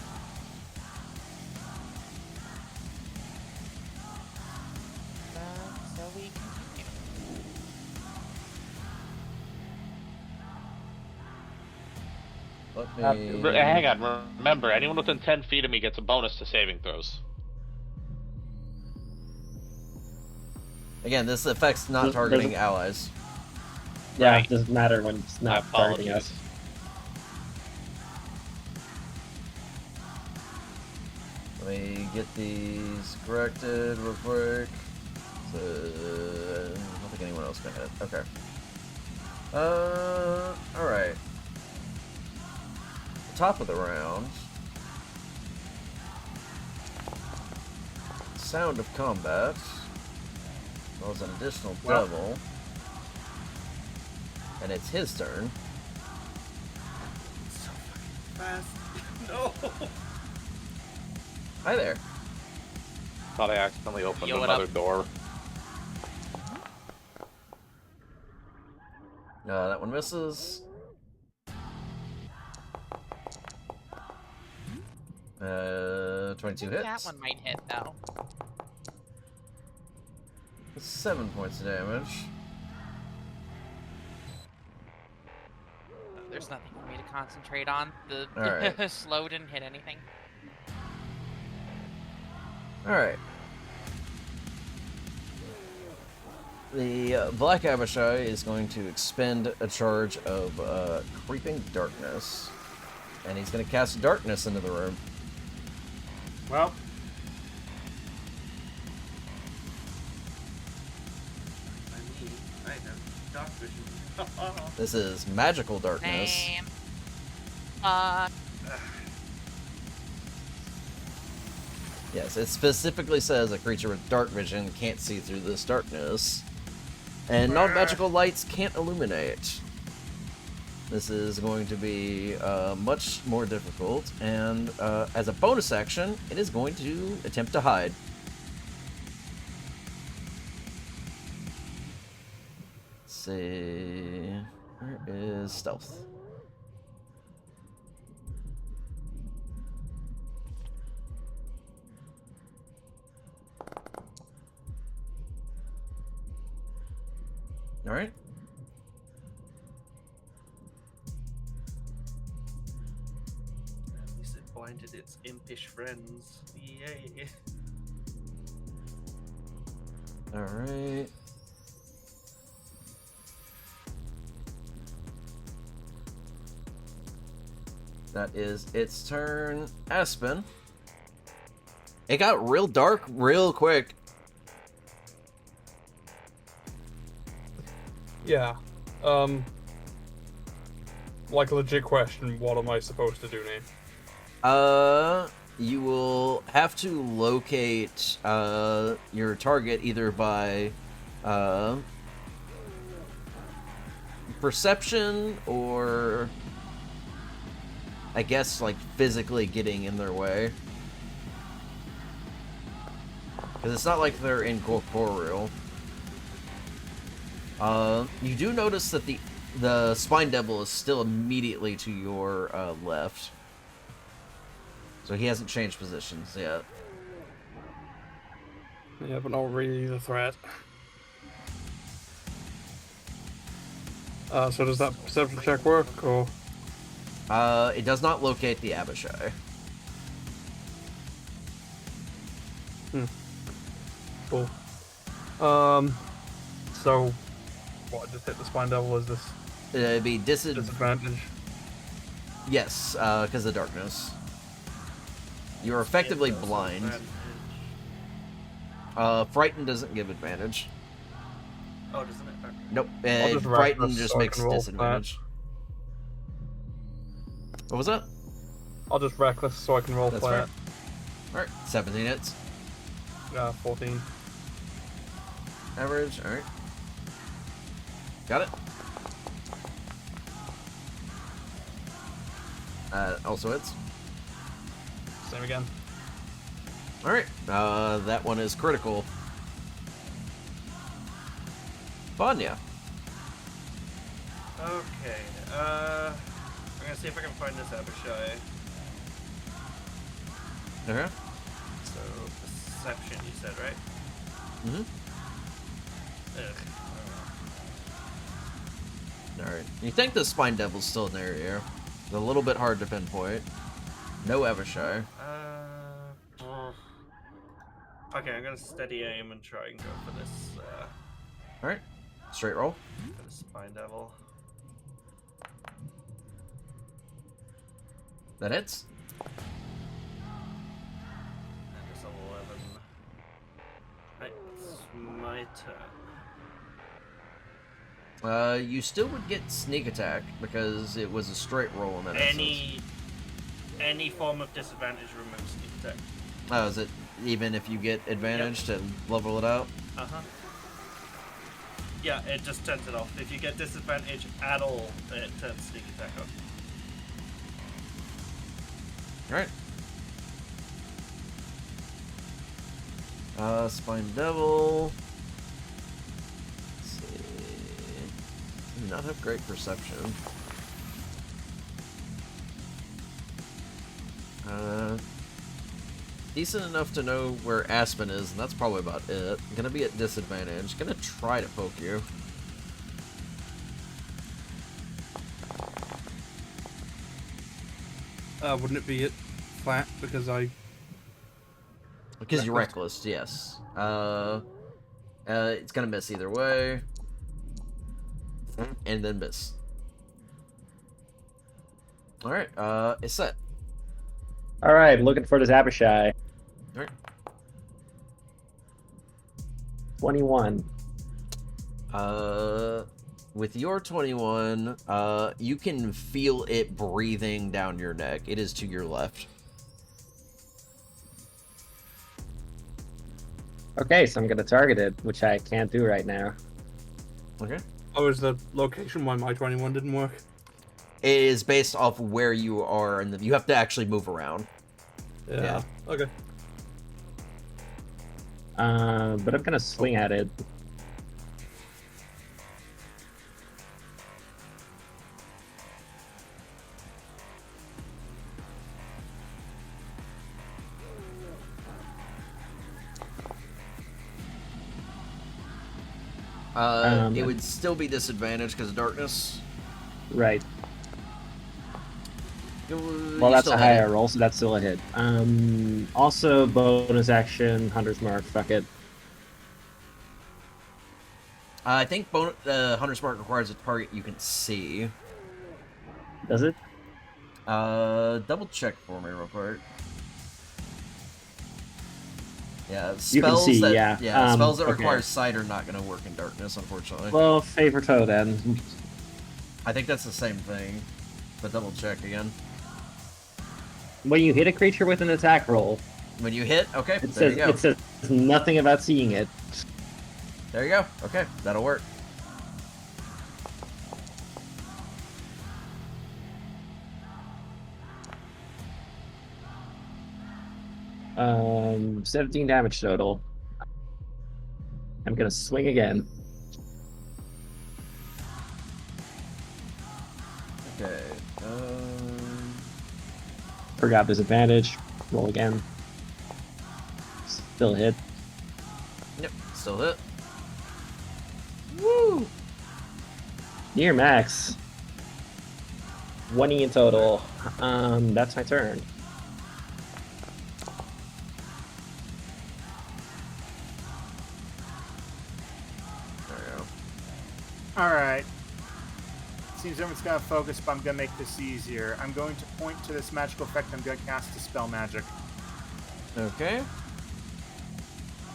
So we continue. Let me... Hang on, remember, anyone within 10 feet of me gets a bonus to saving throws. Again, this affects not targeting allies. Yeah, Right. it doesn't matter when it's I not targeting us. apologize. Let me get these corrected real quick. So, I don't think anyone else can hit. Okay. Alright. Top of the round. Sound of combat. Well, as an additional devil. And it's his turn. So fucking fast. No! Hi there. Thought I accidentally opened Yo, what another up? door. That one misses. 22 hits. That one might hit though. 7 points of damage. There's nothing for me to concentrate on. The Alright. slow didn't hit anything. Alright. The Black Abishai is going to expend a charge of Creeping Darkness. And he's going to cast Darkness into the room. Well, I have dark vision. This is Magical Darkness. Name. Yes, it specifically says a creature with dark vision can't see through this darkness. And non-magical lights can't illuminate. This is going to be much more difficult, and as a bonus action, it is going to attempt to hide. Let's see... Where is stealth? Alright. At least it blinded its impish friends. Yay. Alright. That is its turn. Aspen. It got real dark real quick. Yeah. Like a legit question, what am I supposed to do, Nate? you will have to locate your target either by perception or, I guess, like physically getting in their way. Because it's not like they're incorporeal. You do notice that the Spine Devil is still immediately to your left. So he hasn't changed positions yet. Yeah, but not really the threat. So does that perception check work, or? It does not locate the Abishai. Cool. So, what, just hit the Spine Devil as this It'd be disadvantage? Yes, because of the darkness. You're effectively It does blind. advantage. Frighten doesn't give advantage. Oh, doesn't it? Okay. Nope. I'll just Frighten reckless just so I makes can roll disadvantage. What was that? I'll just reckless so I can roll That's flat. Alright, 17 hits. 14. Average, alright. Got it. Also hits. Same again. Alright, that one is critical. Vanya. Okay. I'm gonna see if I can find this Abishai. Okay. So perception, you said, right? Mm-hmm. Ugh. Alright. You think the Spine Devil's still in the area. It's a little bit hard to pinpoint. No Abishai. Okay, I'm gonna steady aim and try and go for this. Alright. Straight roll. For the Spine Devil. That hits. And it's 11. Right, it's my turn. You still would get sneak attack because it was a straight roll in that instance. Any form of disadvantage removes sneak attack. Oh, is it even if you get advantage to level it out? Uh-huh. Yeah, it just turns it off. If you get disadvantage at all, it turns sneak attack off. Alright. Spine Devil. Let's see. Do not have great perception. Decent enough to know where Aspen is, and that's probably about it. Gonna be at disadvantage. Gonna try to poke you. Wouldn't it be it flat because I... Because you're reckless, yes. It's gonna miss either way. And then miss. Alright, it's set. Alright, looking for this Abishai. Alright. 21. With your 21, you can feel it breathing down your neck. It is to your left. Okay, so I'm gonna target it, which I can't do right now. Okay. Oh, is the location why my 21 didn't work? It is based off where you are, and you have to actually move around. Yeah. Okay. But I'm gonna swing at it. It would still be disadvantaged because of darkness. Right. You Well, that's still a hit it. higher roll, so that's still a hit. Also, bonus action, Hunter's Mark, fuck it. I think Hunter's Mark requires a target you can see. Does it? Double check for me real quick. Yeah, spells You can see, that yeah. Spells that Okay. require sight are not going to work in darkness, unfortunately. Well, favor toe then. I think that's the same thing, but double check again. When you hit a creature with an attack roll, When you hit, okay, it there says you go. it says nothing about seeing it. There you go. Okay, that'll work. 17 damage total. I'm gonna swing again. Okay. Forgot disadvantage. Roll again. Still hit. Yep, still hit. Woo! Near max. 20 in total. That's my turn. There we go. Alright. Seems everyone's got to focus, but I'm going to make this easier. I'm going to point to this magical effect. I'm going to cast Dispel Magic. Okay.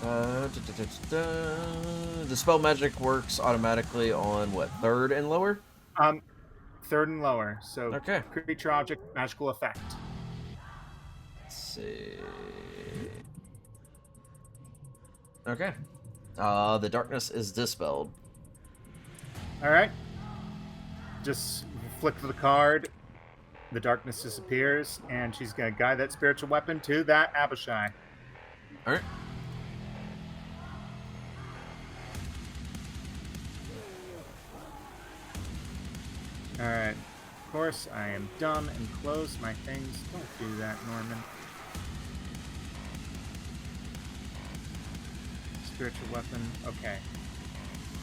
The spell magic works automatically on what, 3rd and lower? 3rd and lower. So, Okay. creature, object, magical effect. Let's see. Okay. The darkness is dispelled. Alright. Just flick the card. The darkness disappears, and she's going to guide that spiritual weapon to that Abishai. Alright. Alright. Of course, I am dumb and close my things. Don't do that, Norman. Spiritual weapon. Okay.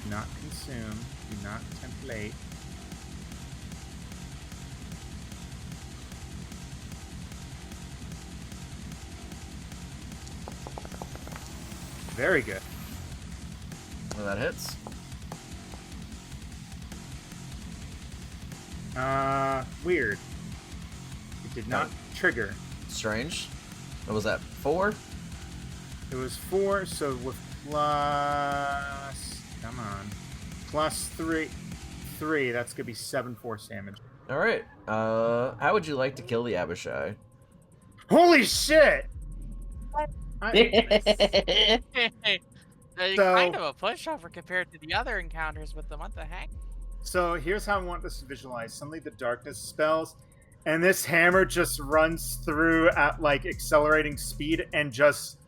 Do not consume. Do not template. Very good. Well, that hits. Weird. It did not trigger. Strange. What was that? 4? It was 4, so with plus... Come on. Plus 3, that's gonna be 7 force damage. Alright. How would you like to kill the Abishai? Holy shit! So- Kind of a pushover compared to the other encounters with them. What the heck? So here's how I want this to visualize. Suddenly the darkness spells, and this hammer just runs through at like accelerating speed and just...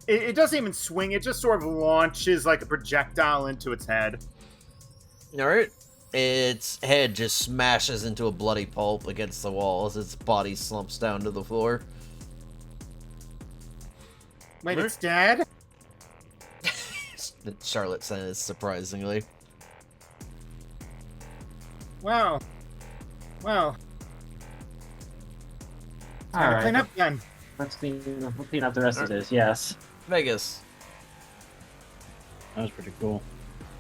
It doesn't even swing, it just sort of launches like a projectile into its head. Alright. Its head just smashes into a bloody pulp against the wall as its body slumps down to the floor. Wait, it's dead? Charlotte says, surprisingly. Wow. Well. Time to Alright. clean up then. Let's clean up the rest of this, yes. Vegas. That was pretty cool.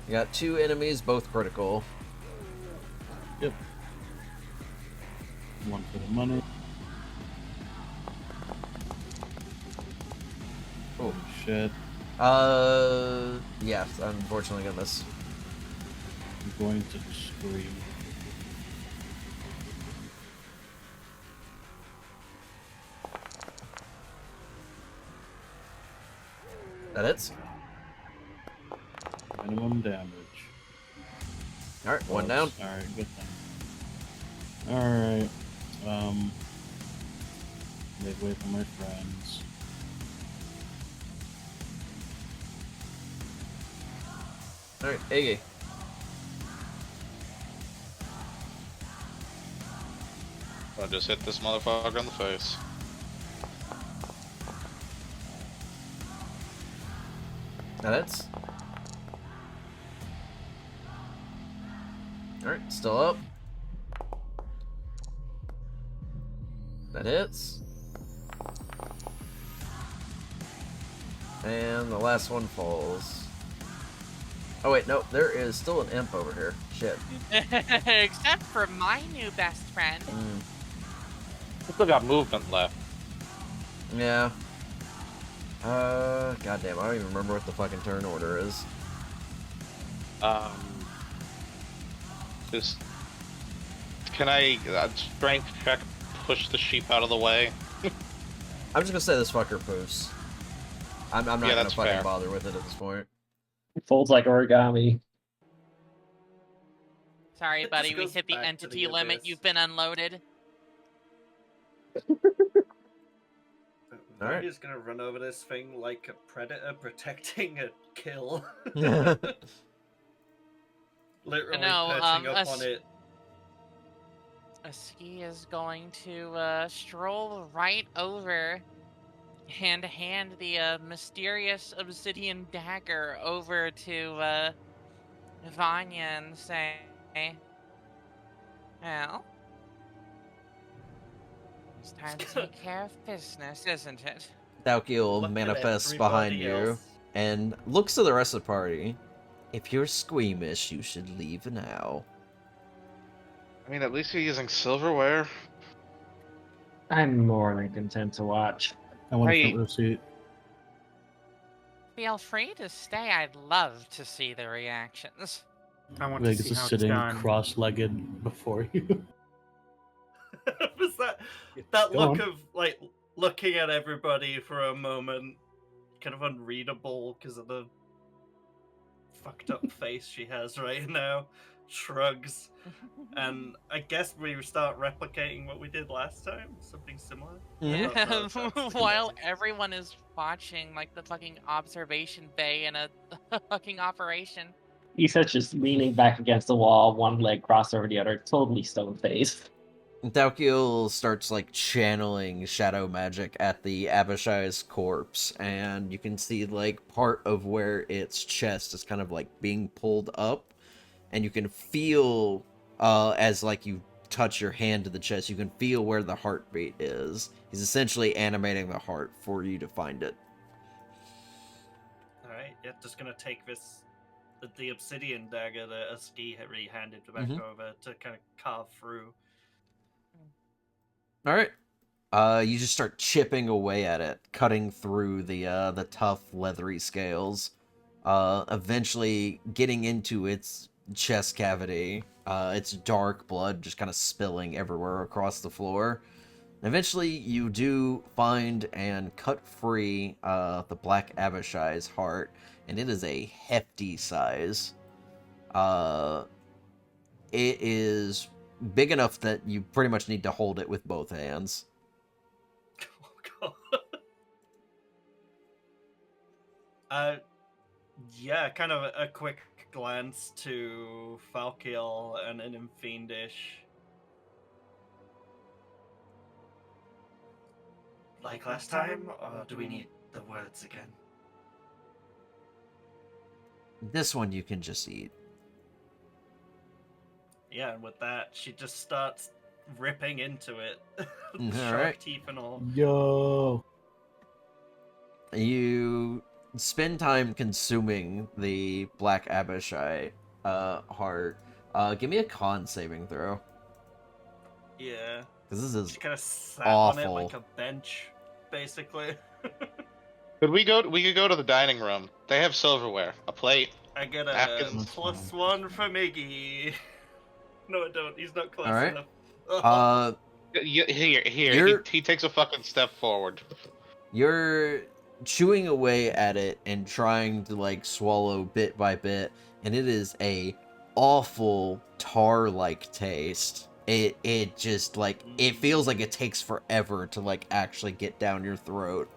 You got 2 enemies, both critical. Yep. One for the money. Oh shit. Yeah, unfortunately gonna miss. I'm going to scream. That hits. Minimum damage. Alright, 1 down. Alright, good thing. Alright. Make way for my friends. Alright, Iggy. I just hit this motherfucker in the face. That hits. Alright, still up. That hits. And the last one falls. Oh wait, no, there is still an imp over here. Shit. Except for my new best friend. We still got movement left. Yeah. Goddamn, I don't even remember what the fucking turn order is. Just can I strength check push the sheep out of the way. I'm just gonna say this fucker poofs. I'm not Yeah, gonna that's fucking fair. bother with it at this point. Folds like origami. Sorry, It buddy, just we goes hit the back to entity the limit. abyss. You've been unloaded. All right. He's gonna run over this thing like a predator protecting a kill. Literally No, perching up on it. A ski is going to stroll right over and hand the mysterious obsidian dagger over to Vanya and say, well, it's time to take care of business, isn't it? Dalkiel Look at manifests everybody behind you else. and looks to the rest of the party. If you're squeamish, you should leave now. I mean, at least you're using silverware. I'm more than content to watch. I want a Hey. front row seat. Feel free to stay. I'd love to see the reactions. I want Like, to see just how it's sitting done. cross-legged before you. Was that Go look on. of like looking at everybody for a moment, kind of unreadable because of the fucked up face she has right now? Shrugs, and I guess we start replicating what we did last time, something similar. Mhm. I don't know if that's the While case. everyone is watching like the fucking observation bay in a fucking operation. Issa's just leaning back against the wall, one leg crossed over the other, totally stone-faced. Dalkiel starts like channeling shadow magic at the Abishai's corpse, and you can see like part of where its chest is kind of like being pulled up, and you can feel as like you touch your hand to the chest, you can feel where the heartbeat is. He's essentially animating the heart for you to find it. All right, yeah, just gonna take the obsidian dagger that Aski had really handed back Mhm. over to kind of carve through. All right. You just start chipping away at it, cutting through the tough, leathery scales. Eventually getting into its chest cavity. Its dark blood just kind of spilling everywhere across the floor. Eventually, you do find and cut free the Black Abishai's heart, and it is a hefty size. It is big enough that you pretty much need to hold it with both hands. Oh god. Yeah, kind of a quick glance to Falkiel and in Fiendish. Like last time, or do we need the words again? This one you can just eat. Yeah, and with that, she just starts ripping into it. All Shark right. teeth and all. Yo. You spend time consuming the Black Abishai heart. Give me a con saving throw. Yeah. Because this is She kind of sat on it awful. like a bench, basically. Could we go? We could go to the dining room. They have silverware, a plate. I get a Napkins. +1 from Iggy. No, I don't. He's not close Alright. enough. Here. You're- He takes a fucking step forward. You're chewing away at it and trying to like swallow bit by bit, and it is a awful tar-like taste. It just like it feels like it takes forever to like actually get down your throat.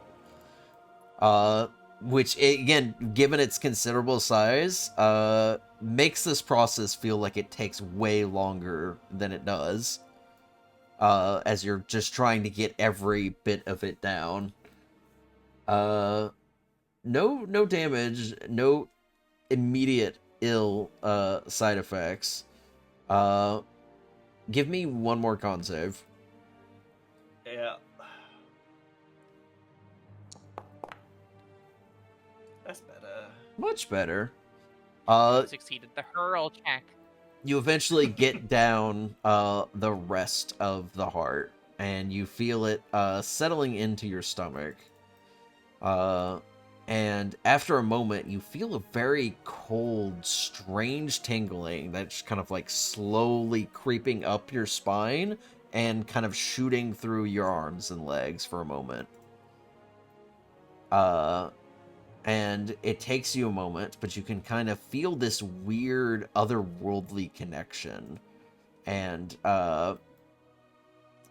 Which again, given its considerable size, makes this process feel like it takes way longer than it does. As you're just trying to get every bit of it down. No damage, no immediate ill side effects. Give me one more con save. Yeah. That's better. Much better. Succeeded the hurl check. You eventually get down the rest of the heart, and you feel it settling into your stomach. And after a moment, you feel a very cold, strange tingling that's kind of like slowly creeping up your spine and kind of shooting through your arms and legs for a moment. And it takes you a moment, but you can kind of feel this weird otherworldly connection. And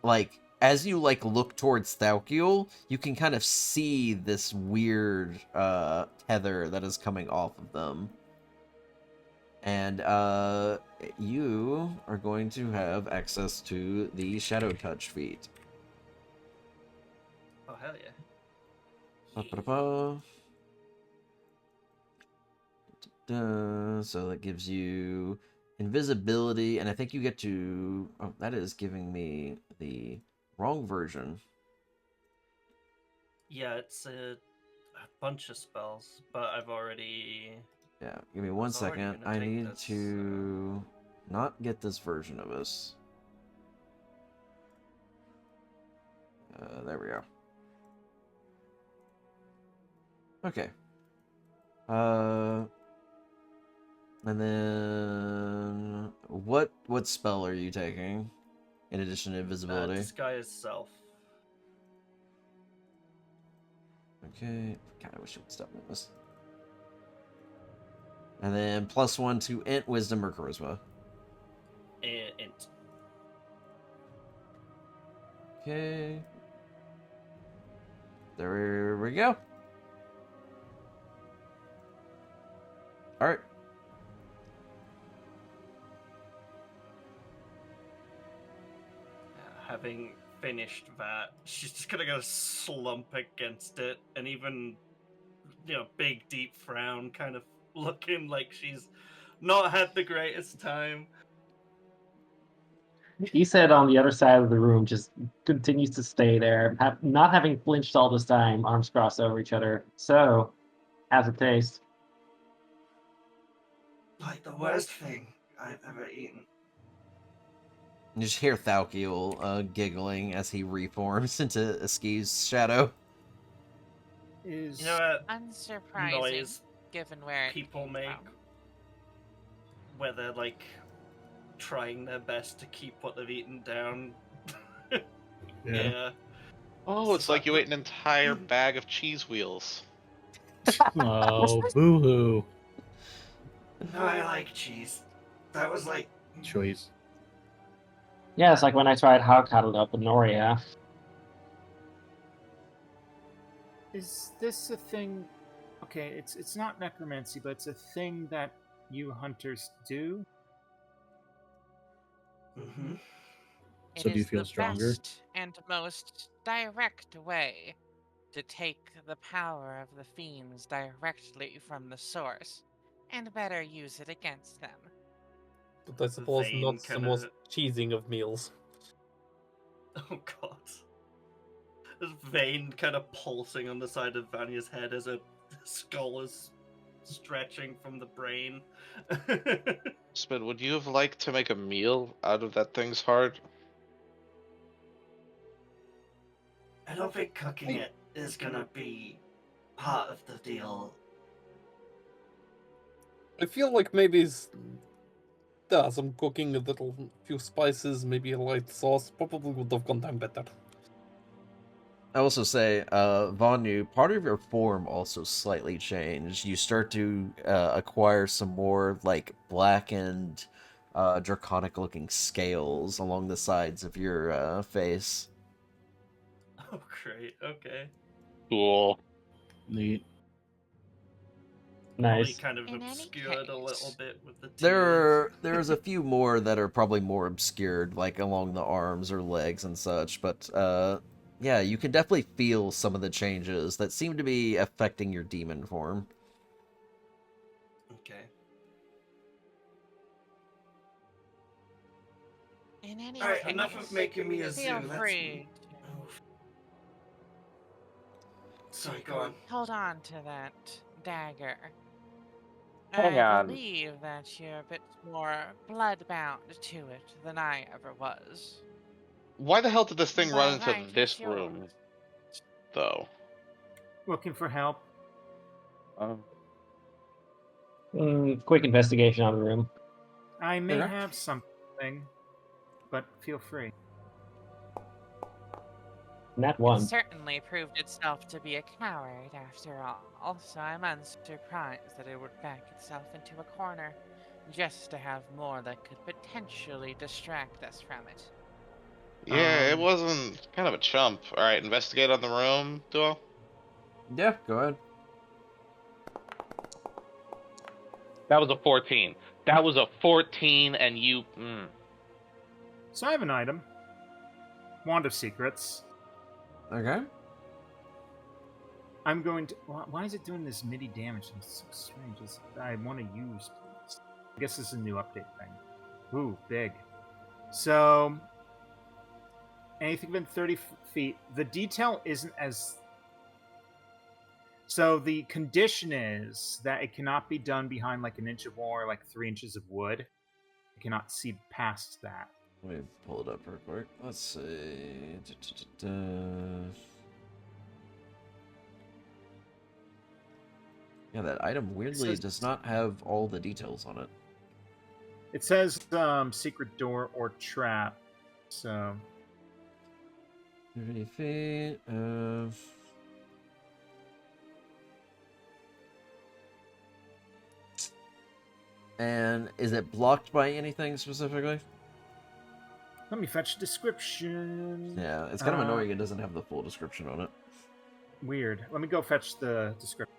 like as you like look towards Thalkiel, you can kind of see this weird tether that is coming off of them. And you are going to have access to the Shadow Touch feat. Oh, hell yeah. Ba-ba-da-ba. So that gives you invisibility, and I think you get to... Oh, that is giving me the wrong version. Yeah, it's a bunch of spells, but I've already... Yeah, give me 1 was already second. gonna I take need this, to not get this version of us. There we go. Okay. And then what spell are you taking in addition to invisibility? Disguise self. Okay. God, I wish you would stop with this. And then +1 to int, wisdom, or charisma. Int. Okay. There we go. Alright. Having finished that, she's just gonna go slump against it, and even, big deep frown, kind of looking like she's not had the greatest time. He said on the other side of the room just continues to stay there, not having flinched all this time, arms crossed over each other. So, how's it taste? Like the worst thing I've ever eaten. You just hear Thalkiel giggling as he reforms into Eski's shadow. Is You know what Unsurprising, noise given where it people came make from. where they're like trying their best to keep what they've eaten down? Yeah. Oh, it's like you ate an entire bag of cheese wheels. Oh, boo-hoo. No, I like cheese. That was like Choice. Yeah, it's like when I tried hog cuddled up with Noria. Is this a thing? Okay, it's not necromancy, but it's a thing that you hunters do. Mm-hmm. It So do you is feel the stronger? best and most direct way to take the power of the Fiends directly from the source, and better use it against them. But I suppose Vane not the most kinda- cheesing of meals. Oh god. There's vein kind of pulsing on the side of Vanya's head as a skull is stretching from the brain. Spin, would you have liked to make a meal out of that thing's heart? I don't think cooking it is gonna be part of the deal. I feel like maybe some cooking, a little few spices, maybe a light sauce, probably would have gone down better. I also say, Vanu, part of your form also slightly changed. You start to acquire some more, like, blackened, draconic-looking scales along the sides of your face. Oh, great. Okay. Cool. Neat. Probably Nice. kind of In any obscured a little case- bit with the tears. There's a few more that are probably more obscured, like along the arms or legs and such, but, yeah, you can definitely feel some of the changes that seem to be affecting your demon form. Okay. In any Alright, case, enough of making me a feel zoo. Let's free move. Sorry, go on. to hold on to that dagger. Hang I on. believe that you're a bit more blood-bound to it than I ever was. Why the hell did this thing By run into right, this it's yours. room, though? Looking for help. Quick investigation on the room. I may Okay. have something, but feel free. Nat It one. certainly proved itself to be a coward after all, so I'm unsurprised that it would back itself into a corner just to have more that could potentially distract us from it. Yeah, it wasn't kind of a chump. All right, investigate on the room, Duo. Yeah, go ahead. That was a 14. That was a 14, and you. So I have an item. Wand of Secrets. Okay. I'm going to. Why is it doing this MIDI damage? It's so strange. I want to use, please. I guess this is a new update thing. Ooh, big. So, anything within 30 feet. The detail isn't as. So, the condition is that it cannot be done behind like an inch of wall or like 3 inches of wood. It cannot see past that. Let me pull it up real quick. Let's see. Yeah, that item weirdly does not have all the details on it. It says secret door or trap. So 30 feet. And is it blocked by anything specifically? let me fetch a description. Yeah, it's kind of annoying it doesn't have the full description on it. Weird. Let me go fetch the description.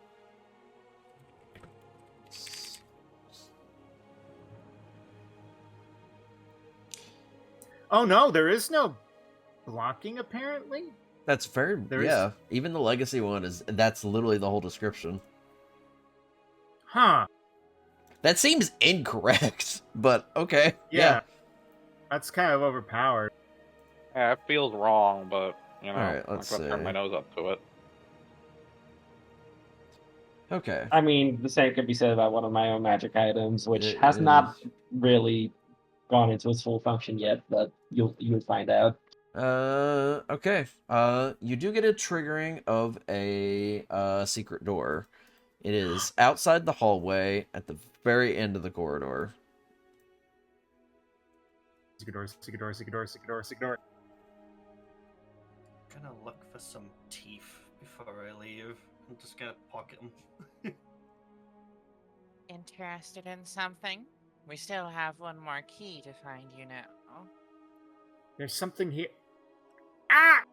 Oh no, there is no blocking apparently. That's very There is- yeah. Even the legacy one that's literally the whole description. Huh. That seems incorrect, but okay. Yeah. That's kind of overpowered. Yeah, it feels wrong, but you know, Alright, let's I'm gonna turn see. my nose up to it. Okay. I mean, the same could be said about one of my own magic items, which It has not is- really gone into its full function yet, but you'll find out. Okay. You do get a triggering of a secret door. It is outside the hallway at the very end of the corridor. Secret door, secret door, secret door, secret door, secret door. Gonna look for some teeth before I leave. I'm just gonna pocket them. Interested in something? We still have one more key to find, you know. There's something here. Ah!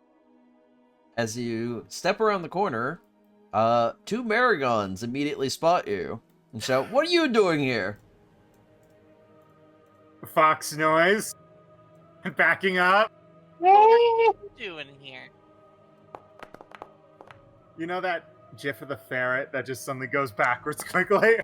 As you step around the corner, two Marigons immediately spot you and shout, "What are you doing here?" Fox noise. Backing up. What are you doing here? You know that gif of the ferret that just suddenly goes backwards quickly?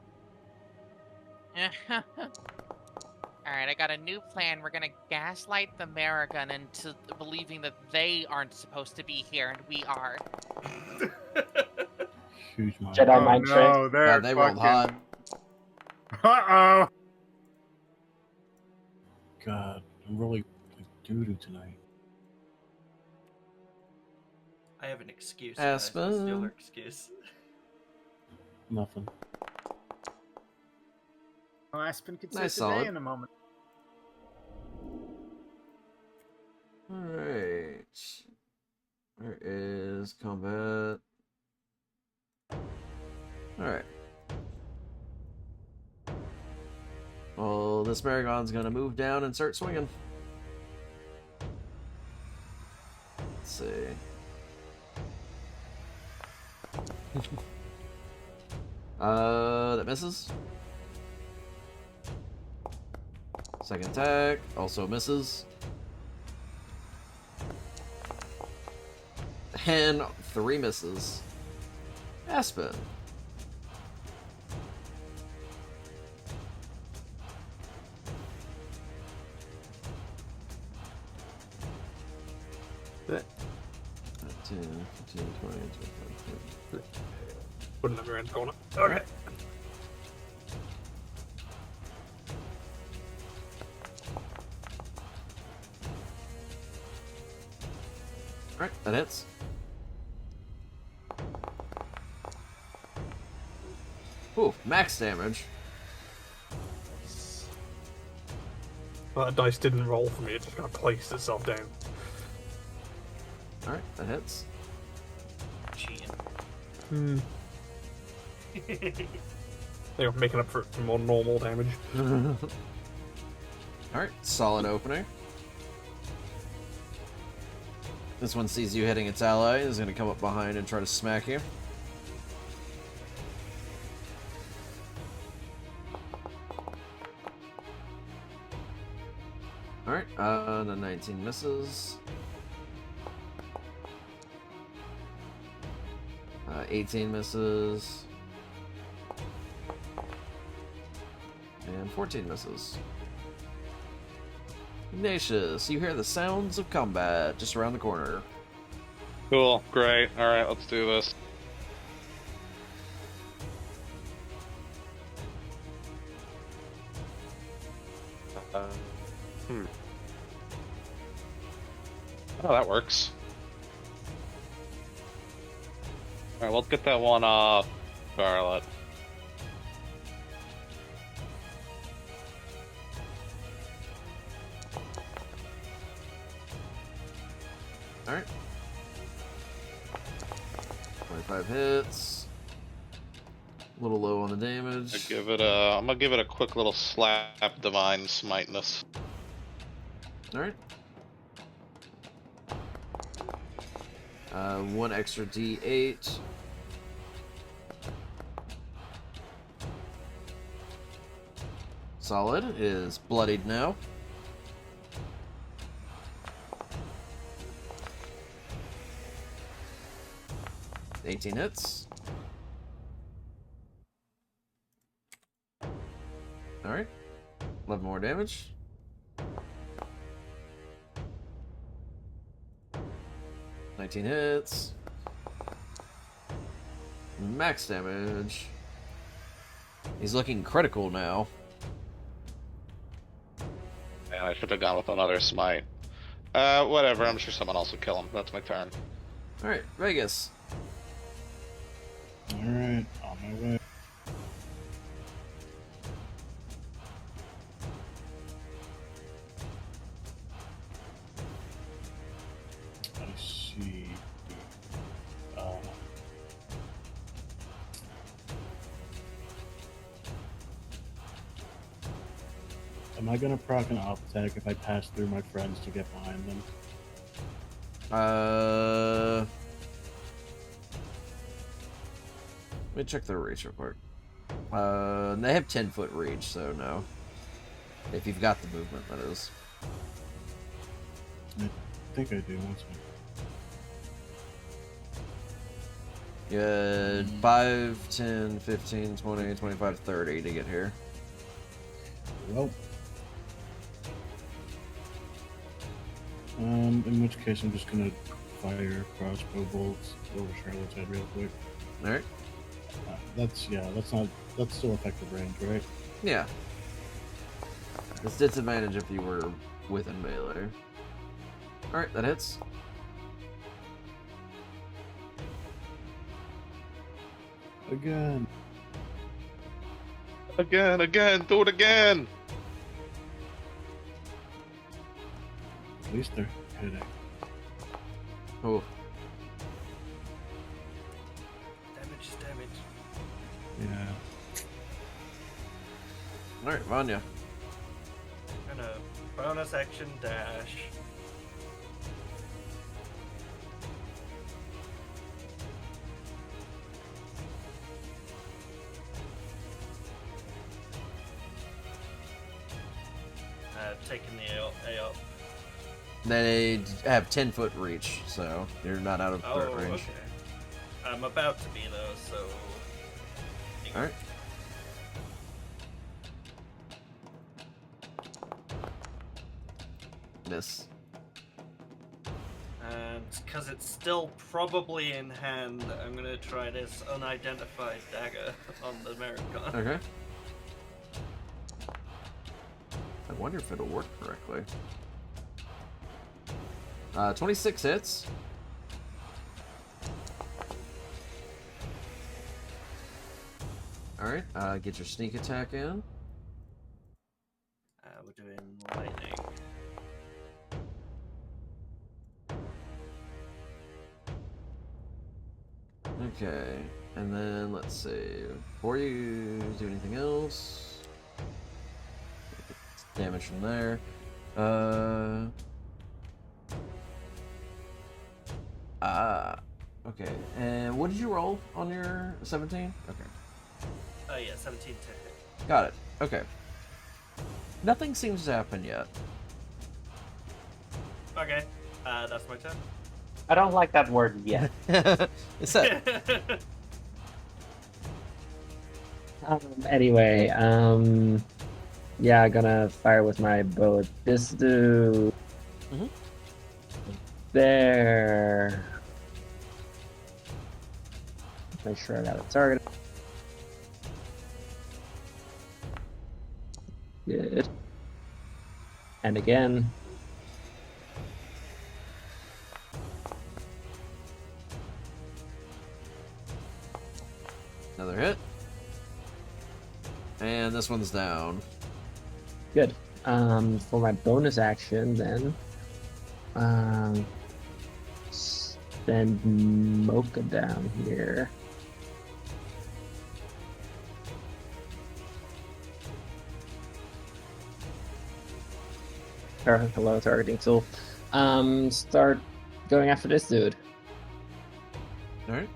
Alright, I got a new plan. We're gonna gaslight the Marigon into believing that they aren't supposed to be here, and we are. Huge mind. Jedi mind trick. No, they're God, they rolled hot. Uh-oh. God, I'm really like doo-doo tonight. I have an excuse. Guys. What's the Aspen. other excuse? Nothing. Well, Aspen could say Nice, today solid. in a moment. Alright. Where is combat? Alright. Well, this Marigon's gonna move down and start swinging. Let's see. That misses. Second attack, also misses. And 3 misses. Aspen. But 10, 15, 20, 25, 30. Putting them around the corner. Okay. Alright, that hits. Ooh, max damage. Well, that dice didn't roll for me, it just kind of placed itself down. Alright, that hits. Cheating. They were making up for more normal damage. Alright, solid opening. This one sees you hitting its ally, is going to come up behind and try to smack you. Alright, the 19 misses. 18 misses. And 14 misses. Ignatius, you hear the sounds of combat just around the corner. Cool, great. Alright, let's do this. Oh, that works. Alright, let's get that one off, Scarlet. Alright. 25 hits. A little low on the damage. I'm gonna give it a quick little slap divine smiteness. Alright. One extra D8. Solid is bloodied now. $18 hits. Alright. 11 more damage. $19 hits. Max damage. He's looking critical now. Man, I should have gone with another smite. Whatever, I'm sure someone else will kill him. That's my turn. Alright, Vegas. Alright, on my way. I see. Am I gonna proc an op attack if I pass through my friends to get behind them? Let me check their reach real quick. They have 10-foot reach, so no. If you've got the movement, that is. I think I do. One second. You had 5, 10, 15, 20, 25, 30 to get here. Well. In which case I'm just gonna fire crossbow bolts over Charlotte's head real quick. Alright. That's still effective range, right? Yeah. It's disadvantage if you were within melee. Alright, that hits. Again. Again, do it again! At least they're hitting. Oh. Damage is damage. Yeah. Alright, Vanya. Gonna bonus action dash. Taking the A up. They have 10-foot reach, so you're not out of threat Oh, range. okay. I'm about to be though, so. Alright. Miss. And because it's still probably in hand, I'm gonna try this unidentified dagger on the Americon. Okay. I wonder if it'll work correctly. 26 hits. Alright. Alright, get your sneak attack in. We're doing lightning. Okay, and then let's see. Before you do anything else, damage from there. Okay. And what did you roll on your 17? Okay. Oh yeah, 17 to hit. Got it. Okay. Nothing seems to happen yet. Okay, that's my turn. I don't like that word yet. It's that. Anyway, yeah, gonna fire with my bow at this dude. Mhm. There. Make sure I got a target. Good. And again. Another hit. And this one's down. Good. For my bonus action, then, send Mocha down here. Or, hello, targeting tool. Start going after this dude. Alright.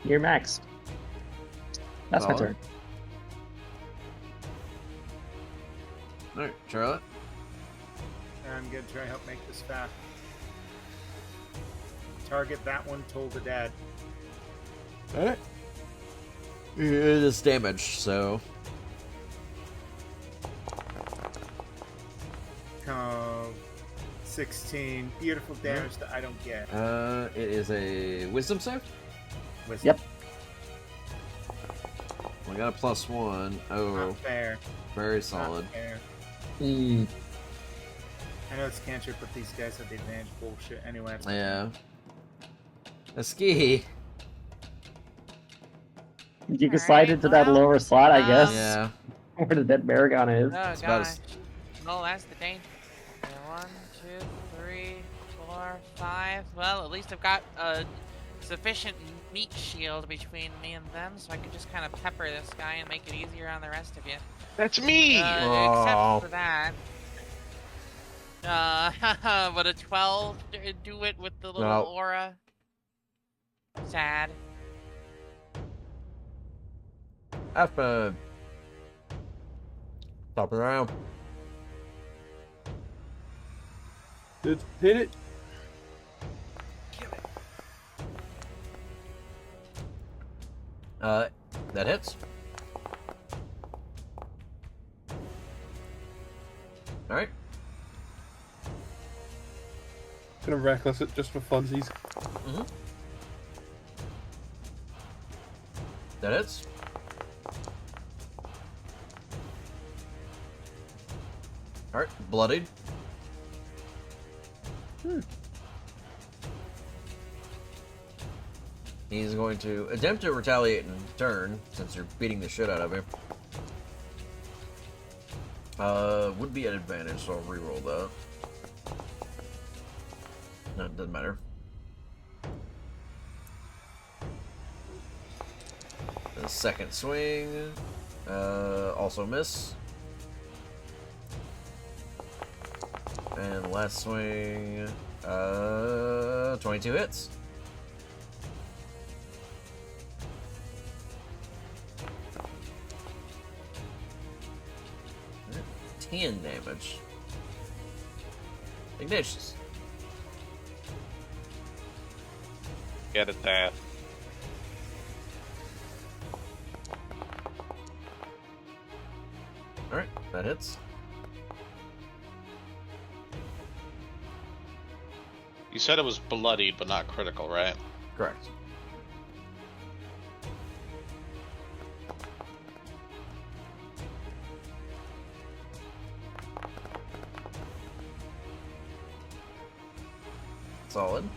You're max. That's my Solid. turn. Alright, Charlotte. I'm gonna try to help make this fast. Target that one, told the dad. Alright. It is damaged, so. 16. Beautiful damage that I don't get. It is a wisdom save? Wisdom. Yep. We got a +1. Oh, Not fair. very solid. Not fair. Mm. I know it's cantrip, but these guys have the advantage bullshit anyway. Yeah. A ski. You can slide into that well, lower slot, I guess. Yeah. Where the dead Baragon is. Oh It's about gosh. as- Well, that's the danger. Okay, 1, 2, 3, 4, 5. Well, at least I've got a sufficient meat shield between me and them, so I can just kind of pepper this guy and make it easier on the rest of you. That's me! Oh. Except for that. Would a 12 do it with the little No. aura? Sad. After. Top of the round. Let's hit it. That hits. Alright. Gonna reckless it just for funsies. Mm-hmm. That hits. Alright, bloodied. He's going to attempt to retaliate in turn, since you're beating the shit out of him. Would be an advantage, so I'll reroll that. No, it doesn't matter. The second swing, also miss. And last swing, 22 hits. Alright, 10 damage. Ignatius. Get it, Dad. Alright, that hits. You said it was bloodied, but not critical, right? Correct. Solid.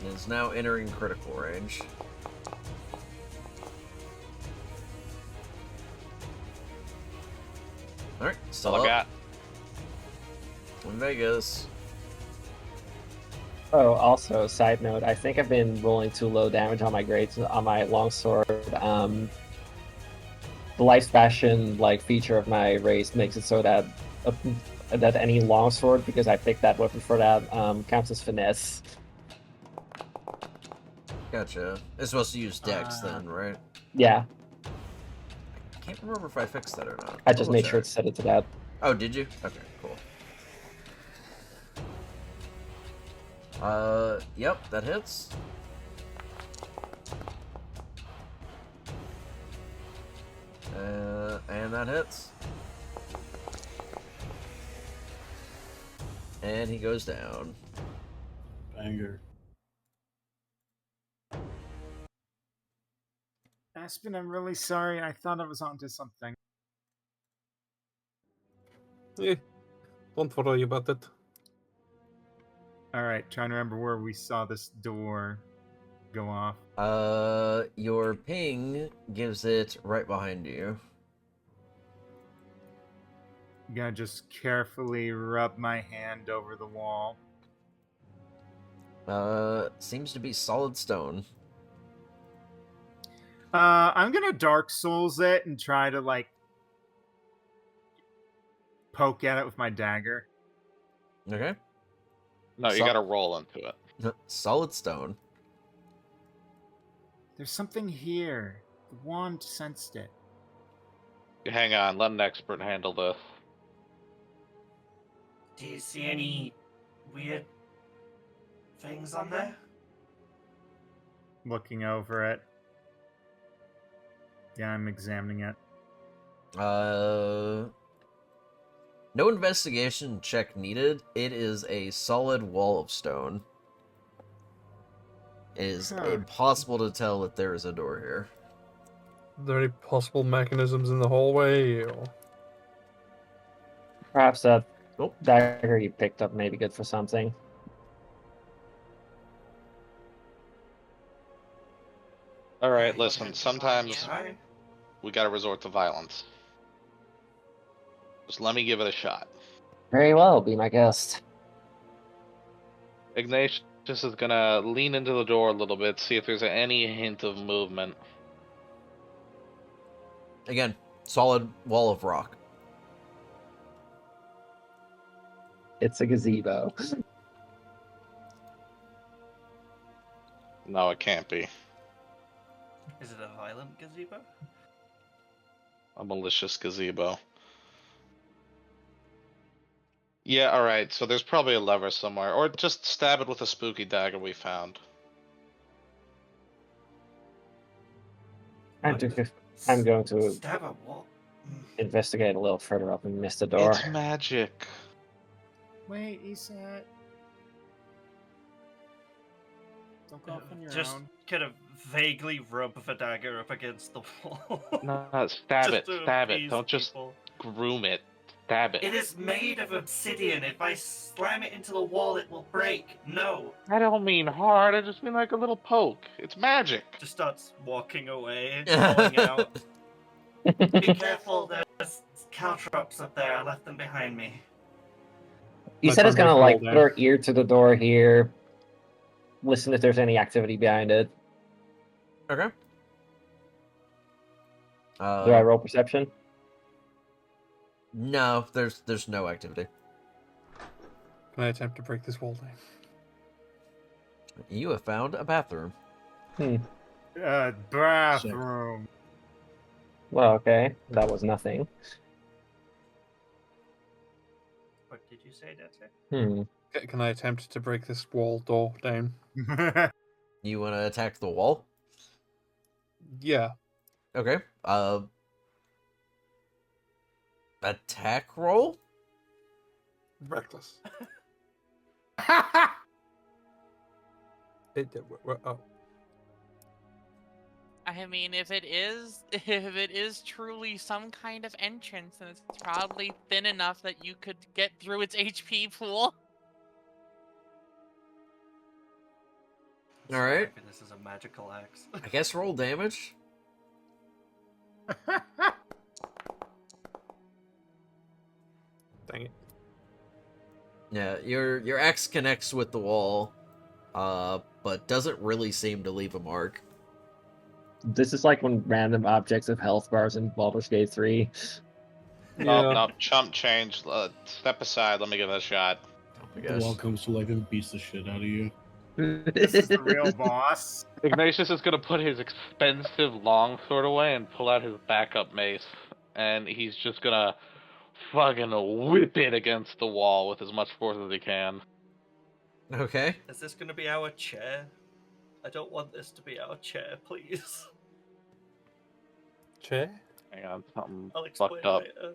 Is now entering critical range. Alright, still All I up. got. In Vegas. Oh, also, side note, I think I've been rolling too low damage on my grades on my longsword. The life fashion like feature of my race makes it so that that any longsword, because I picked that weapon for that, counts as finesse. Gotcha. It's supposed to use Dex then, right? Yeah, I can't remember if I fixed that or not. I just Double made sure check. to set it to that. Oh, did you? Okay, cool. Yep, that hits. And that hits. And he goes down. Banger. Aspen, I'm really sorry. I thought I was onto something. Yeah, don't worry about it. All right, trying to remember where we saw this door go off. Your ping gives it right behind you. I'm gonna just carefully rub my hand over the wall. Seems to be solid stone. I'm gonna Dark Souls it and try to like poke at it with my dagger. Okay. No, you So- gotta roll into it. Solid stone. There's something here. The wand sensed it. Hang on, let an expert handle this. Do you see any weird things on there? Looking over it. Yeah, I'm examining it. No investigation check needed. It is a solid wall of stone. It is Huh. impossible to tell that there is a door here. Are there any possible mechanisms in the hallway? Or... Perhaps that Oh. dagger you picked up may be good for something. Alright, listen, sometimes Try. we gotta resort to violence. Just let me give it a shot. Very well, be my guest. Ignatius is gonna lean into the door a little bit, see if there's any hint of movement. Again, solid wall of rock. It's a gazebo. No, it can't be. Is it a violent gazebo? A malicious gazebo. Yeah, alright, so there's probably a lever somewhere. Or just stab it with a spooky dagger we found. I'm going to Stab a wall. investigate a little further up and miss the door. It's magic. Wait, Isat. Don't go off on your Just own. kind of vaguely rub the dagger up against the wall. No, stab Just it, to stab it. appease Don't just people. groom it. Stab it. It is made of obsidian. If I slam it into the wall, it will break. No. I don't mean hard, I just mean like a little poke. It's magic. Just starts walking away, calling out. Be careful, there's caltrops up there. I left them behind me. You My said it's thunder gonna is like rolled put down. our ear to the door here. Listen if there's any activity behind it. Okay. Do I roll perception? No, there's no activity. Can I attempt to break this wall down? You have found a bathroom. Bathroom. Well, okay. That was nothing. What did you say, Dexter? Can I attempt to break this wall door down? You want to attack the wall? Yeah. Okay. Attack roll? Reckless. Oh. I mean, if it is truly some kind of entrance, then it's probably thin enough that you could get through its HP pool. All right. Maybe this is a magical axe. I guess roll damage. Dang it. Yeah, your axe connects with the wall, but doesn't really seem to leave a mark. This is like when random objects have health bars in Baldur's Gate 3. Oh, no, chump change. Step aside, let me give it a shot. Oh my The wall gosh. comes to life and beats the shit out of you. This is the real boss. Ignatius is gonna put his expensive longsword away and pull out his backup mace, and he's just gonna fucking whip it against the wall with as much force as he can. Okay. Is this gonna be our chair? I don't want this to be our chair, please. Chair? Hang on, something I'll explain fucked up. later.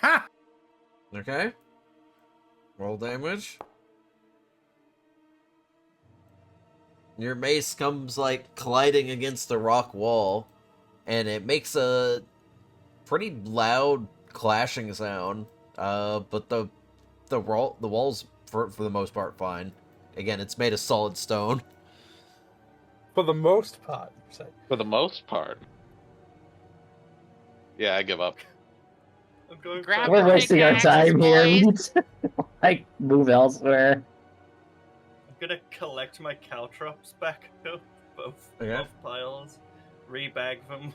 Ha! Okay. Roll damage. Your mace comes like colliding against the rock wall, and it makes a pretty loud clashing sound. But the walls for the most part fine. Again, it's made of solid stone. For the most part, you say. For the most part. Yeah, I give up. I'm going Grab for We're the wasting our pickaxes, time here. We need boys. to like move elsewhere. I'm gonna collect my caltrops back up, both piles, rebag them.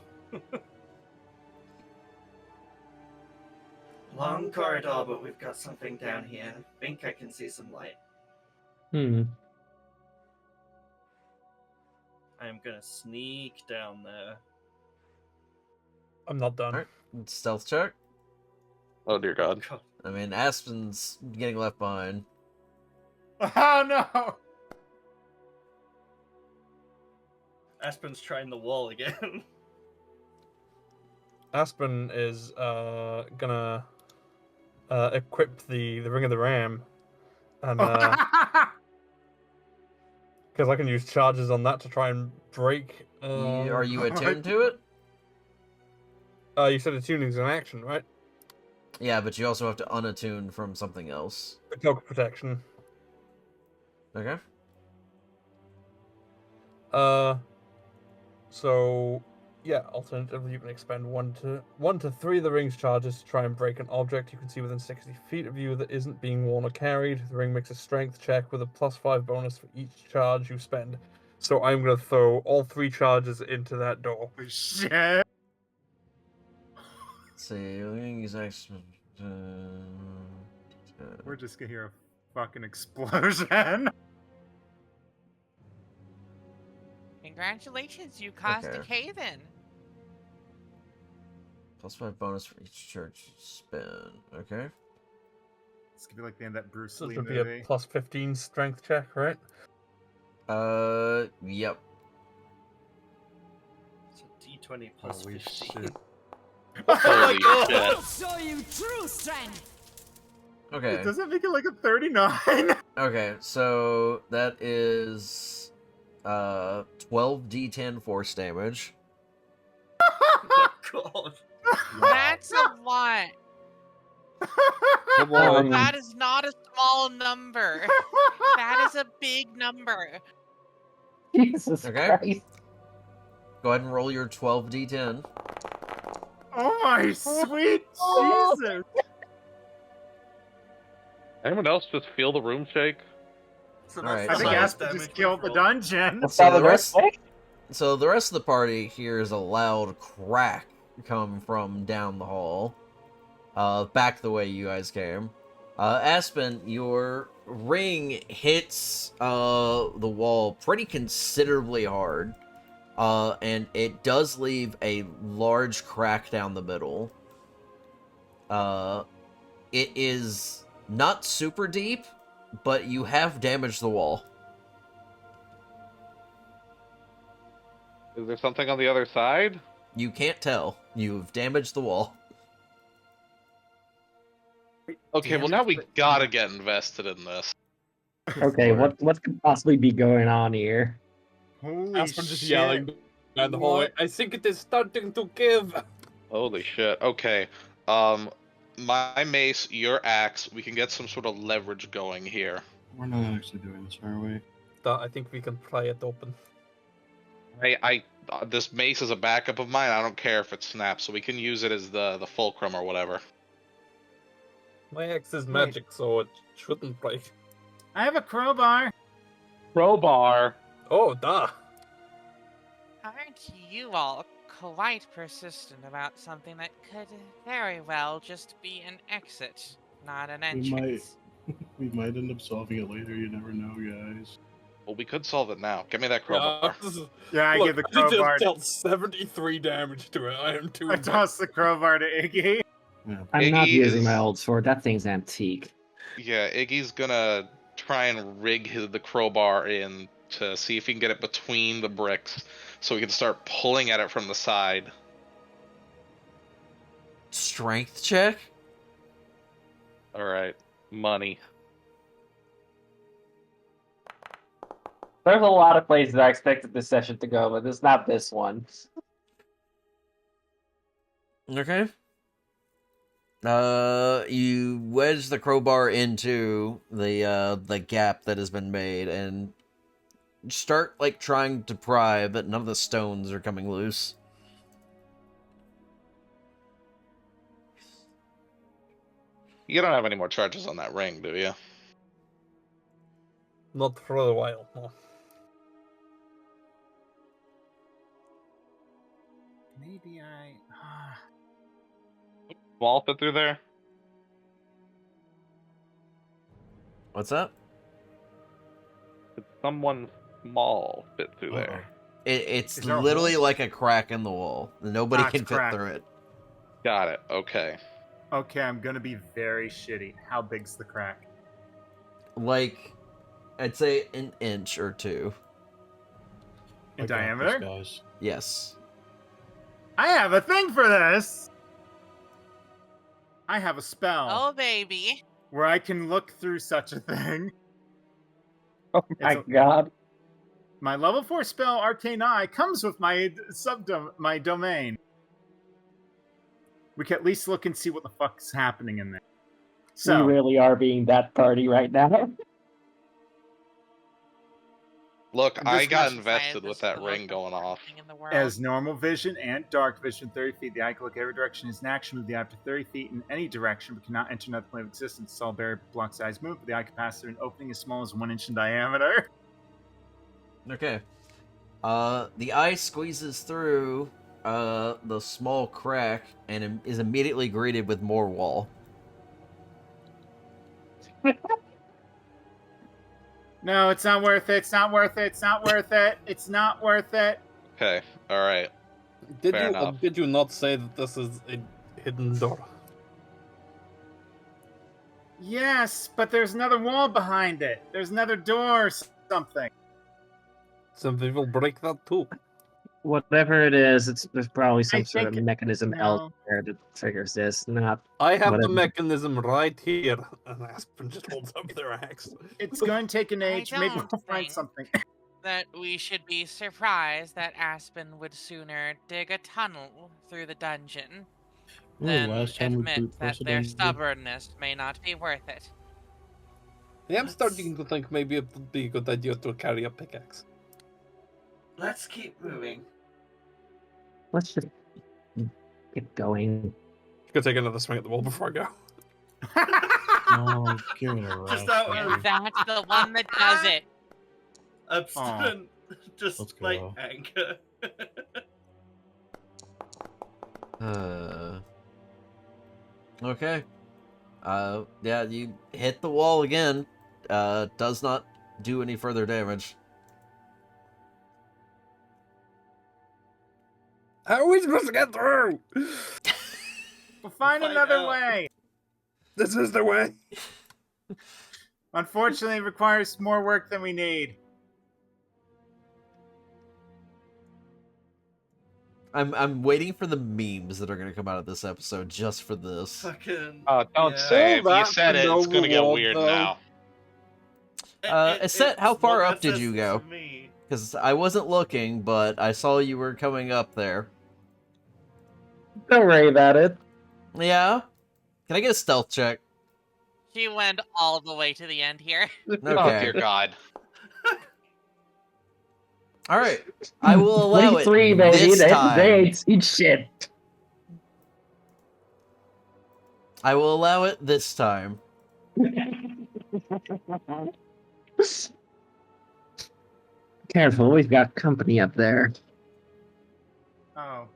Long corridor, but we've got something down here. Think I can see some light. I am gonna sneak down there. I'm not done. Alright, stealth check. Oh dear God. I mean, Aspen's getting left behind. Oh no! Aspen's trying the wall again. Aspen is gonna equip the Ring of the Ram, and because I can use charges on that to try and break. Are you attuned to it? You said attuning is an action, right? Yeah, but you also have to unattune from something else. The cloak protection. Okay. So yeah, alternatively you can expend one to 3 of the ring's charges to try and break an object you can see within 60 feet of you that isn't being worn or carried. The ring makes a strength check with a +5 bonus for each charge you spend. So I'm gonna throw all 3 charges into that door. Holy shit! Let's see, use action. We're just gonna hear a fucking explosion. Congratulations, you caused a Okay. cave-in. +5 bonus for each charge you spend. Okay. It's gonna be like the end of that Bruce So Lee this would be movie. a +15 strength check, right? Yep. It's a D20 plus Holy 15. shit. Holy shit. Show you true strength. Okay. Does that make it like a 39? Okay, so that is 12d10 force damage. Oh god. That's a lot. Come on. That is not a small number. That is a big number. Jesus Okay. Christ. Go ahead and roll your 12d10. Oh my sweet Oh. Jesus! Anyone else just feel the room shake? So Alright, I that's think the so- last Aspen damage just killed the we've rolled. dungeon. What's So that the the rest- rest? So the rest of the party hears a loud crack come from down the hall, back the way you guys came. Aspen, your ring hits the wall pretty considerably hard, and it does leave a large crack down the middle. It is not super deep, but you have damaged the wall. Is there something on the other side? You can't tell. You've damaged the wall. Okay, well now we gotta get invested in this. Okay, what could possibly be going on here? Holy Aspen just shit. yelling down the hallway. What? I think it is starting to give. Holy shit. Okay. My mace, your axe. We can get some sort of leverage going here. We're not actually doing this, are we? I think we can pry it open. This mace is a backup of mine. I don't care if it snaps, so we can use it as the fulcrum or whatever. My axe is magic, so it shouldn't break. I have a crowbar. Crowbar. Oh, duh. Aren't you all quite persistent about something that could very well just be an exit, not an entrance? We might end up solving it later. You never know, guys. Well, we could solve it now. Give me that crowbar. Yeah, I Look, give the I crowbar. just dealt 73 damage to it. I am too. I toss the crowbar to Iggy. Yeah. I'm not Iggy using is- my old sword. That thing's antique. Yeah, Iggy's gonna try and rig the crowbar in to see if he can get it between the bricks, so we can start pulling at it from the side. Strength check? All right, money. There's a lot of places I expected this session to go, but it's not this one. Okay. You wedge the crowbar into the gap that has been made and start like trying to pry, but none of the stones are coming loose. You don't have any more charges on that ring, do you? Not for a while. No. Maybe I. Wall fit through there? What's that? Could someone small fit through Uh-oh. there? It's Is there a literally hole? like a crack in the wall. Nobody Ah, it's can fit cracked. through it. Got it. Okay. Okay, I'm gonna be very shitty. How big's the crack? Like, I'd say an inch or two. In I got diameter? this, guys. Yes. I have a thing for this! I have a spell Oh, baby. where I can look through such a thing. Oh my It's god. My level 4 spell, Arcane Eye, comes with my my domain. We can at least look and see what the fuck's happening in there. So, We really are being that party right now. Look, And I this got much- invested with that The ring most going off. thing in the world. as normal vision and dark vision, 30 feet, the eye can look every direction. Is an action move the eye up to 30 feet in any direction, but cannot enter another plane of existence. Solid barrier blocks the eye's move, but the eye can pass through an opening as small as 1 inch in diameter. Okay. The eye squeezes through the small crack and is immediately greeted with more wall. No, it's not worth it. It's not worth it. It's not worth it. It's not worth it. Okay. All right. Fair enough. Did you not say that this is a hidden door? Yes, but there's another wall behind it. There's another door or something. Some people break that too. Whatever it is, there's probably some sort of think- mechanism no. elsewhere that triggers this. Not I have the Whatever. mechanism right here. And Aspen just holds up their axe. It's going to take an I age. Maybe don't we'll find think- something. That we should be surprised that Aspen would sooner dig a tunnel through the dungeon When was the than last time we admit brute that forced a their dungeon? stubbornness may not be worth it. I am starting to think maybe it would be a good idea to carry a pickaxe. Let's keep moving. Let's just get going. Could take another swing at the wall before I go. Oh, give it a rest. Just that man. one. That's the one that does it. Abstinent. Just Let's like go. anger. Okay. Yeah, you hit the wall again. Does not do any further damage. How are we supposed to get through? We'll find Find another out. way. This is the way. Unfortunately, it requires more work than we need. I'm waiting for the memes that are gonna come out of this episode just for this. Fucking. Don't yeah. say it. You That's said it. It's the gonna get wall, weird though. now. Aset, how it's far what up did that you says go? to me. Because I wasn't looking, but I saw you were coming up there. Don't worry about it. Yeah? Can I get a stealth check? She went all the way to the end here. Oh Okay. dear God. Alright. I will allow it 23, baby. this They time. eat shit. I will allow it this time. Careful, we've got company up there. Oh.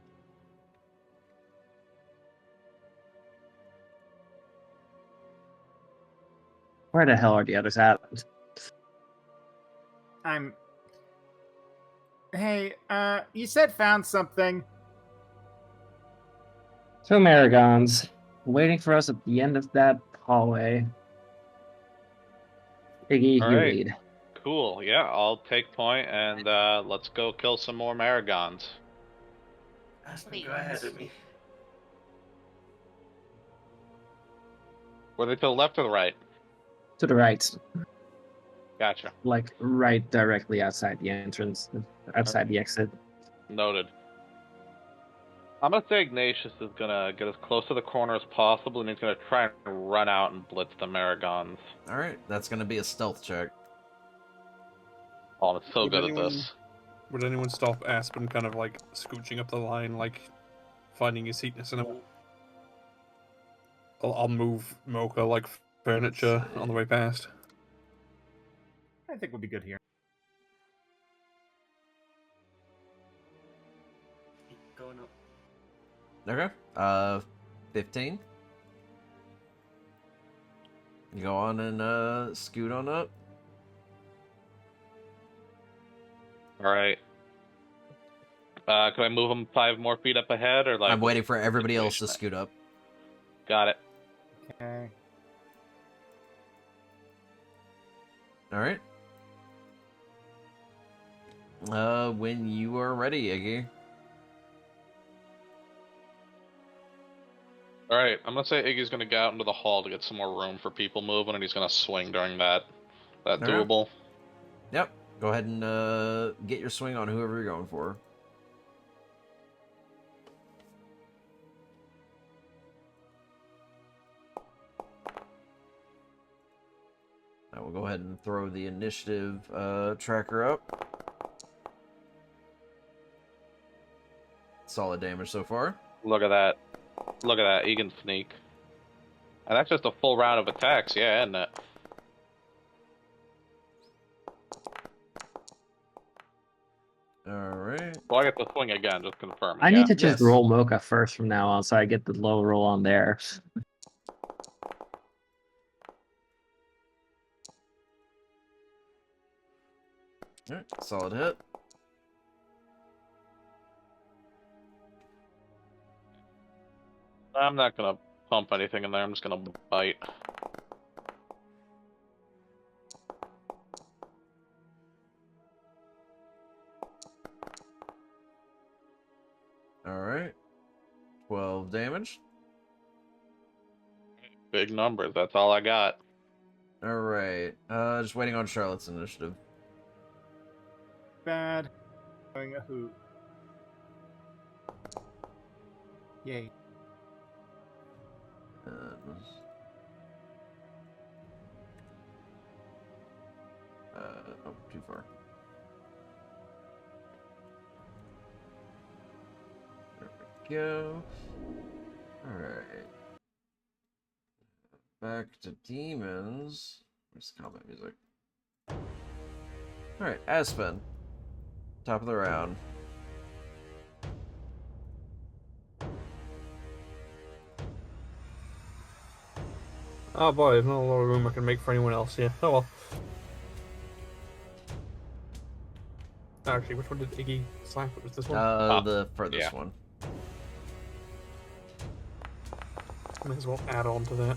Where the hell are the others at? Hey, you said found something. 2 Marigons waiting for us at the end of that hallway. Iggy, you Alright. lead. Cool. Yeah, I'll take point and let's go kill some more Marigons. Aspen, go ahead of me. Were they to the left or the right? To the right. Gotcha. Like, right directly outside the entrance. Outside the exit. Noted. I'm gonna say Ignatius is gonna get as close to the corner as possible, and he's gonna try and run out and blitz the Marigons. Alright, that's gonna be a stealth check. Oh, I'm so Would good anyone- at this. Would anyone stop Aspen kind of like scooching up the line, like finding his seatness in it? I'll move Mocha like furniture on the way past. I think we'll be good here. Going up. Okay. 15. You go on and scoot on up. Alright. Can I move him 5 more feet up ahead, or like? I'm waiting for everybody else to situation? scoot up. Got it. Okay. Alright. When you are ready, Iggy. Alright, I'm gonna say Iggy's gonna go out into the hall to get some more room for people moving, and he's gonna swing during that. That Okay. doable? Yep. Go ahead and get your swing on whoever you're going for. I will go ahead and throw the initiative tracker up. Solid damage so far. Look at that. Look at that. He can sneak. And that's just a full round of attacks, yeah, isn't it? Alright. Well, I get to swing again, just confirm. I yeah. need to just Yes. roll Mocha first from now on, so I get the low roll on there. Alright, solid hit. I'm not gonna pump anything in there, I'm just gonna bite. Alright. 12 damage. Big numbers, that's all I got. Alright. Just waiting on Charlotte's initiative. Bad. Going a hoot. Yay. Oh, too far. There we go. Alright. Back to demons. Where's the combat music? Alright, Aspen. Top of the round. Oh boy, there's not a lot of room I can make for anyone else here. Oh well. Actually, which one did Iggy slap? It was this one? The furthest yeah. one. Might as well add on to that.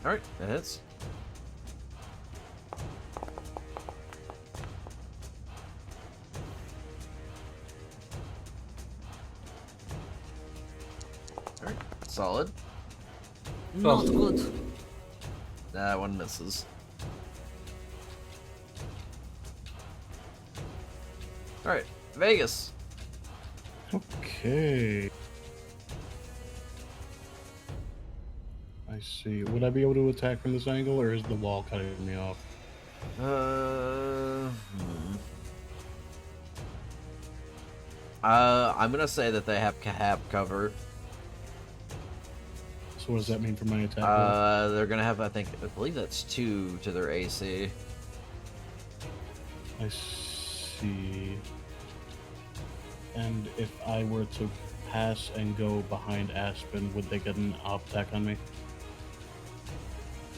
Alright, that hits. Alright, solid. Not good. That one misses. Alright, Vegas. Okay. I see. Would I be able to attack from this angle, or is the wall cutting me off? I'm gonna say that they have cover. So what does that mean for my attack roll? They're gonna have, I believe that's 2 to their AC. I see. And if I were to pass and go behind Aspen, would they get an op attack on me?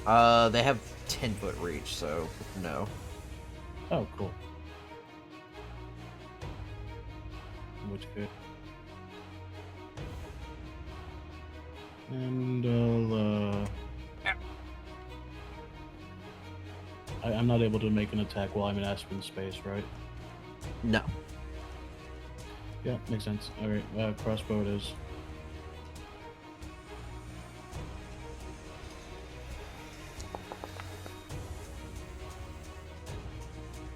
They have 10-foot reach, so no. Oh, cool. In which case. And I'm not able to make an attack while I'm in Aspen space, right? No. Yeah, makes sense. Alright, crossbow it is.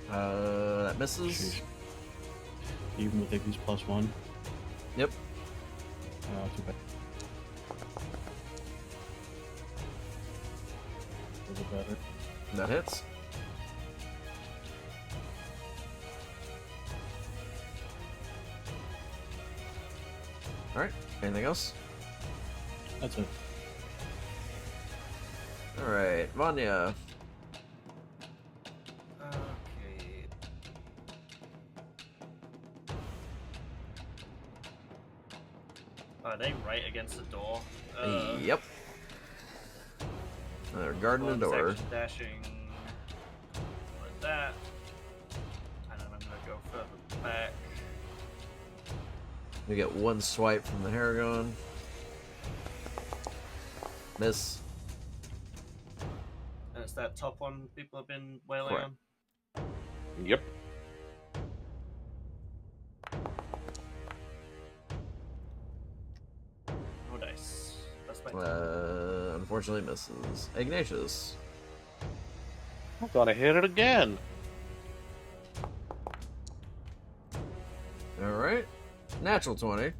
That misses. Sheesh. Even with Iggy's +1. Yep. Too bad. Was it better? That hits. Alright, anything else? That's it. Alright, Vanya. Okay. Are they right against the door? Yep. They're guarding the One's door. action dashing like that. And then I'm gonna go further back. We get one swipe from the Haragon. Miss. And it's that top one people have been wailing Correct. on. Yep. Oh, nice. That's my Unfortunately misses. Ignatius. I'm gonna hit it again. Alright. Natural 20.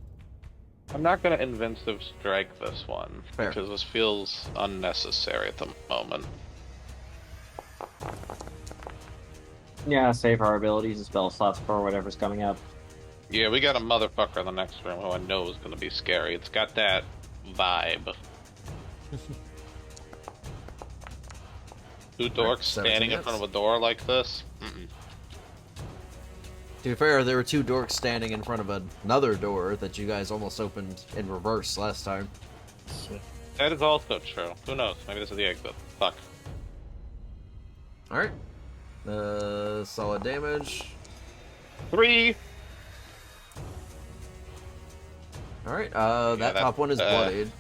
I'm not gonna invincive strike this one Fair. because this feels unnecessary at the moment. Yeah, save our abilities and spell slots for whatever's coming up. Yeah, we got a motherfucker in the next room who I know is gonna be scary. It's got that vibe. Two dorks standing in front of a door like this? Mm-mm. To be fair, there were 2 dorks standing in front of another door that you guys almost opened in reverse last time. That is also true. Who knows? Maybe this is the exit. Fuck. Alright. Solid damage. 3! Alright, that top one is bloodied.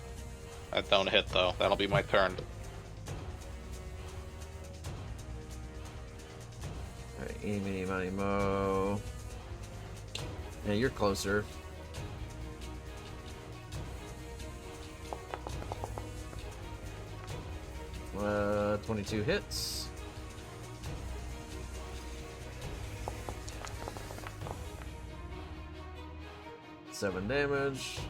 That don't hit though. That'll be my turn. Alright, eeny, meeny, miny, mo. Yeah, you're closer. Uh, 22 hits. Seven damage.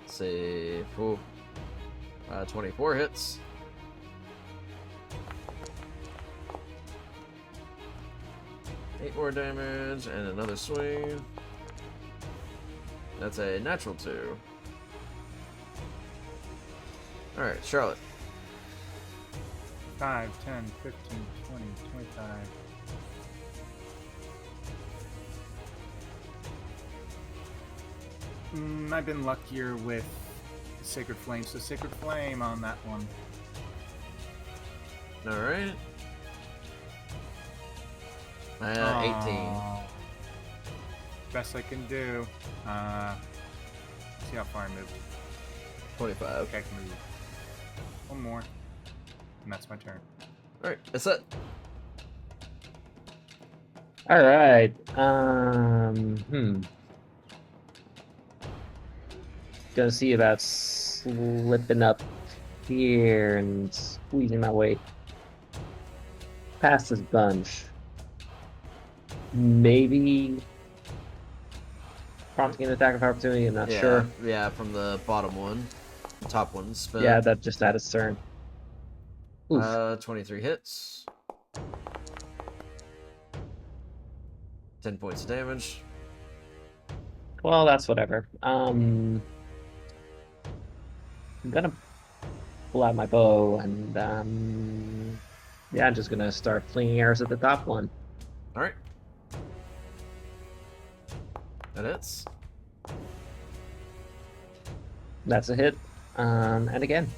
Save. 24 hits. Eight more damage and another swing. That's a natural 2. Alright, Charlotte. 5, 10, 15, 20, 25. I've been luckier with Sacred Flame, so Sacred Flame on that one. Alright. 18. Aw. Best I can do. See how far I moved. 25. Okay, I can move. One more. And that's my turn. Alright, that's it. Alright. Gonna see about slipping up here and squeezing my way past this bunch. Maybe prompting an attack of opportunity. I'm not Yeah, sure. yeah, from the bottom one. The top one, spin. Yeah, that just had its turn. Oof. 23 hits. 10 points of damage. Well, that's whatever. I'm gonna pull out my bow and yeah, I'm just gonna start flinging arrows at the top one. Alright. That hits. That's a hit. And again.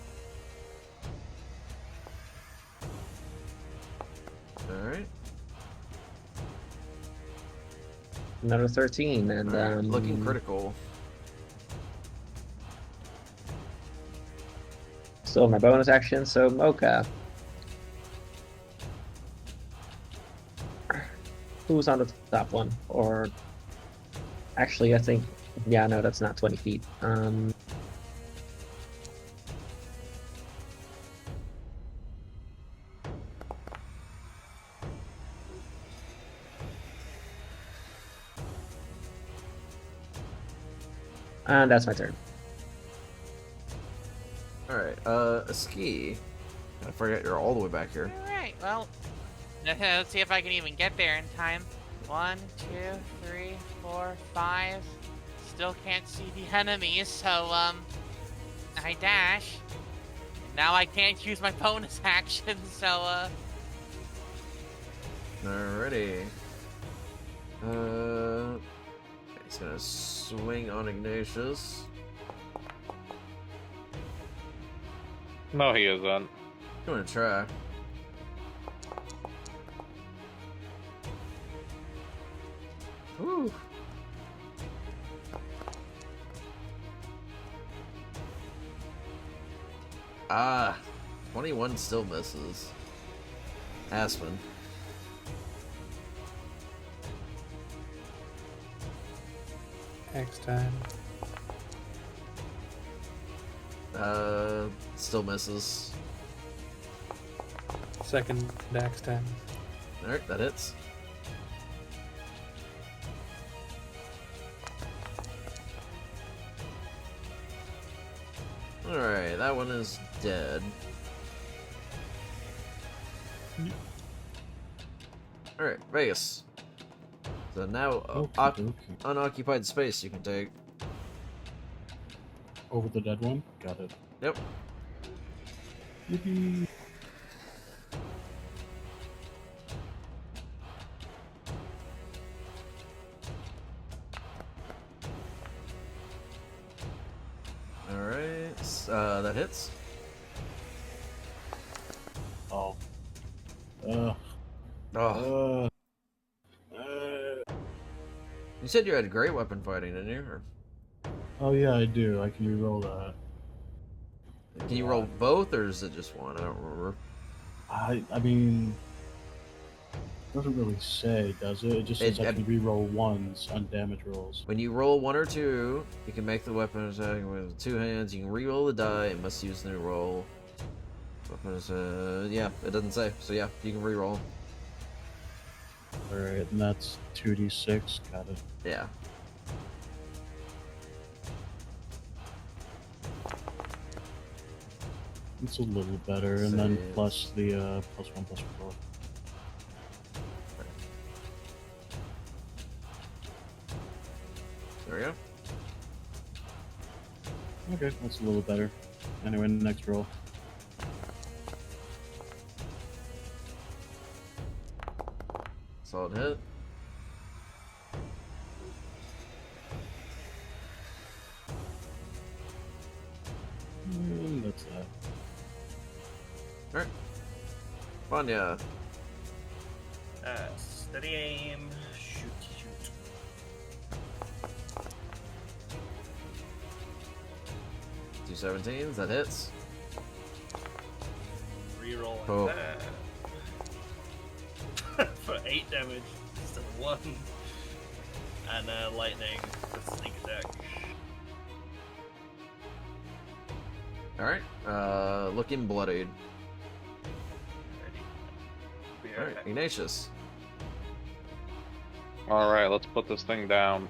Alright. Another 13, and Alright, looking critical. So my bonus action, so Mocha. Who's on the top one? Or actually, I think, yeah, no, that's not 20 feet. And that's my turn. Alright, a ski. I forget you're all the way back here. Alright, well, let's see if I can even get there in time. 1, 2, 3, 4, 5. Still can't see the enemies, so, I dash. Now I can't use my bonus action, so, Alrighty. He's gonna swing on Ignatius. No, he isn't. I'm gonna try. Woo. Ah, 21 still misses. Aspen. Next time. Still misses. Second Dax time. Alright, that hits. Alright, that one is dead. Alright, Vegas. So now, Okay. unoccupied space you can take. Over the dead one? Got it. Yep. Yippee. Alright, that hits. Oh. Oh. You said you had great weapon fighting, didn't you? Or Oh yeah, I do. I can reroll that. can you roll both, or is it just one? I don't remember. I mean, it doesn't really say, does it? It just says I can reroll ones on damage rolls. When you roll 1 or 2, you can make the weapon attack with 2 hands. You can reroll the die and must use the new roll. Weapons, yeah, it doesn't say. So yeah, you can reroll. Alright, and that's 2d6. Got it. Yeah. It's a little better, and then plus the +1/+4. There we go. Okay, that's a little better. Anyway, next roll. Solid hit. And that's that. Alright. Vanya. Steady aim. Shoot, shoot. Two 17s, that hits. Reroll Oh. that. For 8 damage instead of 1. And lightning with sneak attack. Alright. Looking bloodied. Ready. Be Alright, Ignatius. Alright, let's put this thing down.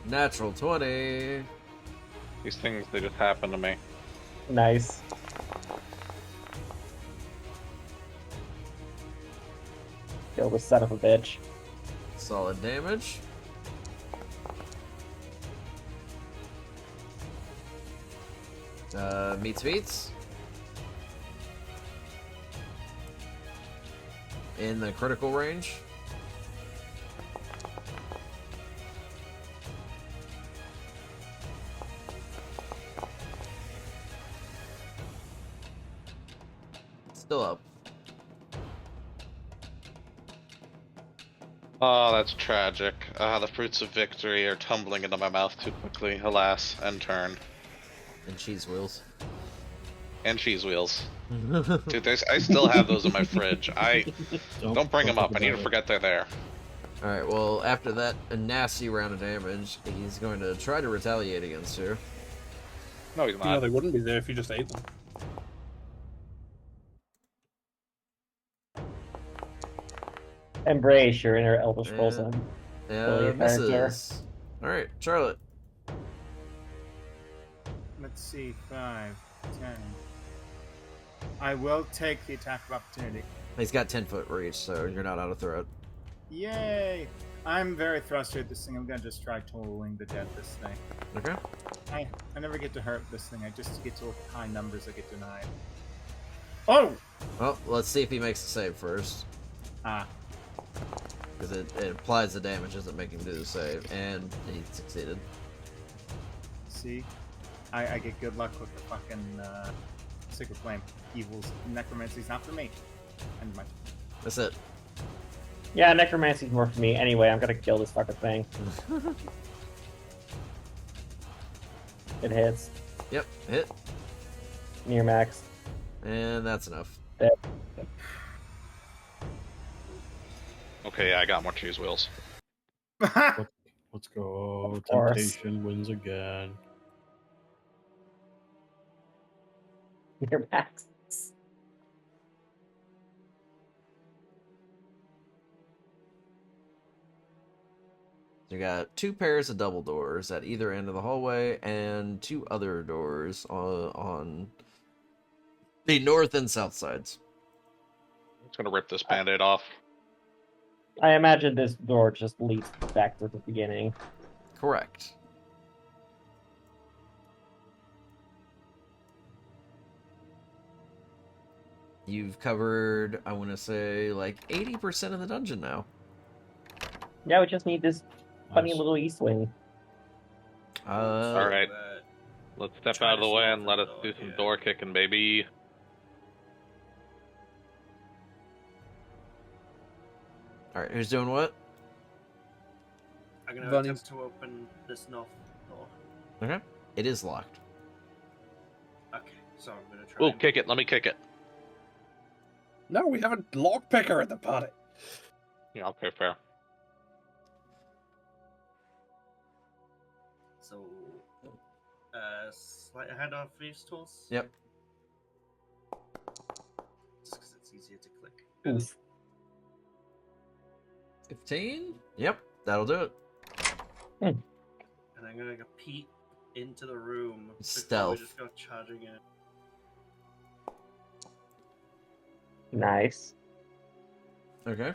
Natural 20. These things, they just happen to me. Nice. Kill this son of a bitch. Solid damage. Meets. In the critical range. Still up. Oh, that's tragic. The fruits of victory are tumbling into my mouth too quickly. Alas, and turn. And cheese wheels. And cheese wheels. Dude, I still have those in my fridge. Don't bring them up. I need to forget they're there. Alright, well, after that a nasty round of damage, he's going to try to retaliate against you. No, he's You know, not. they wouldn't be there if you just ate them. Embrace your inner Elder Scrolls and Misses. Alright, Charlotte. Let's see, 5, 10. I will take the attack of opportunity. He's got 10-foot reach, so you're not out of throat. Yay! I'm very frustrated with this thing. I'm gonna just try totaling to death this thing. Okay. I never get to hurt this thing. I just get to high numbers that get denied. Oh! Well, let's see if he makes a save first. Ah. Because it applies the damage, doesn't make him do the save, and he succeeded. See? I get good luck with the fucking Sacred Flame. Evil's Necromancy's not for me. And my... That's it. Yeah, Necromancy's more for me. Anyway, I'm gonna kill this fucking thing. It hits. Yep, hit. Near max. And that's enough. Okay, yeah, I got more cheese wheels. Let's go. Temptation wins again. Near max. You got 2 pairs of double doors at either end of the hallway, and 2 other doors on the north and south sides. I'm just gonna rip this band-aid off. I imagine this door just leads back to the beginning. Correct. You've covered, I want to say, like 80% of the dungeon now. Yeah, we just need this funny Nice. little east wing. Alright. Let's step Try out of to the way slow and let us the do door, some yeah. door kicking, baby. Alright, who's doing what? I'm gonna Bunny. attempt to open this north door. Okay. It is locked. Okay, so I'm gonna try. Ooh, and- kick it. Let me kick it. No, we have a lockpicker at the party. Yeah, okay, fair. So, slight ahead of these tools. Yep. Just because it's easier to click. Oof. 15? Yep, that'll do it. And I'm gonna go peek into the room. before Stealth. We just go charging in. Nice. Okay.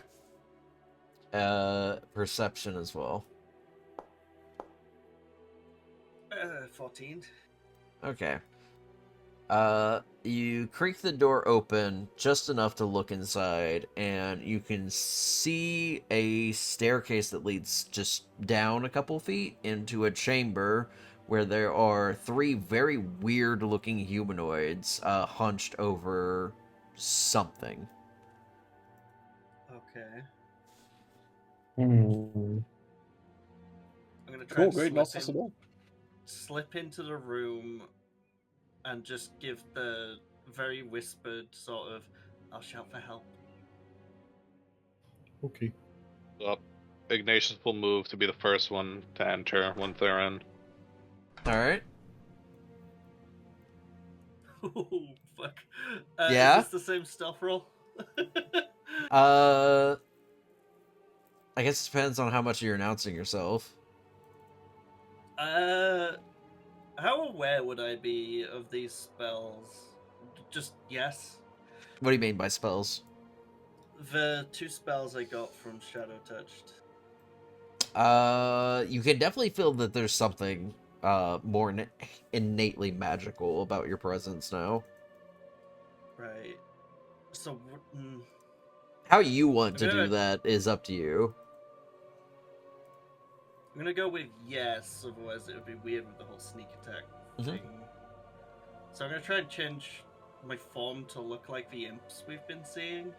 Perception as well. 14. Okay. You creak the door open just enough to look inside, and you can see a staircase that leads just down a couple feet into a chamber where there are 3 very weird-looking humanoids hunched over something. Okay. Hmm. I'm gonna try Cool, and great, not slip, possible. slip into the room and just give the very whispered sort of, I'll shout for help. Okay. Ignatius will move to be the first one to enter once they're in. Alright. Oh, fuck. Yeah? Is this the same stealth roll? I guess it depends on how much you're announcing yourself. How aware would I be of these spells? Just yes. What do you mean by spells? The 2 spells I got from Shadow Touched. You can definitely feel that there's something more innately magical about your presence now. Right. So, How you want I'm to do gonna- that is up to you. I'm gonna go with yes, otherwise it would be weird with the whole sneak attack thing. So I'm gonna try and change my form to look like the imps we've been seeing.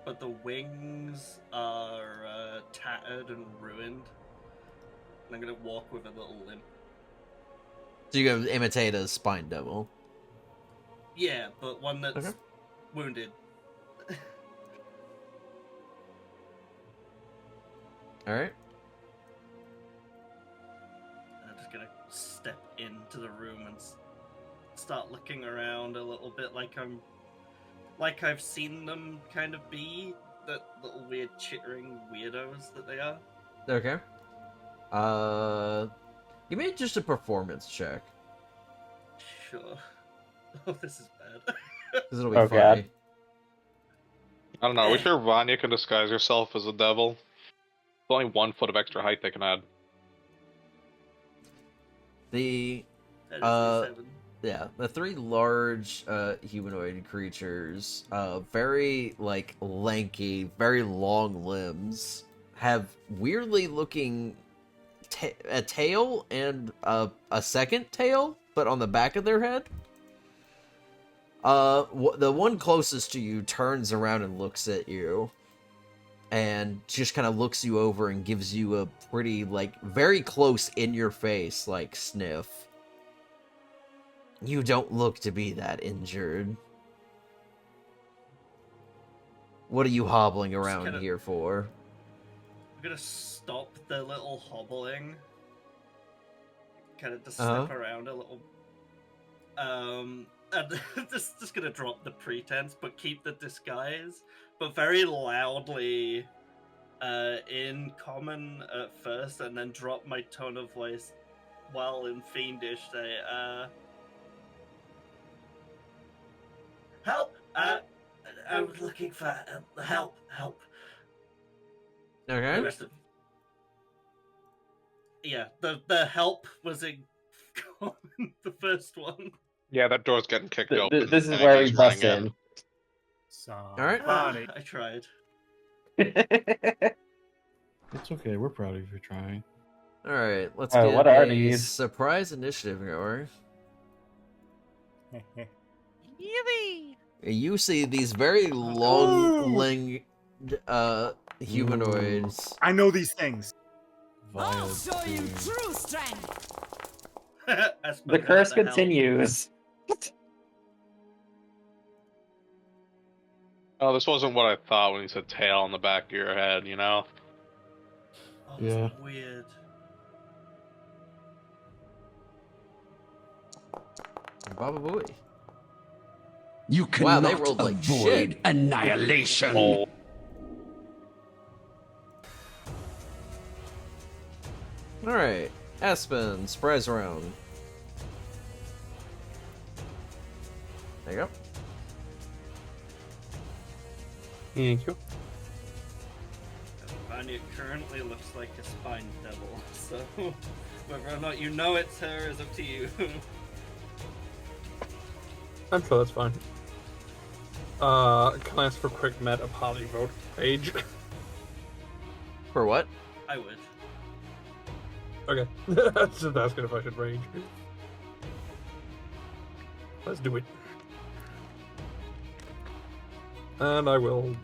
But the wings are tattered and ruined. And I'm gonna walk with a little limp. So you're gonna imitate a spine devil. Yeah, but one that's Okay. wounded. Alright. I'm just gonna step into the room and start looking around a little bit like I've seen them kind of be, that little weird chittering weirdos that they are. Okay. Give me just a performance check. Sure. Oh, this is bad. Because it'll be Oh, funny. God. I don't know. Are we sure Vanya can disguise herself as a devil? There's only 1 foot of extra height they can add. The That is Uh, a 7. yeah, the 3 large humanoid creatures, very like lanky, very long limbs, have weirdly looking a tail and a second tail, but on the back of their head. The one closest to you turns around and looks at you, and just kind of looks you over and gives you a pretty, like, very close in your face, like, sniff. You don't look to be that injured. What are you hobbling around kinda- here for? I'm gonna stop the little hobbling. Kind of just Uh-huh. step around a little. And just gonna drop the pretense, but keep the disguise, but very loudly, in common at first, and then drop my tone of voice while in fiendish. Say, help! I was looking for help. Okay. The rest of... Yeah, the help was in common, the first one. Yeah, that door's getting kicked open. This is and where he's we running bust in. Alright. Body. I tried. It's okay. We're proud of you for trying. Alright, let's Oh, get what are a these? surprise initiative going. Yippee! You see these very long-limbed humanoids. I know these things. I'll Via show you two. true strength. The curse continues. Oh, this wasn't what I thought when you said tail on the back of your head, you know? Oh, Yeah. that's weird. Baba Booey. You Wow, cannot they rolled like avoid shit. annihilation. Oh. Alright, Aspen, surprise round. There you go. Thank you. Vanya currently looks like a spine devil, so whether or not you know it's her is up to you. I'm sure that's fine. Can I ask for a quick meta party vote page? For what? I would. Okay. Just asking if I should rage. Let's do it. And I will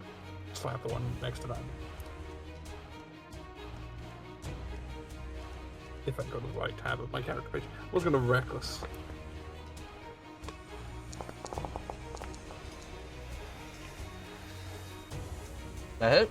slap the one next to that. If I go to the right tab of my character page. I was gonna reckless. That hit?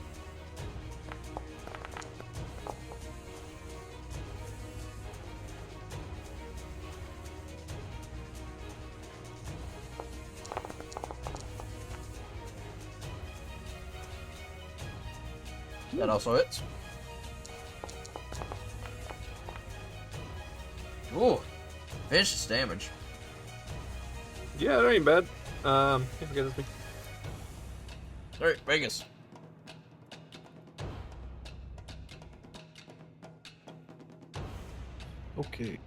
That also hits. Ooh, vicious damage. Yeah, that ain't bad. Yeah, forget this thing. Alright, Vegas. Okay.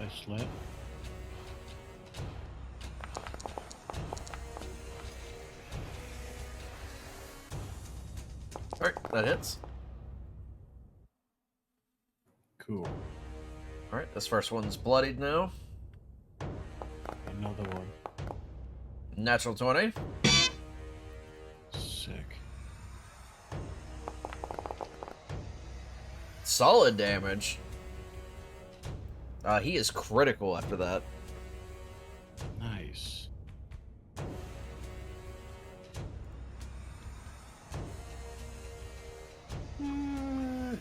I slap. Alright, that hits. Cool. Alright, this first one's bloodied now. Another one. Natural 20. Sick. Solid damage. He is critical after that. Nice.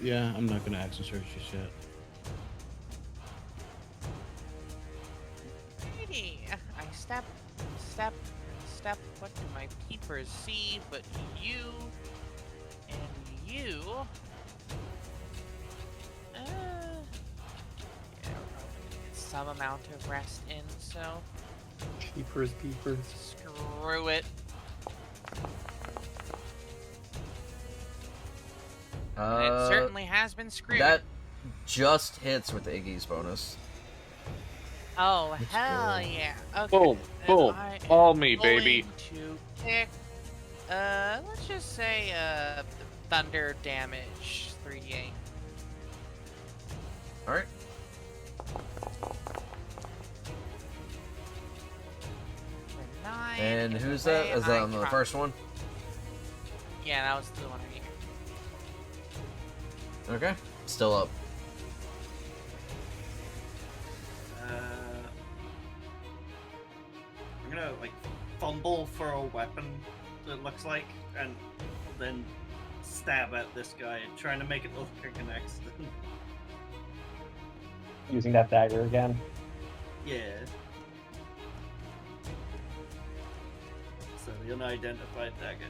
Yeah, I'm not gonna action search just yet. Righty. I step, what do my peepers see but you and you? Yeah, we're probably gonna get some amount of rest in, so Peepers. screw it. And it certainly has been screwed. That just hits with Iggy's bonus. Oh, Let's hell go. yeah. Okay. Boom, then boom. I am All me, going baby. to pick, let's just say, thunder damage, 3d8. Alright. For 9. And the who's way that? Is that I on the drop- first one? Yeah, that was the one right here. Okay. Still up. I'm gonna like fumble for a weapon. It looks like, and then stab at this guy, trying to make it look like an accident. Using that dagger again. Yeah. So the unidentified dagger.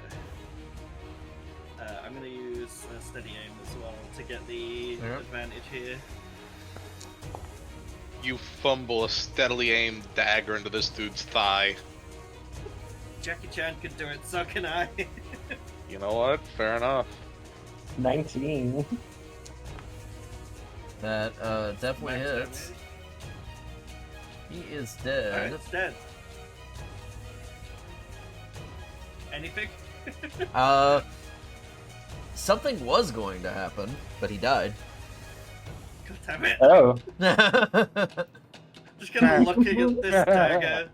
I'm gonna use steady aim as well to get the Yep. advantage here. You fumble a steadily aimed dagger into this dude's thigh. Jackie Chan can do it, so can I. You know what? Fair enough. 19. That definitely Max hits. damage. He is Alright, dead. it's dead. Anything? Something was going to happen, but he died. God damn it. Oh. Just kind of looking at this dagger.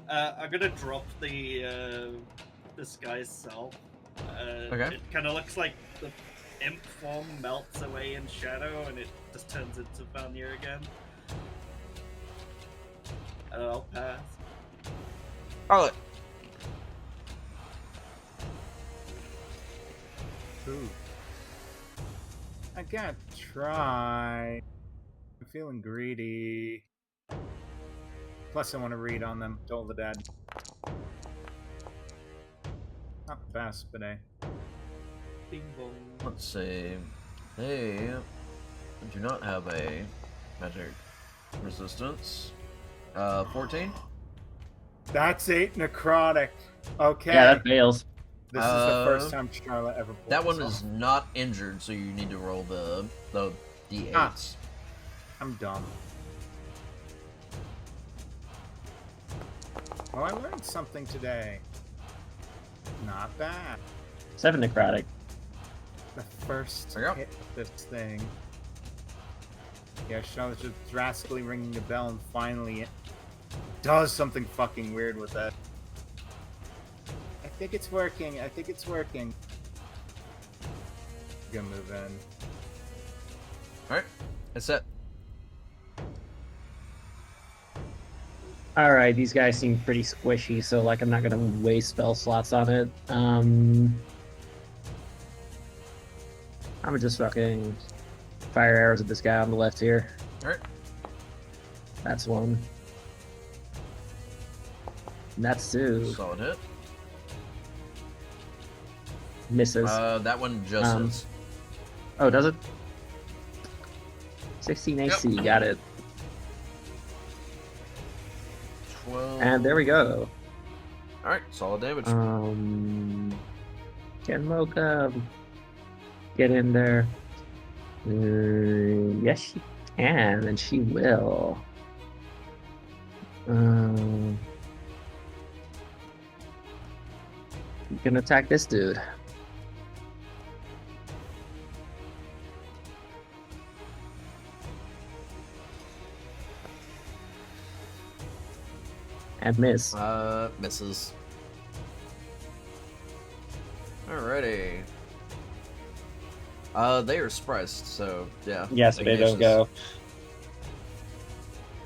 I'm gonna drop the this guy's self. Okay. It kind of looks like the imp form melts away in shadow, and it just turns into Vanir again. And I'll pass. Charlotte. Ooh. I gotta try. I'm feeling greedy. Plus, I want to read on them. Toll the Dead. Not the best, but eh. Bing bong. Let's see. They do not have a magic resistance. 14? That's 8 necrotic. Okay. Yeah, that fails. This is the first time Charlotte ever pulled That one this is off. not injured, so you need to roll the d8s. Ah. I'm dumb. Well, I learned something today. Not bad. 7 necrotic. The first There you go. hit of this thing. Yeah, Charlotte's just drastically ringing the bell, and finally it does something fucking weird with it. I think it's working. I think it's working. Gonna move in. Alright, that's it. Alright, these guys seem pretty squishy, so like I'm not gonna waste spell slots on it. I'm just fucking fire arrows at this guy on the left here. Alright. That's one. And that's two. Solid hit. Misses. That one just is. Oh, does it? 16 AC, Yep. got it. 12. And there we go. Alright, solid damage. Can Mocha get in there? Yes, she can, and she will. You can attack this dude. And miss. Misses. Alrighty. They are surprised, so yeah. Yeah, so they don't go.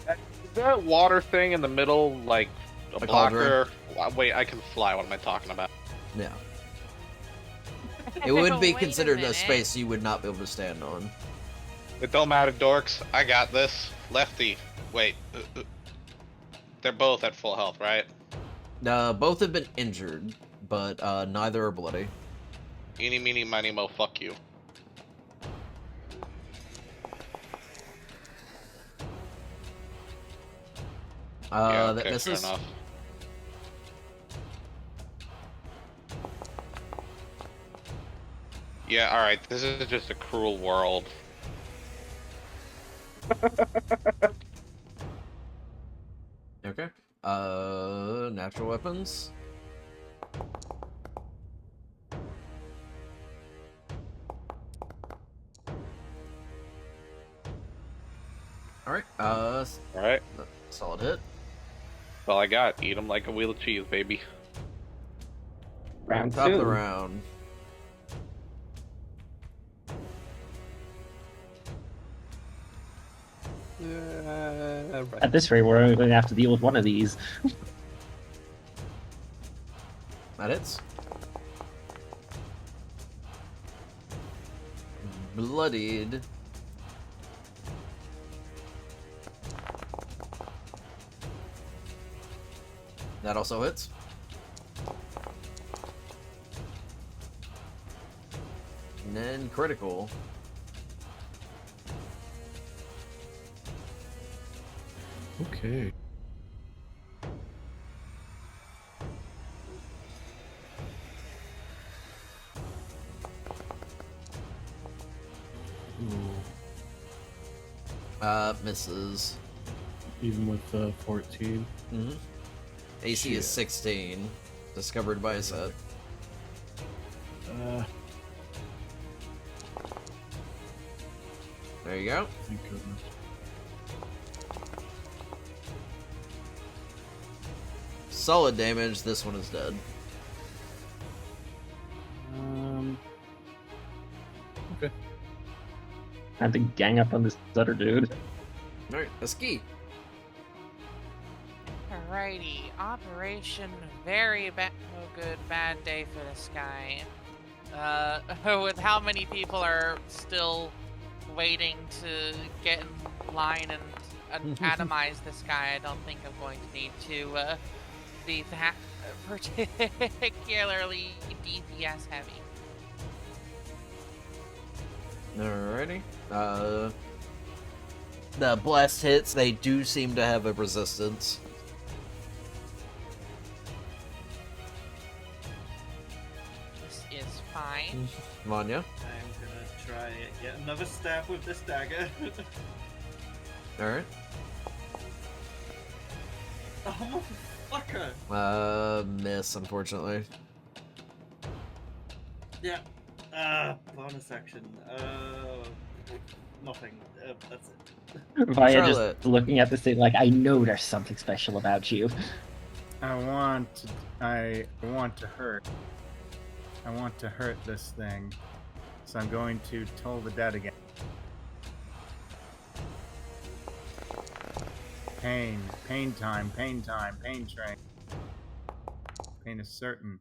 Is that water thing in the middle like a The blocker? Wait, I can fly. What am I talking about? Yeah. It would be Wait a considered a minute. space you would not be able to stand on. It don't matter, dorks. I got this. Lefty. Wait. They're both at full health, right? Both have been injured, but neither are bloody. Eeny, meeny, miny, mo, fuck you. Yeah, That okay, misses. fair enough. Yeah, alright, this is just a cruel world. Okay. Natural weapons. Alright, Alright, solid hit. that's all I got. Eat them like a wheel of cheese, baby. Round Top of the two. round. At this rate, we're only going to have to deal with one of these. That hits. Bloodied. That also hits. And then critical. Okay. Ooh, Misses. even with 14. Mm-hmm. AC Shit. is 16. Discovered by a set. There you go. Thank goodness. Solid damage. This one is dead. Okay. I have to gang up on this other dude. Alright, a ski. Alrighty, Operation Very Bad, no good, bad day for this guy. With how many people are still waiting to get in line and atomize this guy, I don't think I'm going to need to be that particularly DPS heavy. Alrighty. The blast hits, they do seem to have a resistance. This is fine. Vanya. I'm gonna try yet another stab with this dagger. Alright. Oh, motherfucker! Miss, unfortunately. Yeah. Bonus action. Nothing. That's it. Via Charlotte. just looking at this thing like, I know there's something special about you. I want to hurt. I want to hurt this thing. So I'm going to Toll the Dead again. Pain. Pain time. Pain time. Pain train. Pain is certain.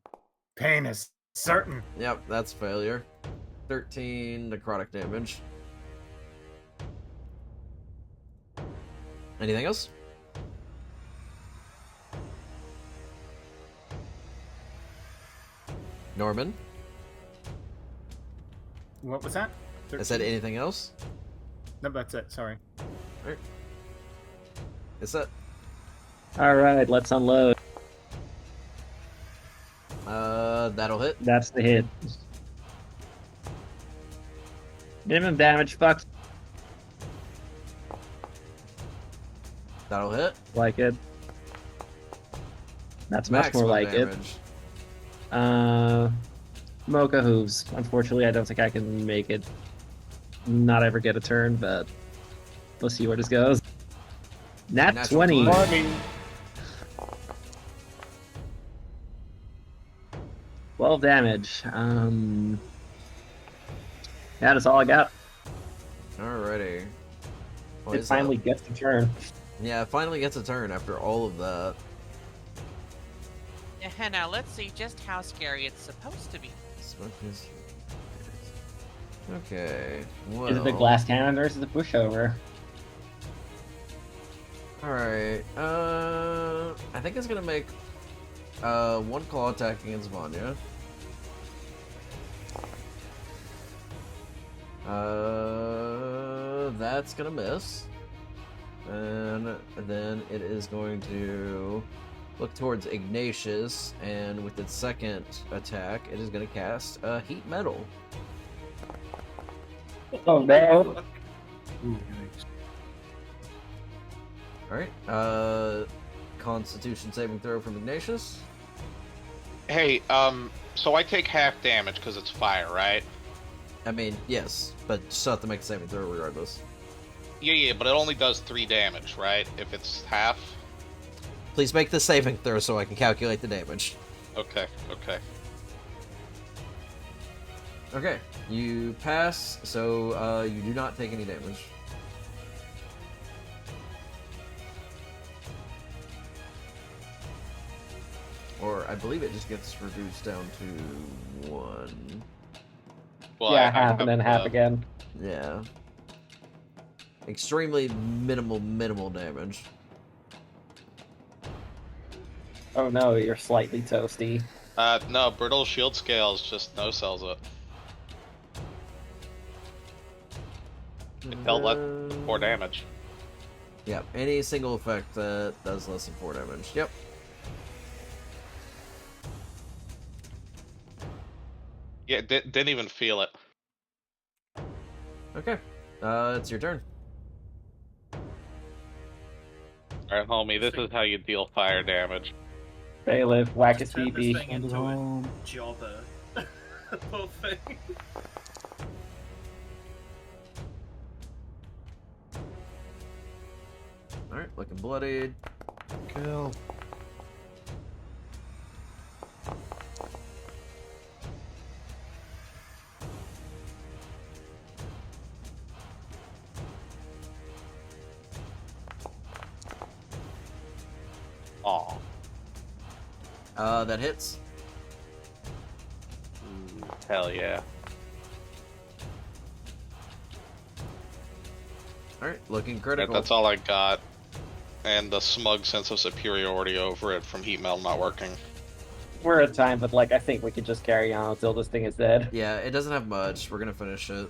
Pain is certain! Yep, that's failure. 13 necrotic damage. Anything else? Norman? What was that? I said 13? anything else? No, that's it. Sorry. Alright. Is that? All right, let's unload. That'll hit. That's the hit. Minimum damage, fuck. That'll hit. Like it. That's much more Maximum like damage. it. Mocha hooves. Unfortunately, I don't think I can make it. Not ever get a turn, but we'll see where this goes. Nat Natural 20. 20. 12 damage. Yeah, that's all I got. Alrighty. What It is finally that? gets the turn. Yeah, it finally gets a turn after all of that. Yeah, now let's see just how scary it's supposed to be. Smoke is... Okay. Well. Is it the glass cannon or is it the pushover? Alright. I think it's gonna make one claw attack against Vanya. That's gonna miss. And then it is going to look towards Ignatius, and with its second attack, it is going to cast Heat Metal. Oh no. Ooh, yikes. Alright, Constitution saving throw from Ignatius. Hey, so I take half damage because it's fire, right? I mean, yes, but still have to make a saving throw regardless. Yeah, but it only does 3 damage, right? If it's half? Please make the saving throw so I can calculate the damage. Okay. Okay, you pass, so you do not take any damage. Or I believe it just gets reduced down to 1. Well, Yeah, I half and then half again. Yeah. Extremely minimal damage. Oh no, you're slightly toasty. No, Brittle Shield Scales just no-sells it. It dealt less than 4 damage. Yep, any single effect that does less than 4 damage. Yep. Yeah, didn't even feel it. Okay. It's your turn. Alright, homie, this is how you deal fire damage. Bailiff, whack his Just turn this PP. thing into a jobber. Poor thing. Alright, looking bloodied. Kill. Aw. That hits. Hell yeah. Alright, looking critical. That's all I got. And the smug sense of superiority over it from heat metal not working. We're at time, but like I think we could just carry on until this thing is dead. Yeah, it doesn't have much. We're gonna finish it.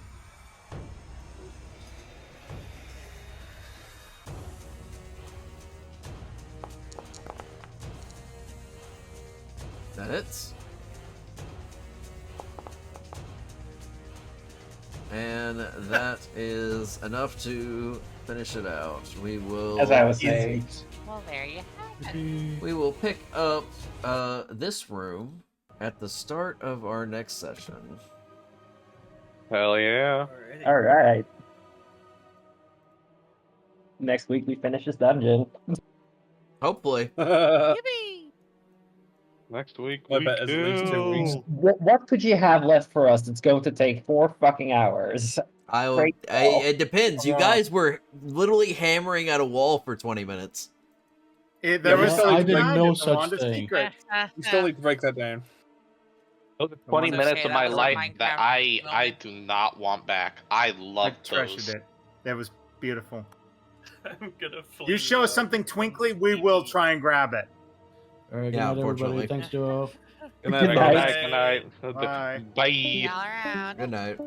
That hits. And that is enough to finish it out. We will... As I was saying. Well, there you have it. We will pick up this room at the start of our next session. Hell yeah. Alrighty. Alright. Next week we finish this dungeon. Hopefully. Yippee! Next week I we bet it's at least 2 weeks. kill. What could you have left for us that's going to take 4 fucking hours? Great call. It depends. You guys were literally hammering at a wall for 20 minutes. There Yeah, was I some didn't kind know of such Wanda's thing. secret. We still need to break that down. Those are 20 wanna minutes say of that my was a life Minecraft that I moment. do not want back. I I love treasured those. it. That was beautiful. I'm gonna flee. You show us something twinkly, we will try and grab it. All right, good Yeah, night, everybody. unfortunately. Thanks, Duo. Good night. Good Good night. night. Good night. Bye. Bye. Y'all around. Good night.